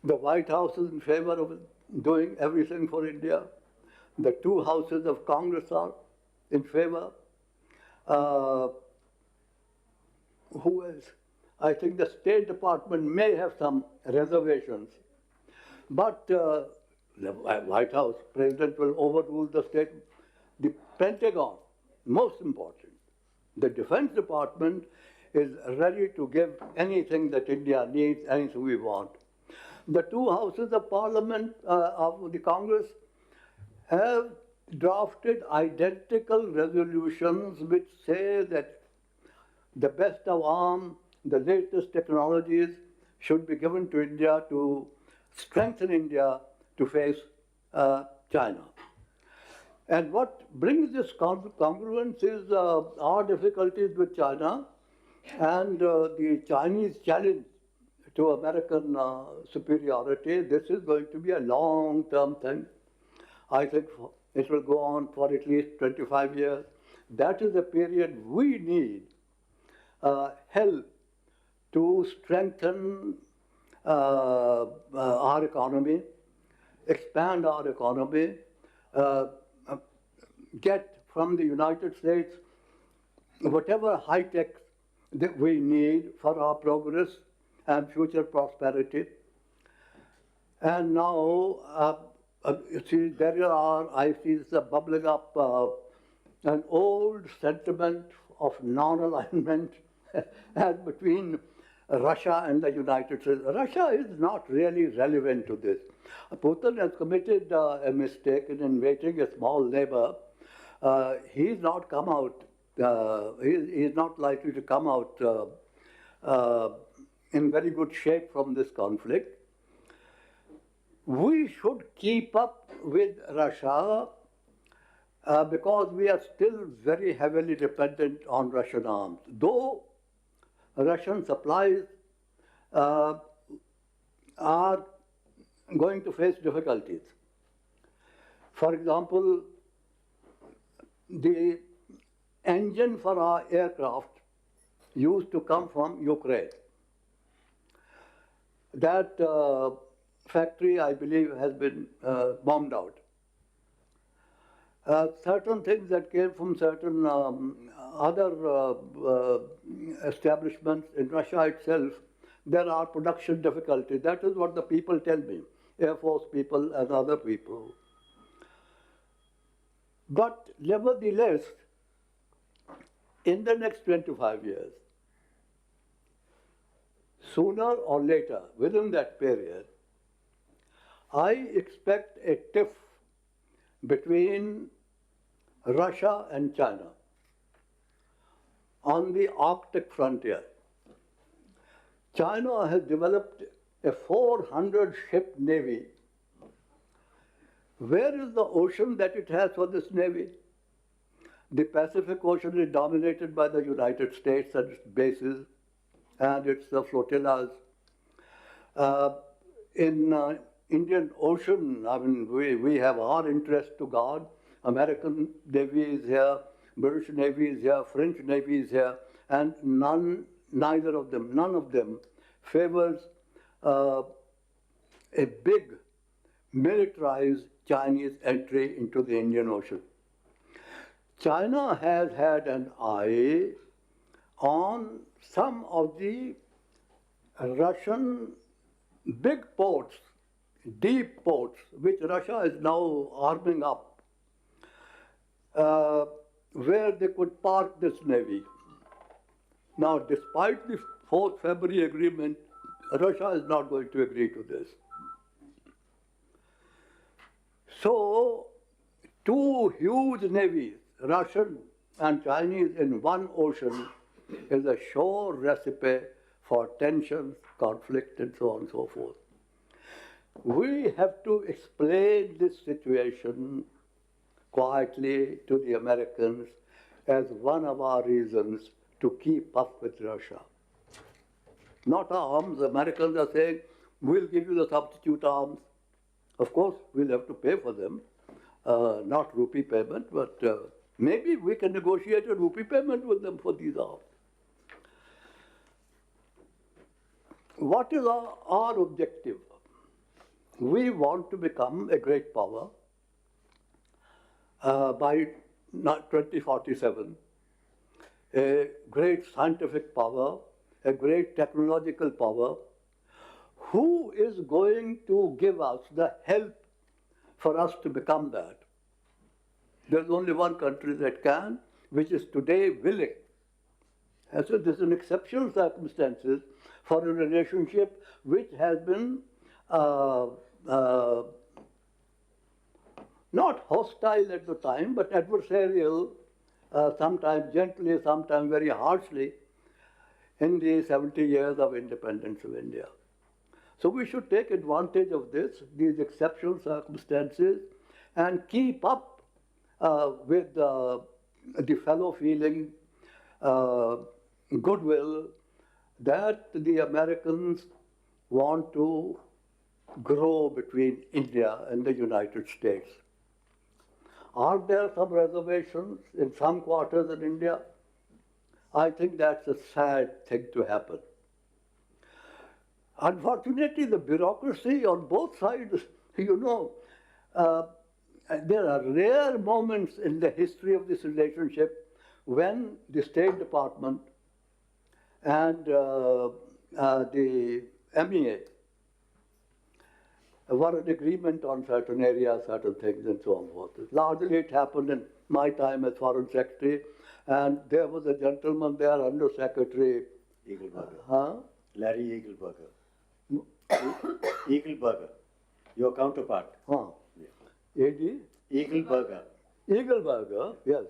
Speaker 5: the White House is in favor of doing everything for India. The two houses of Congress are in favor. Who else? I think the State Department may have some reservations, but the White House president will overrule the state. The Pentagon, most important, the Defense Department is ready to give anything that India needs, anything we want. The two houses of Parliament of the Congress have drafted identical resolutions which say that the best of arms, the latest technologies should be given to India to strengthen India to face China. And what brings this congruence is our difficulties with China and the Chinese challenge to American superiority. This is going to be a long-term thing. I think it will go on for at least 25 years. That is the period we need help to strengthen our economy, expand our economy, get from the United States whatever high tech that we need for our progress and future prosperity. And now, you see, I see this bubbling up an old sentiment of non-alignment and between Russia and the United States. Russia is not really relevant to this. Putin has committed a mistake in invading a small neighbor. He's not come out. He's not likely to come out in very good shape from this conflict. We should keep up with Russia because we are still very heavily dependent on Russian arms. Though Russian supplies are going to face difficulties. For example, the engine for our aircraft used to come from Ukraine. That factory, I believe, has been bombed out. Certain things that came from certain other establishments in Russia itself, there are production difficulties. That is what the people tell me, Air Force people and other people. But nevertheless, in the next 25 years, sooner or later, within that period, I expect a tiff between Russia and China on the Arctic frontier. China has developed a 400-ship navy. Where is the ocean that it has for this navy? The Pacific Ocean is dominated by the United States and its bases and its flotillas. In Indian Ocean, I mean, we have our interest to guard. American Navy is here, British Navy is here, French Navy is here, and none of them favors a big militarized Chinese entry into the Indian Ocean. China has had an eye on some of the Russian big ports, deep ports, which Russia is now arming up, where they could park this navy. Now, despite the 4th February agreement, Russia is not going to agree to this. So, two huge navies, Russian and Chinese in one ocean, is a sure recipe for tensions, conflict, and so on and so forth. We have to explain this situation quietly to the Americans as one of our reasons to keep up with Russia. not arms. Americans are saying, we'll give you the substitute arms. Of course, we'll have to pay for them, not rupee payment, but maybe we can negotiate a rupee payment with them for these arms. What is our objective? We want to become a great power by 2047, a great scientific power, a great technological power. Who is going to give us the help for us to become that? There's only one country that can, which is today willing. And so there's an exceptional circumstances for a relationship which has been not hostile at the time, but adversarial, sometimes gently, sometimes very harshly, in the 70 years of independence of India. So we should take advantage of these exceptional circumstances, and keep up with the fellow feeling, goodwill that the Americans want to grow between India and the United States. Are there some reservations in some quarters in India? I think that's a sad thing to happen. Unfortunately, the bureaucracy on both sides, there are rare moments in the history of this relationship when the State Department and the MEA were in agreement on certain areas, certain things, and so on and so forth. Largely it happened in my time as Foreign Secretary, and there was a gentleman there, Under Secretary
Speaker 2: Eagleburger.
Speaker 5: Huh?
Speaker 2: Larry Eagleburger. Eagleburger, your counterpart.
Speaker 5: Huh. A.D.?
Speaker 2: Eagleburger.
Speaker 5: Eagleburger, yes.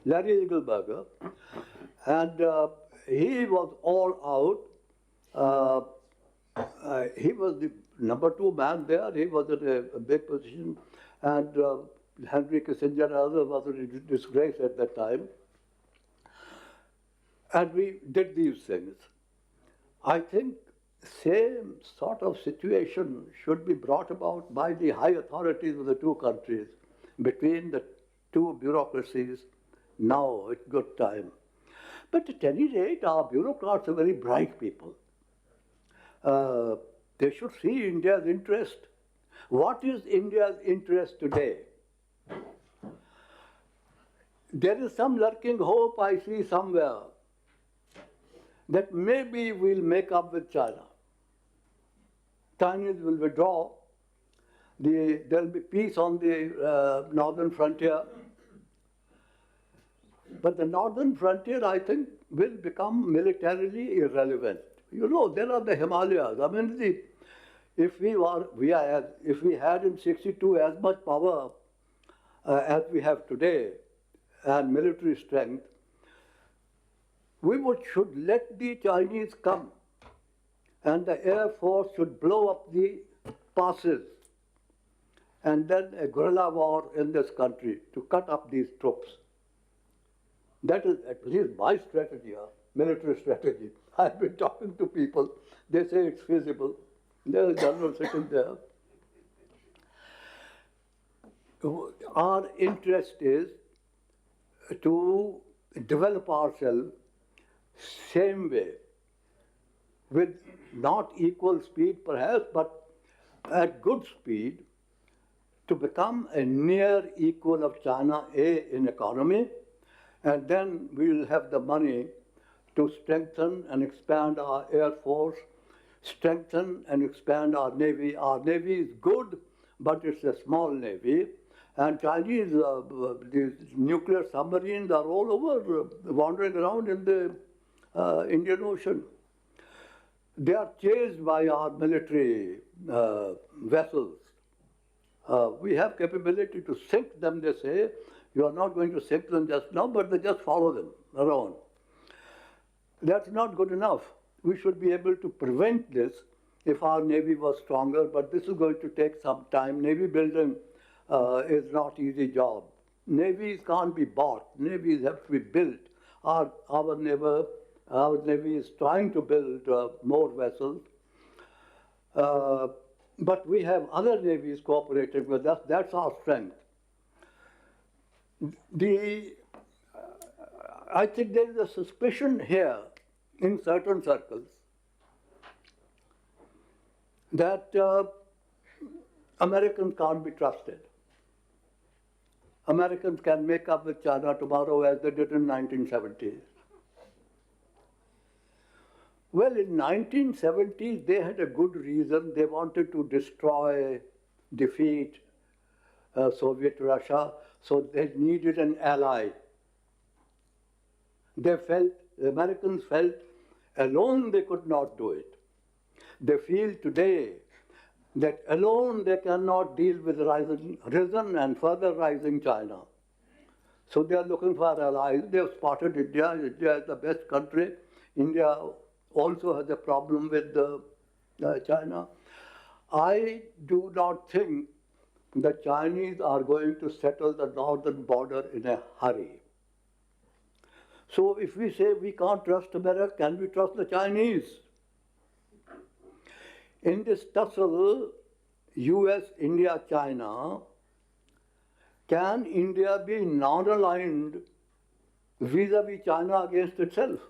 Speaker 5: Larry Eagleburger. And he was all out. He was the number 2 man there. He was in a big position. And Henry Kissinger and others was in disgrace at that time. And we did these things. I think same sort of situation should be brought about by the high authorities of the two countries, between the two bureaucracies now at good time. But at any rate, our bureaucrats are very bright people. They should see India's interest. What is India's interest today? There is some lurking hope I see somewhere that maybe we'll make up with China. Chinese will withdraw. There'll be peace on the northern frontier. But the northern frontier, I think, will become militarily irrelevant. There are the Himalayas. I mean, if we had in '62 as much power as we have today and military strength, we should let the Chinese come, and the Air Force should blow up the passes, and then a guerrilla war in this country to cut up these troops. That is at least my strategy, military strategy. I've been talking to people. They say it's feasible. There's a general sitting there. Our interest is to develop ourselves same way, with not equal speed perhaps, but at good speed, to become a near equal of China, in economy, and then we'll have the money to strengthen and expand our Air Force, strengthen and expand our Navy. Our Navy is good, but it's a small Navy. And Chinese, these nuclear submarines are all over, wandering around in the Indian Ocean. They are chased by our military vessels. We have capability to sink them, they say. You are not going to sink them just now, but they just follow them around. That's not good enough. We should be able to prevent this if our Navy was stronger, but this is going to take some time. Navy building is not an easy job. Navies can't be bought. Navies have to be built. Our naval Our Navy is trying to build more vessels. But we have other navies cooperating with us. That's our strength. I think there is a suspicion here in certain circles that Americans can't be trusted. Americans can make up with China tomorrow as they did in 1970s. Well, in 1970s, they had a good reason. They wanted to defeat Soviet Russia, so they needed an ally. The Americans felt alone they could not do it. They feel today that alone they cannot deal with risen and further rising China. So they are looking for allies. They have spotted India. India is the best country. India also has a problem with China. I do not think the Chinese are going to settle the northern border in a hurry. So if we say we can't trust America, can we trust the Chinese? In this tussle, US, India, China, can India be non-aligned vis-a-vis China against itself?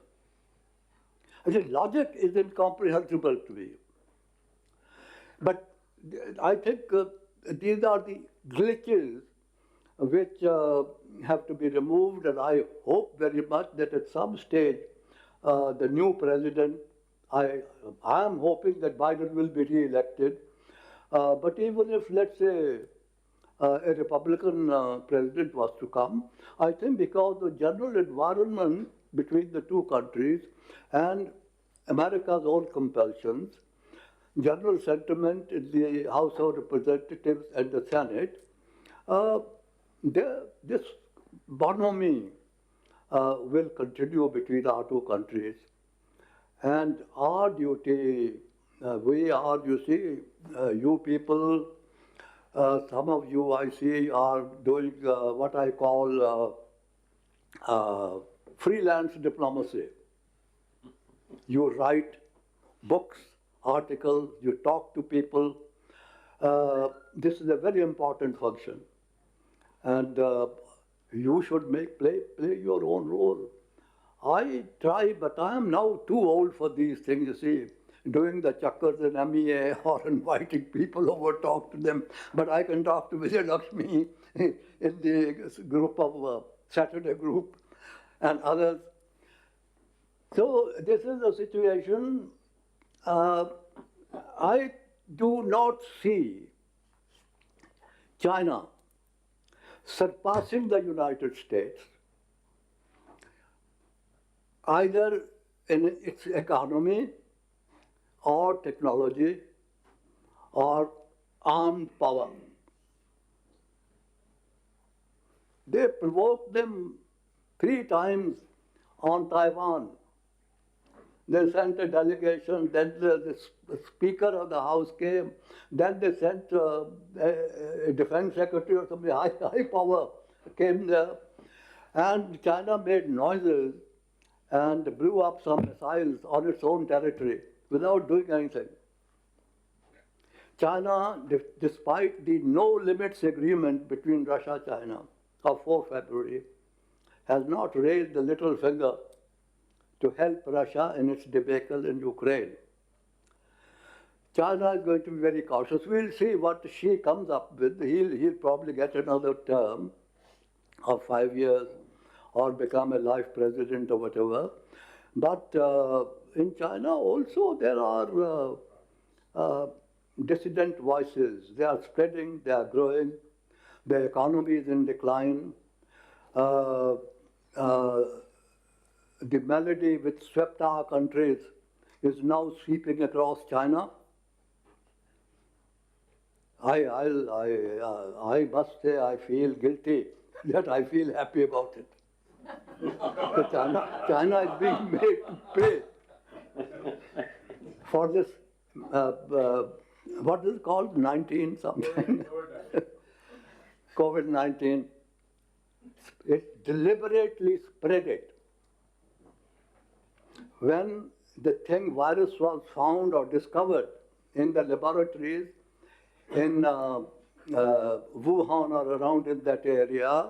Speaker 5: The logic is incomprehensible to me. But I think these are the glitches which have to be removed, and I hope very much that at some stage the new president, I am hoping that Biden will be re-elected, but even if, let's say, a Republican president was to come, I think because the general environment between the two countries and America's own compulsions, general sentiment in the House of Representatives and the Senate, this bonhomie will continue between our two countries. And our duty, we are, you see, you people, some of you I see are doing what I call freelance diplomacy. You write books, articles, you talk to people. This is a very important function. And you should play your own role. I try, but I am now too old for these things, you see, doing the chakkars in MEA or inviting people over, talk to them. But I can talk to Vijay Lakshmi in the group of Saturday group and others. So this is a situation I do not see China surpassing the United States either in its economy or technology or armed power. They provoked them 3 times on Taiwan. They sent a delegation, then the Speaker of the House came, then they sent a defense secretary or somebody, high power came there, and China made noises and blew up some missiles on its own territory without doing anything. China, despite the no-limits agreement between Russia and China of 4 February, has not raised a little finger to help Russia in its debacle in Ukraine. China is going to be very cautious. We'll see what Xi comes up with. He'll probably get another term of 5 years or become a life president or whatever. But in China also there are dissident voices. They are spreading, they are growing. The economy is in decline. The malady which swept our countries is now sweeping across China. I must say I feel guilty that I feel happy about it. China is being made to pay for this, what is it called, 19 something? COVID-19. It deliberately spread it. when the thing virus was found or discovered in the laboratories in Wuhan or around in that area,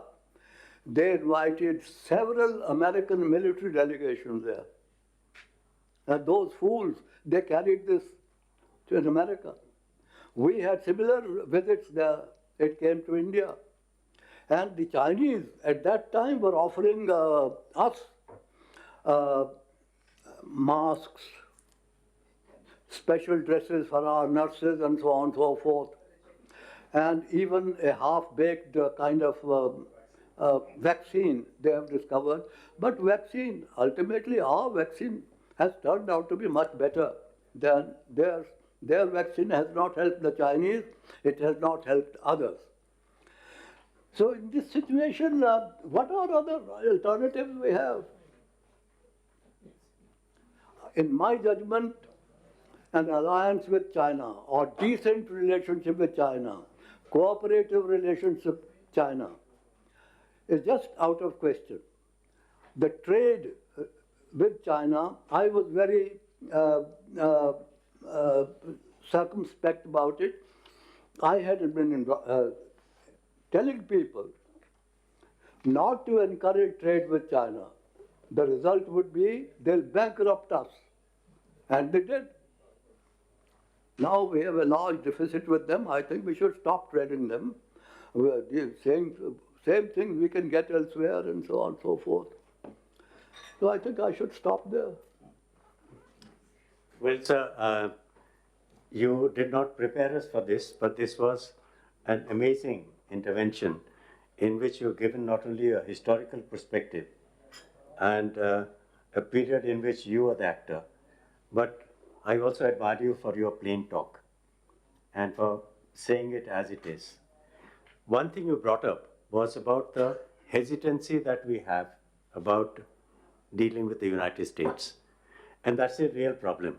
Speaker 5: they invited several American military delegations there. And those fools, they carried this to America. We had similar visits there. It came to India. And the Chinese at that time were offering us masks, special dresses for our nurses, and so on and so forth. And even a half-baked kind of vaccine they have discovered. But vaccine, ultimately our vaccine has turned out to be much better than theirs. Their vaccine has not helped the Chinese, it has not helped others. So in this situation, what are other alternatives we have? In my judgment, an alliance with China or decent relationship with China, cooperative relationship with China is just out of question. The trade with China, I was very circumspect about it. I had been telling people not to encourage trade with China. The result would be they'll bankrupt us. And they did. Now we have a large deficit with them. I think we should stop trading them. We're saying same things we can get elsewhere and so on and so forth. So I think I should stop there.
Speaker 2: Well, sir, you did not prepare us for this, but this was an amazing intervention in which you've given not only a historical perspective and a period in which you are the actor, but I also admire you for your plain talk and for saying it as it is. One thing you brought up was about the hesitancy that we have about dealing with the United States. And that's a real problem.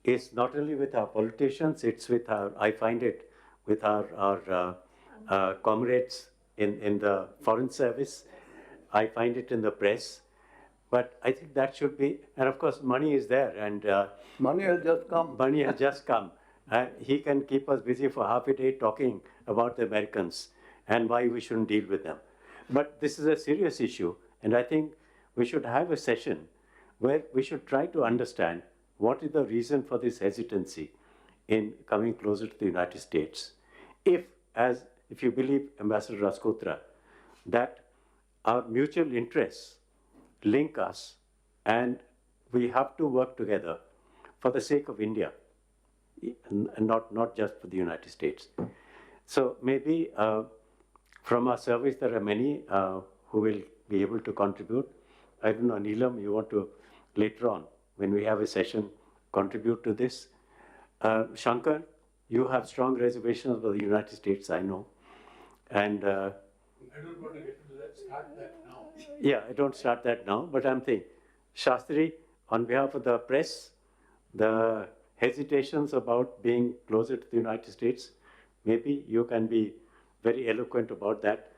Speaker 2: It's not only with our politicians, it's with our, I find it, with our comrades in the Foreign Service. I find it in the press. But I think that should be, and of course money is there. And
Speaker 5: money has just come.
Speaker 2: Money has just come. He can keep us busy for half a day talking about the Americans and why we shouldn't deal with them. But this is a serious issue, and I think we should have a session where we should try to understand what is the reason for this hesitancy in coming closer to the United States. If you believe Ambassador Raskotra, that our mutual interests link us and we have to work together for the sake of India, and not just for the United States. So maybe from our service there are many who will be able to contribute. I don't know, Neelam, you want to later on, when we have a session, contribute to this? Shankar, you have strong reservations for the United States, I know. And
Speaker 12: I don't want to get into that, start that now.
Speaker 2: Yeah, I don't start that now, but I'm thinking, Shastri, on behalf of the press, the hesitations about being closer to the United States, maybe you can be very eloquent about that.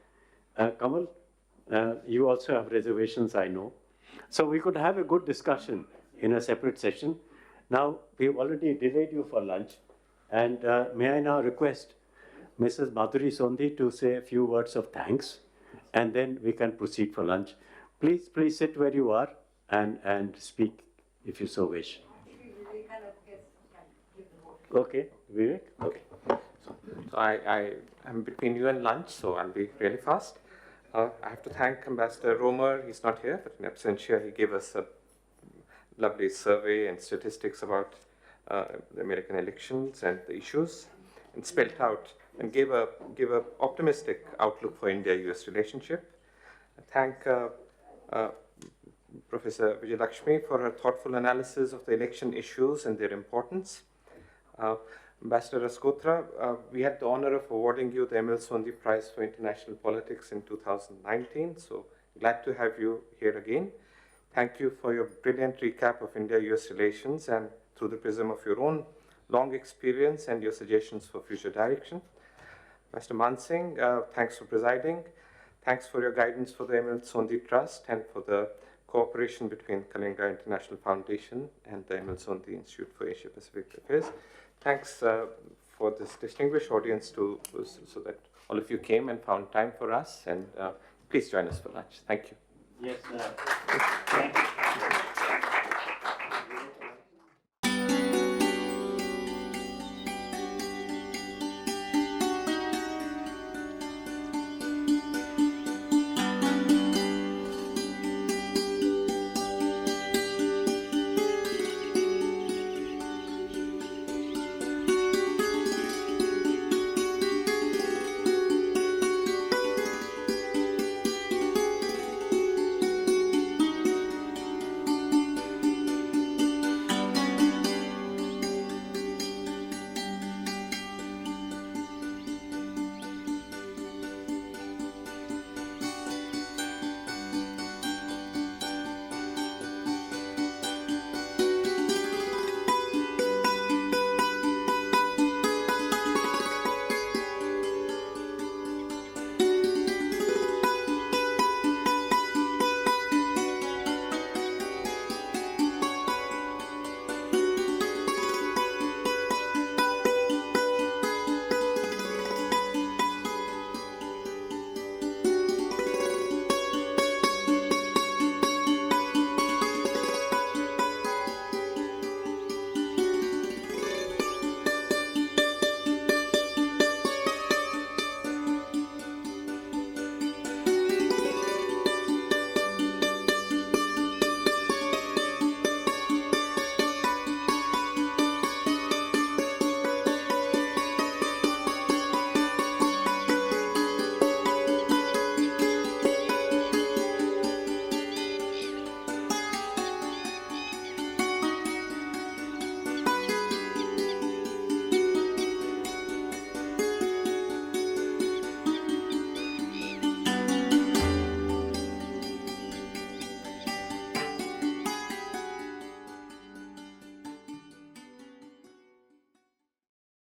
Speaker 2: Kamal, you also have reservations, I know. So we could have a good discussion in a separate session. Now, we've already delayed you for lunch, and may I now request Mrs. Madhuri Sondhi to say a few words of thanks, and then we can proceed for lunch. Please sit where you are and speak if you so wish. Okay, Vivek? Okay.
Speaker 1: So I am between you and lunch, so I'll be really fast. I have to thank Ambassador Romer. He's not here, but in absentia, he gave us a lovely survey and statistics about the American elections and the issues, and spelled out and gave a optimistic outlook for India-US relationship. I thank Professor Vijayalakshmi for her thoughtful analysis of the election issues and their importance. Ambassador Raskotra, we had the honor of awarding you the M.L. Sondhi Prize for International Politics in 2019, so glad to have you here again. Thank you for your brilliant recap of India-US relations and through the prism of your own long experience and your suggestions for future direction. Mr. Mansingh, thanks for presiding. Thanks for your guidance for the M.L. Sondhi Trust and for the cooperation between Kalinga International Foundation and the Sondhi Institute for Asia Pacific Affairs. Thanks for this distinguished audience so that all of you came and found time for us, and please join us for lunch. Thank you.
Speaker 7: Yes, thank you.